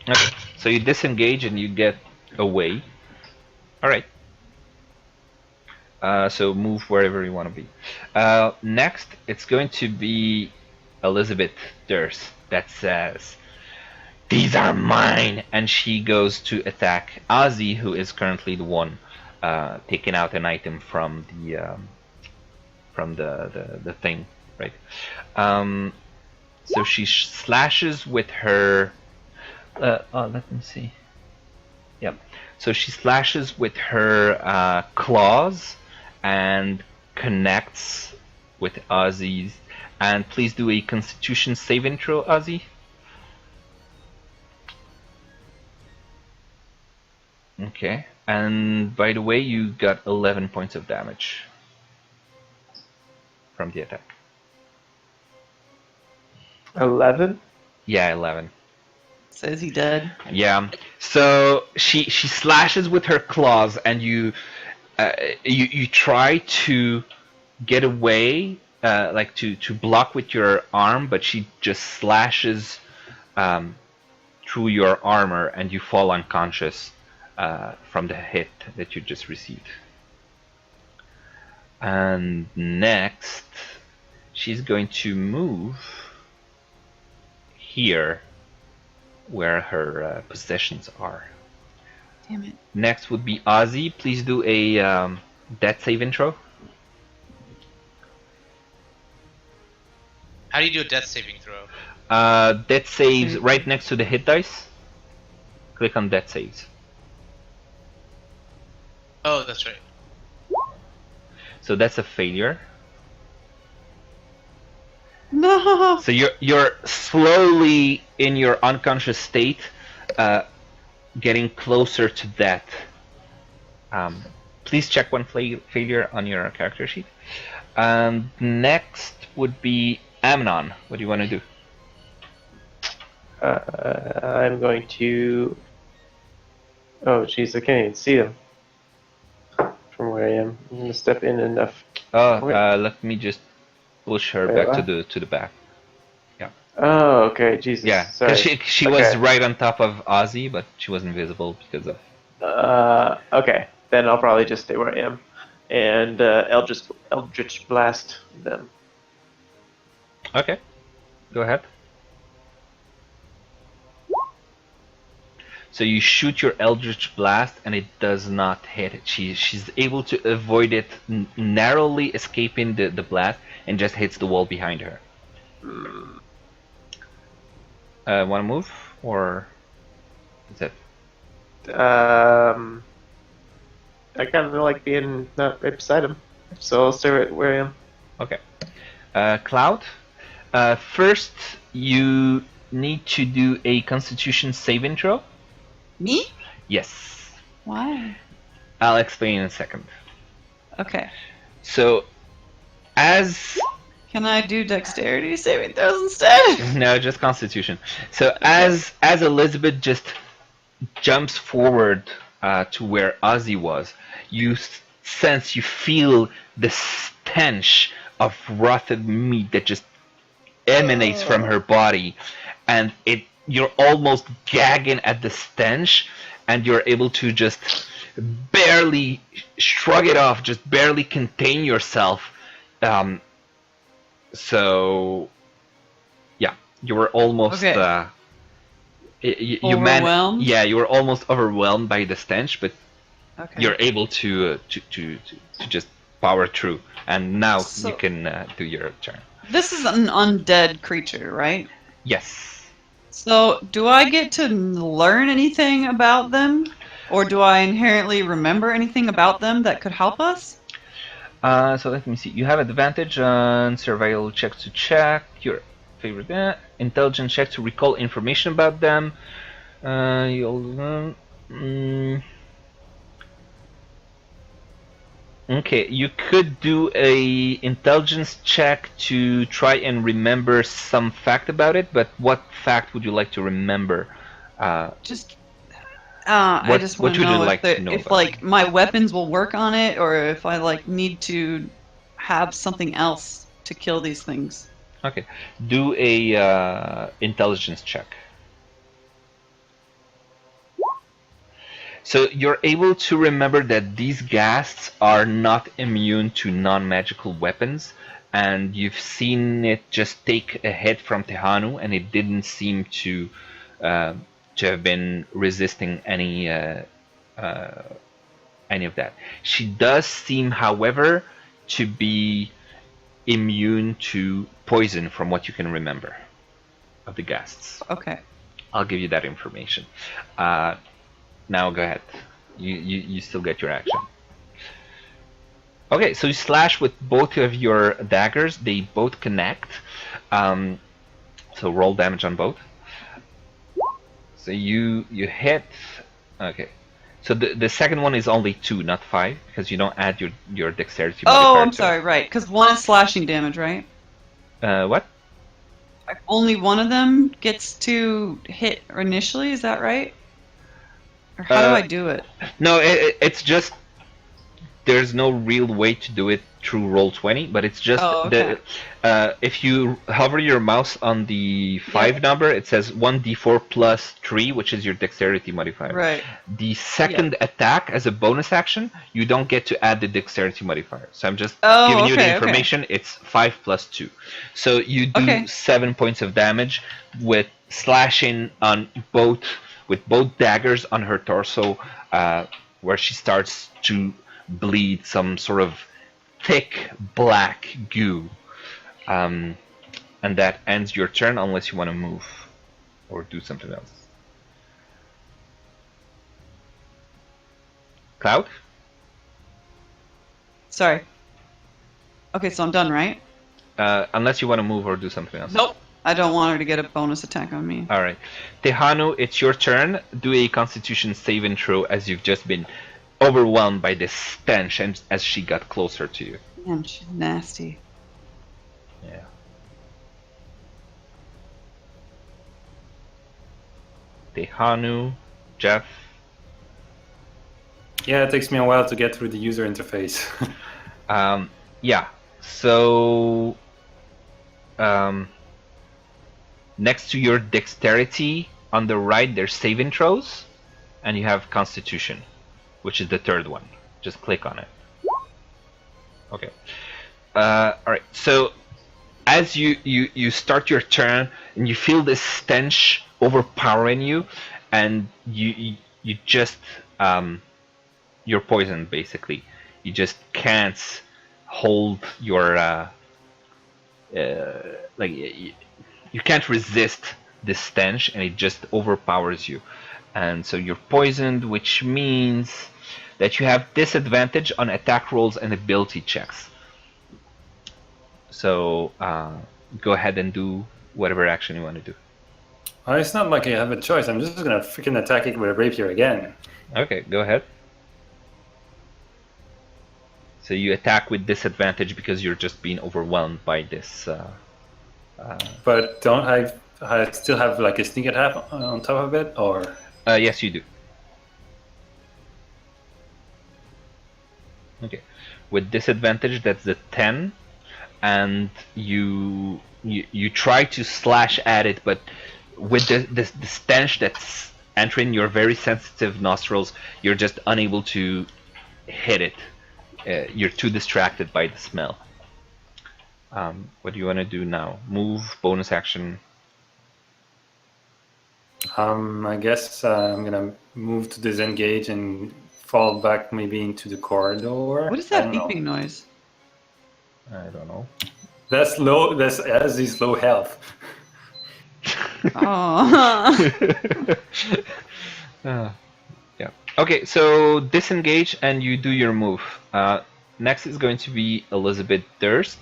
Okay. So you disengage and you get away. All right. So move wherever you want to be. Next, it's going to be Elizabeth Durst that says, "These are mine," and she goes to attack Ozzy, who is currently the one taking out an item from the thing, right? So she slashes with her. Let me see. Yep. So she slashes with her claws and connects with Ozzy's. And please do a Constitution save intro, Ozzy. Okay. And by the way, you got 11 points of damage from the attack. 11? Yeah, 11. Says he dead. Yeah. So she slashes with her claws, and you try to get away, like to block with your arm, but she just slashes through your armor, and you fall unconscious from the hit that you just received. And next, she's going to move here, where her possessions are. Damn it. Next would be Ozzy. Please do a death save intro. How do you do a death saving throw? Death saves right next to the hit dice. Click on death saves. Oh, that's right. So that's a failure. No. So you're slowly in your unconscious state, getting closer to death. Please check one failure on your character sheet. Next would be Amnon. What do you want to do? I'm going to... Oh, jeez, I can't even see them from where I am. I'm going to step in enough. Let me just push her back to the back. Yeah. Oh, okay, Jesus. Yeah, Sorry. because she was right on top of Ozzy, but she wasn't visible because of... Okay, then I'll probably just stay where I am. And Eldritch Blast them. Okay, go ahead. So you shoot your Eldritch Blast, and it does not hit. She's able to avoid it, narrowly escaping the blast, and just hits the wall behind her. Want to move, or is that? I kind of like being not right beside him, so I'll stay right where I am. Okay. Cloud. First, you need to do a Constitution save intro. Me? Yes. Why? I'll explain in a second. Okay. So, as... Can I do dexterity saving throws instead? No, just Constitution. So as Elizabeth just jumps forward to where Ozzy was, you feel the stench of rotted meat that just emanates from her body, and you're almost gagging at the stench, and you're able to just barely shrug it off, just barely contain yourself. So, yeah, you were almost okay. you overwhelmed. you were almost overwhelmed by the stench, but okay. you're able to just power through, and now you can do your turn. This is an undead creature, right? Yes. So, do I get to learn anything about them? Or do I inherently remember anything about them that could help us? So let me see. You have advantage on survival checks to check your favorite intelligence check to recall information about them. Okay, you could do a intelligence check to try and remember some fact about it, but what fact would you like to remember? I just want to know if like my weapons will work on it, or if I like need to have something else to kill these things. Okay, do a intelligence check. So you're able to remember that these ghasts are not immune to non-magical weapons, and you've seen it just take a hit from Tehanu, and it didn't seem to have been resisting any of that. She does seem, however, to be immune to poison, from what you can remember of the ghasts. Okay. I'll give you that information. Now go ahead. You still get your action. Okay, so you slash with both of your daggers. They both connect. So roll damage on both. So you hit. Okay. So the second one is only 2, not 5, because you don't add your dexterity modifier. Oh, I'm sorry, right. Because one is slashing damage, right? What? Only one of them gets to hit initially, is that right? Or how do I do it? No, it's just there's no real way to do it through Roll20, but it's just if you hover your mouse on the 5 number, it says 1d4 plus 3, which is your dexterity modifier. Right. The second attack, as a bonus action, you don't get to add the dexterity modifier. So I'm just giving you the information. It's 5 plus 2. So you do 7 points of damage with slashing on with both daggers on her torso, where she starts to bleed some sort of thick black goo. And that ends your turn unless you want to move or do something else. Cloud? Sorry. Okay, so I'm done, right? Unless you want to move or do something else. Nope. I don't want her to get a bonus attack on me. Alright. Tehanu, it's your turn. Do a constitution saving throw as you've just been overwhelmed by this stench and as she got closer to you. Man, she's nasty. Yeah. Tehanu, Jeff. Yeah, it takes me a while to get through the user interface. Yeah. So next to your dexterity on the right, there's saving throws, and you have constitution, which is the third one. Just click on it. Okay. Alright, so as you start your turn and you feel this stench overpowering you, and you just you're poisoned basically. You just can't hold your you can't resist this stench, and it just overpowers you. And so you're poisoned, which means that you have disadvantage on attack rolls and ability checks. So go ahead and do whatever action you want to do. Well, it's not like I have a choice. I'm just gonna freaking attack it with a rapier again. Okay, go ahead. So you attack with disadvantage because you're just being overwhelmed by this. But don't I still have like a sneak attack on top of it, or? Yes, you do. Okay, with disadvantage, that's the 10, and you try to slash at it, but with the stench that's entering your very sensitive nostrils, you're just unable to hit it. You're too distracted by the smell. What do you want to do now? Move, bonus action. I guess I'm gonna move to disengage and fall back maybe into the corridor. What is that beeping noise? I don't know. That's low. That's Azzy's low health. Oh. Yeah. Okay, so disengage and you do your move. Next is going to be Elizabeth Durst.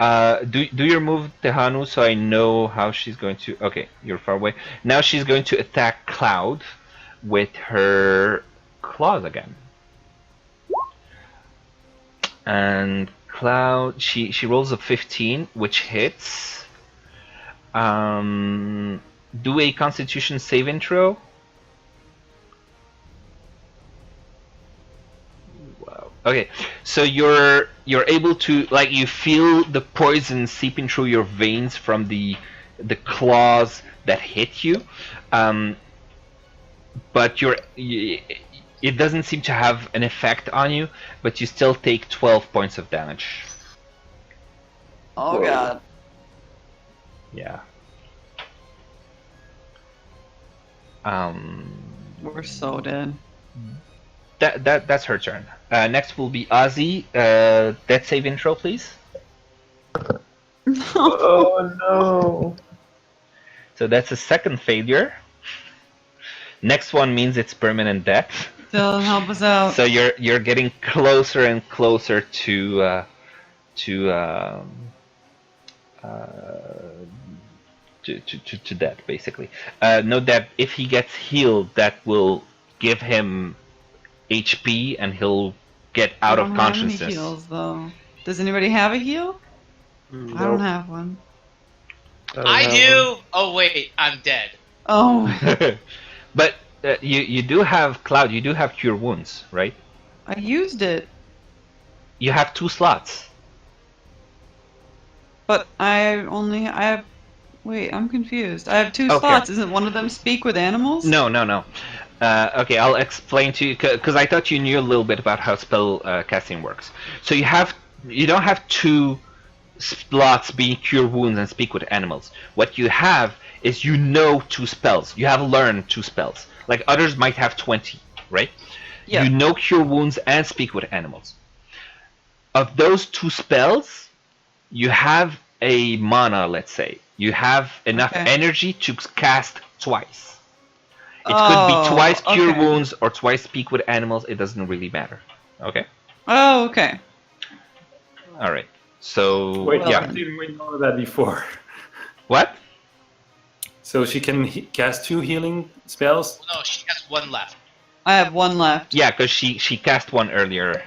Do your move, Tehanu, so I know how she's going to. Okay, you're far away. Now she's going to attack Cloud with her claws again. And Cloud, she rolls a 15, which hits. Do a Constitution save intro. Wow. Okay, so you're able to, like, you feel the poison seeping through your veins from the claws that hit you, but it doesn't seem to have an effect on you, but you still take 12 points of damage. Oh god. Yeah. We're so dead. That's her turn. Next will be Ozzy. Death save intro, please. Oh no. So that's a second failure. Next one means it's permanent death. Still help us out. So you're getting closer and closer to death, basically. Note that if he gets healed, that will give him HP and he'll get out of consciousness. I don't have any heals, though. Does anybody have a heal? Nope. I don't have one. I do. Oh wait, I'm dead. Oh. But you do have Cloud. You do have Cure Wounds, right? I used it. You have 2 slots. But I have. Wait, I'm confused. I have 2 Okay. slots. Isn't one of them speak with animals? No. Okay, I'll explain to you because I thought you knew a little bit about how spell casting works. So you don't have 2 slots being Cure Wounds and Speak with Animals. What you have is 2 spells. You have learned 2 spells. Like others might have 20, right? Yeah. You know Cure Wounds and Speak with Animals. Of those 2 spells, you have a mana, let's say. You have enough energy to cast twice. It could be twice Cure Wounds or twice Speak with Animals. It doesn't really matter. Okay? Oh, okay. Alright. So, Wait, yeah. didn't we know that before? What? So she can cast 2 healing spells? No, she has 1 left. I have 1 left. Yeah, because she cast 1 earlier.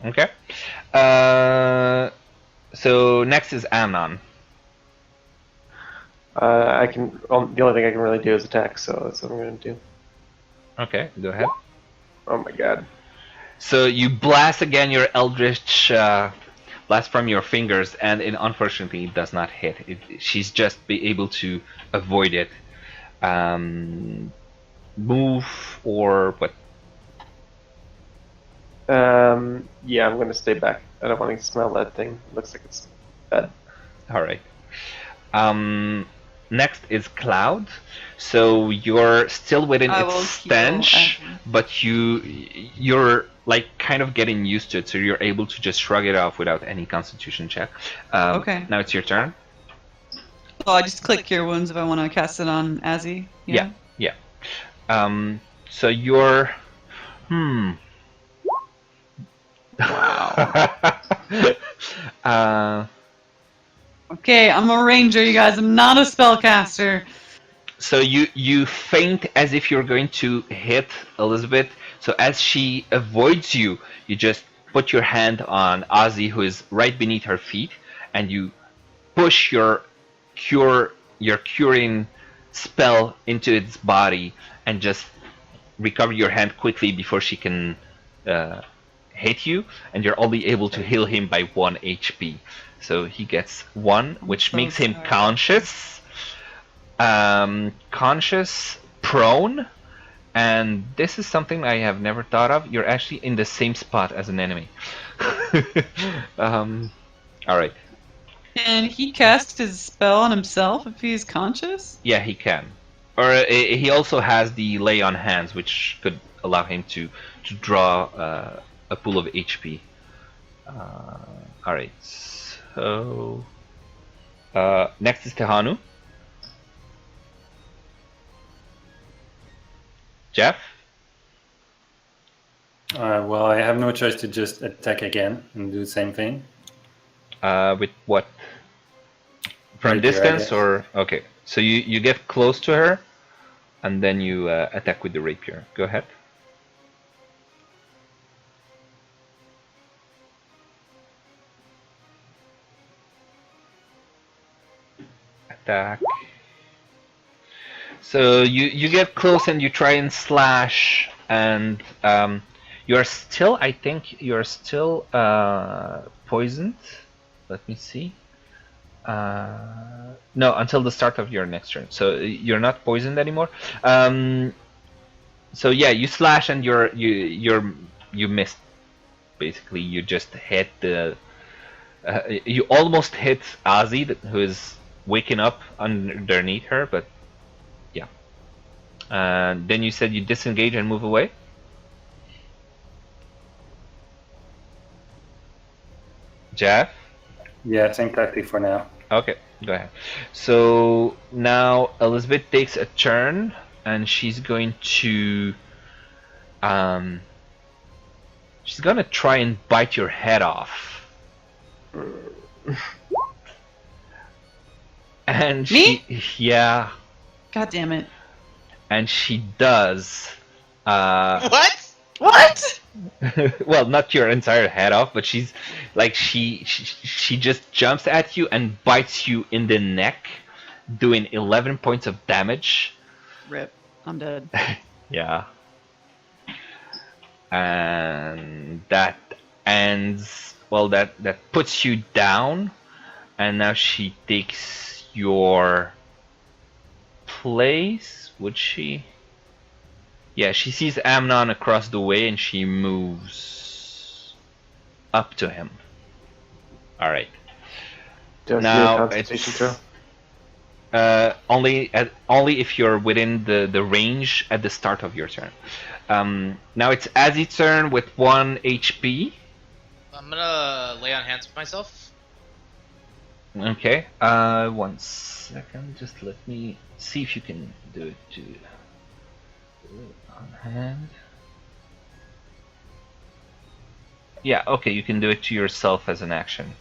Okay. So next is Amnon. I can. The only thing I can really do is attack, so that's what I'm gonna do. Okay, go ahead. Oh my god. So you blast again your Eldritch blast from your fingers, and unfortunately it does not hit. She's just be able to avoid it. Move or what? Yeah, I'm gonna stay back. I don't want to smell that thing. It looks like it's bad. Alright. Next is Cloud. So you're still within its stench, but you're like kind of getting used to it, so you're able to just shrug it off without any Constitution check. Okay. Now it's your turn. So I just click Cure Wounds if I want to cast it on Azzy. Yeah. So you're. Wow. Okay, I'm a ranger, you guys. I'm not a spellcaster. So you feint as if you're going to hit Elizabeth. So as she avoids you, you just put your hand on Ozzy, who is right beneath her feet, and you push your curing spell into its body, and just recover your hand quickly before she can hit you, and you're only able to heal him by 1 HP. So he gets 1, which makes him conscious, prone, and this is something I have never thought of. You're actually in the same spot as an enemy. Alright. Can he cast his spell on himself if he's conscious? Yeah, he can. Or he also has the Lay on Hands, which could allow him to draw a pool of HP. All right. So next is Tehanu. Jeff. Well, I have no choice to just attack again and do the same thing. With what? From Rapier, distance or okay? So you get close to her, and then you attack with the rapier. Go ahead. Attack. So you get close and you try and slash, and you're still, I think you're still poisoned. Let me see. No, until the start of your next turn. So you're not poisoned anymore. So yeah, you slash and you missed. Basically, you just hit the. You almost hit Ozzy, who is waking up underneath her, but yeah. Then you said you disengage and move away. Jeff? Yeah, same tactic for now. Okay, go ahead. So now Elizabeth takes a turn, and she's going to she's gonna try and bite your head off. And Me? Yeah. God damn it. And she does. What? What? Well, not your entire head off, but she's like she just jumps at you and bites you in the neck, doing 11 points of damage. Rip. I'm dead. Yeah. And that ends. Well, that puts you down, and now she takes your place. Would she? Yeah, she sees Amnon across the way and she moves up to him. All right. Do I see a Now concentration throw? only if you're within the range at the start of your turn. Now it's Azzy's turn with 1 HP. I'm gonna lay on hands with myself. Okay. 1 second. Just let me see if you can do it too. On hand. Yeah, okay, you can do it to yourself as an action.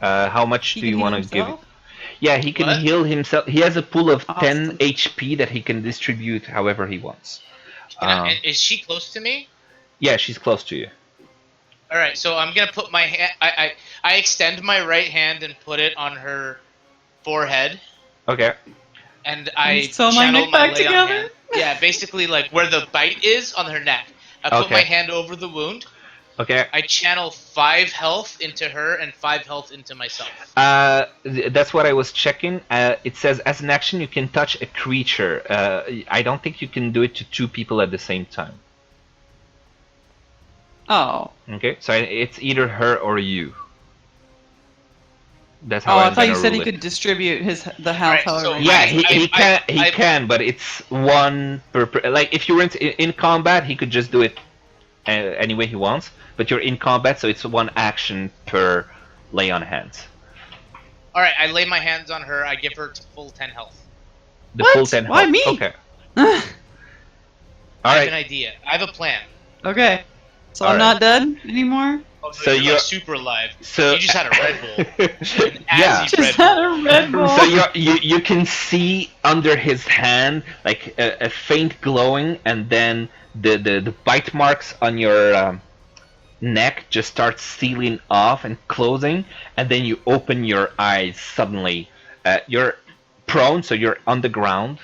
How much do you want to give it? Yeah, he can heal himself. He has a pool of 10 HP that he can distribute however he wants. Is she close to me? Yeah, she's close to you. Alright, so I'm gonna put my hand. I extend my right hand and put it on her forehead. Okay. And I sew my neck back together? Yeah, basically like where the bite is on her neck. I put my hand over the wound. Okay. I channel 5 health into her and 5 health into myself. That's what I was checking. It says as an action you can touch a creature. I don't think you can do it to 2 people at the same time. Oh. Okay, so it's either her or you. That's how I thought you said he could distribute the health. Right, so yeah, he can, but it's 1 per. Like if you were in combat, he could just do it any way he wants. But you're in combat, so it's 1 action per lay on hands. All right, I lay my hands on her. I give her full 10 health. The full 10 health. Why me? Okay. I have an idea. I have a plan. Okay. So I'm not dead anymore? Oh, so you're like super alive. So you just had a Red Bull. Yeah. Just had a Red Bull. So you can see under his hand like a faint glowing, and then the bite marks on your neck just start sealing off and closing, and then you open your eyes suddenly. You're prone, so you're on the ground,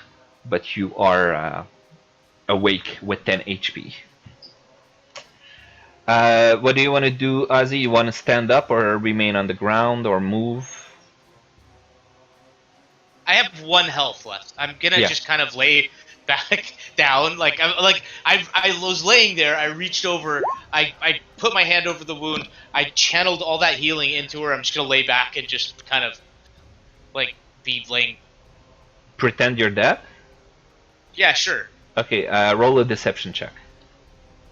but you are awake with 10 HP. What do you want to do, Ozzy? You want to stand up or remain on the ground or move? I have 1 health left. I'm gonna just kind of lay back down. I was laying there. I reached over. I put my hand over the wound. I channeled all that healing into her. I'm just gonna lay back and just kind of like be laying. Pretend you're dead? Yeah, sure. Okay. Roll a deception check.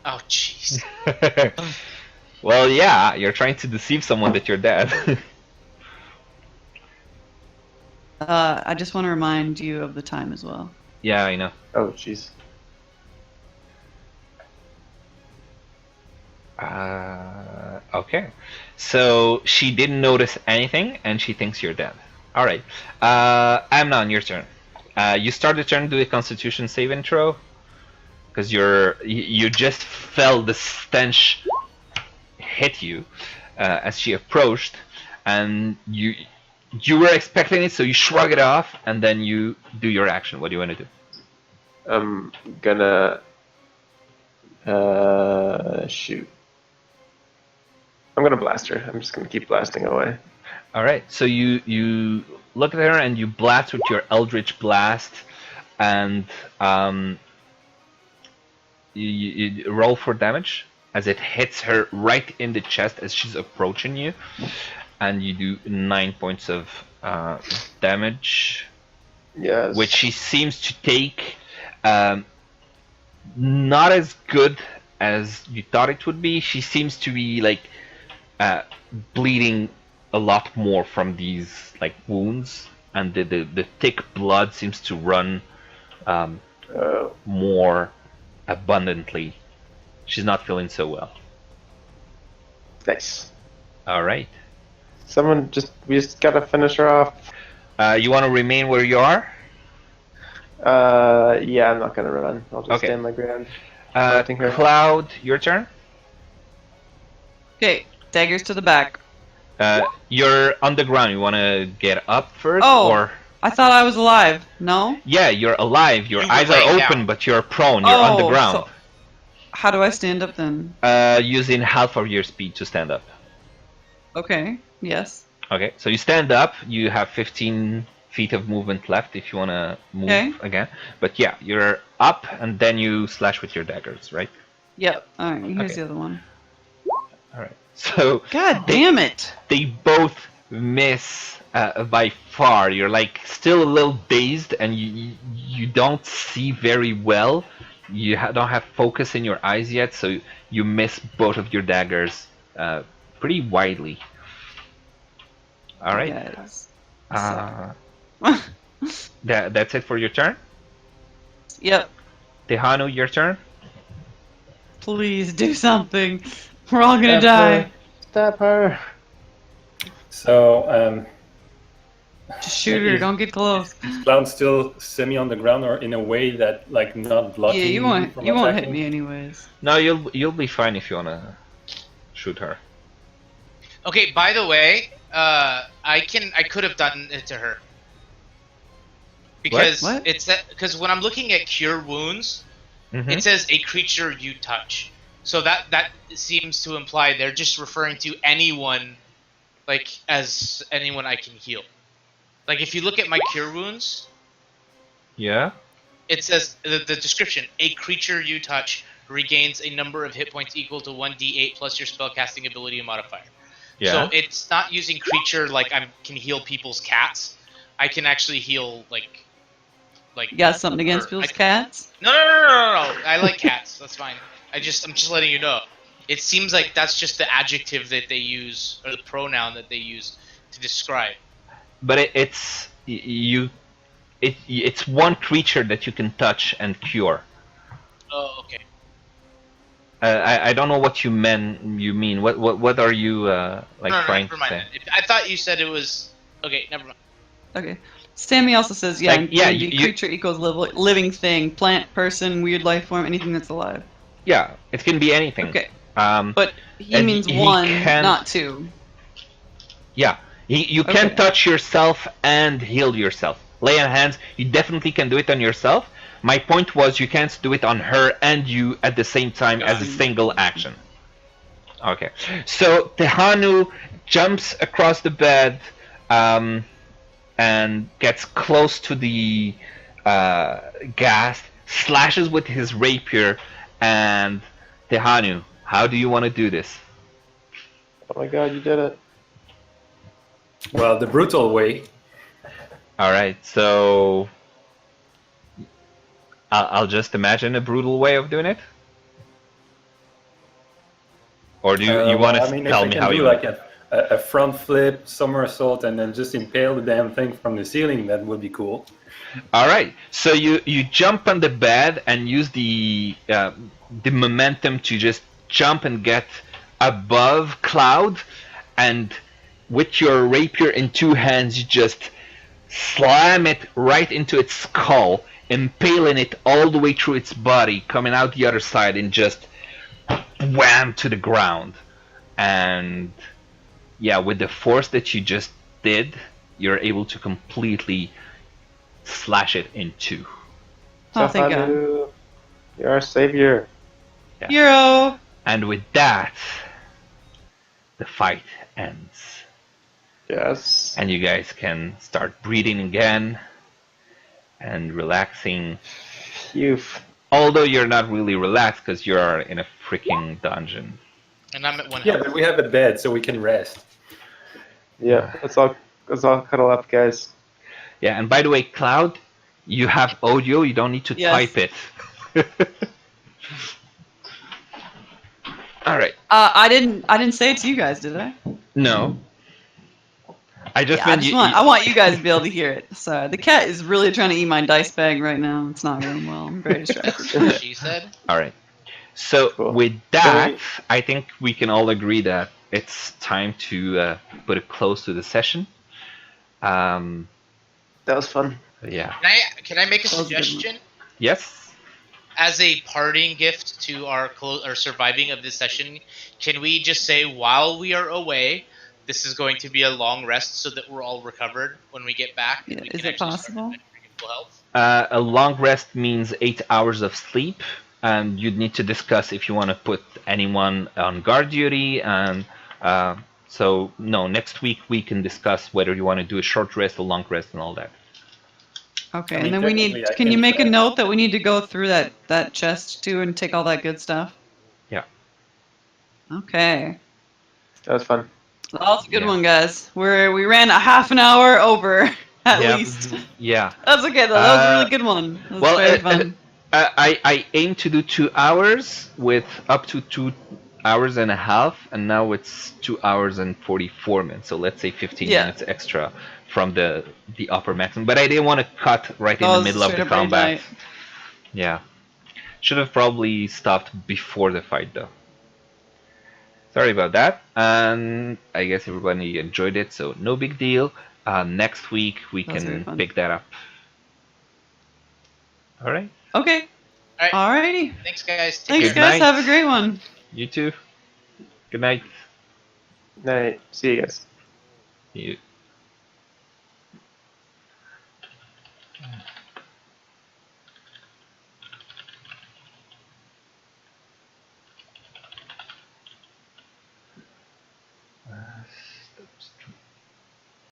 Oh, jeez. Well, yeah, you're trying to deceive someone that you're dead. I just want to remind you of the time as well. Yeah, I know. Oh, jeez. Okay. So she didn't notice anything, and she thinks you're dead. All right. Amnon, your turn. You start the turn, do a Constitution save intro, because you just felt the stench hit you as she approached, and you were expecting it, so you shrug it off, and then you do your action. What do you want to do? I'm gonna shoot. I'm gonna blast her. I'm just gonna keep blasting away. All right. So you look at her and you blast with your Eldritch Blast, and you roll for damage as it hits her right in the chest as she's approaching you, and you do 9 points of damage. Yes. Which she seems to take not as good as you thought it would be. She seems to be like bleeding a lot more from these like wounds, and the thick blood seems to run more abundantly. She's not feeling so well. Nice. All right. We just gotta finish her off. You want to remain where you are? Yeah, I'm not gonna run. I'll just stand my ground. Cloud, your turn. Okay, daggers to the back. You're on the ground. You want to get up first, Oh. or? I thought I was alive. No? Yeah, you're alive. Your You eyes were are laying open, down. but you're prone. You're on the ground. So how do I stand up then? Using half of your speed to stand up. Okay, yes. Okay, so you stand up. You have 15 feet of movement left if you want to move again. But yeah, you're up, and then you slash with your daggers, right? Yep. Alright, here's Okay. the other one. All right. So God damn it! they both miss by far. You're like still a little dazed, and you don't see very well. You don't have focus in your eyes yet, so you miss both of your daggers pretty widely. All right. Yes. That's it for your turn. Yep. Tehanu, your turn. Please do something. We're all gonna die. Stab her. So, Just shoot her. Don't get close. is Cloud still semi on the ground, or in a way that like not blocking? Yeah, you won't. from You won't hit attacking? me anyways. No, you'll be fine if you wanna shoot her. Okay, by the way, I could have done it to her. Because What? because when I'm looking at cure wounds, Mhm. it says a creature you touch. So that seems to imply they're just referring to anyone, like as anyone I can heal. Like if you look at my cure wounds, Yeah. it says the description: a creature you touch regains a number of hit points equal to 1d8 plus your spellcasting ability modifier. Yeah. So it's not using creature like I can heal people's cats. I can actually heal like. You got something against people's cats? No. I like cats. That's fine. I'm just letting you know. It seems like that's just the adjective that they use, or the pronoun that they use to describe. But it's one creature that you can touch and cure. Oh, okay. I don't know what you mean. What are you like No, trying never to mind. say? I thought you said it was. Okay, never mind. Okay. Sammy also says, yeah, Like, yeah, the you- creature equals living thing, plant, person, weird life form, anything that's alive. Yeah, it can be anything. Okay. But But he And means he one, can't- not two. yeah, you can Okay. touch yourself and heal yourself. Lay on hands, you definitely can do it on yourself. My point was you can't do it on her and you at the same time as a single action. Okay, so Tehanu jumps across the bed and gets close to the ghast, slashes with his rapier, and Tehanu, how do you want to do this? Oh my god, you did it. Well, the brutal way. All right, so I'll just imagine a brutal way of doing it. Or do you want I to mean, if tell I me can how do you like want? a front flip, somersault, and then just impale the damn thing from the ceiling, that would be cool. All right. So you jump on the bed and use the momentum to just jump and get above Cloud, and with your rapier in two hands, you just slam it right into its skull, impaling it all the way through its body, coming out the other side, and just wham to the ground. And yeah, with the force that you just did, you're able to completely slash it in two. Oh, thank God. Zahanu, you're our savior. Yeah. Hero! And with that, the fight ends. Yes. And you guys can start breathing again and relaxing. Phew. Although you're not really relaxed because you're in a freaking dungeon. And I'm at 1 Yeah, health. but we have a bed, so we can rest. Yeah, let's all cuddle up, guys. Yeah, and by the way, Cloud, you have audio. You don't need to Yes. type it. All right. I didn't say it to you guys, did I? No. I just Yeah, meant I want you guys to be able to hear it. So the cat is really trying to eat my dice bag right now. It's not going well. I'm very distracted. That's what she said. All right. So Cool. with that, I think we can all agree that it's time to put a close to the session. That was fun. Yeah. Can I make a That was a good one. suggestion? Yes. As a parting gift to our surviving of this session, can we just say while we are away, this is going to be a long rest so that we're all recovered when we get back? And Yeah, we is can it actually possible? start in full health? A long rest means 8 hours of sleep, and you'd need to discuss if you want to put anyone on guard duty. And so, no, next week we can discuss whether you want to do a short rest, a long rest, and all that. Okay, I mean, and then we technically, need. I Can you can make a try. note that we need to go through that chest too and take all that good stuff? Yeah. Okay. That was fun. That was a good Yeah. one, guys. We ran a half an hour over at Yeah. least. Yeah. That's okay though. That was a really good one. That was Well, very fun. I aim to do 2 hours with up to 2 hours and a half, and now it's 2 hours and 44 minutes. So let's say 15 Yeah. minutes extra from the upper maximum. But I didn't want to cut right in That the was middle of straight the up rage combat. night. Yeah. Should have probably stopped before the fight though. Sorry about that. And I guess everybody enjoyed it, so no big deal. Next week we That was very can fun. pick that up. All right. Okay. All right. Alrighty. Thanks, guys. Take Thanks, care. Good guys. night. Have a great one. You too. Good night. Night. See you guys. You.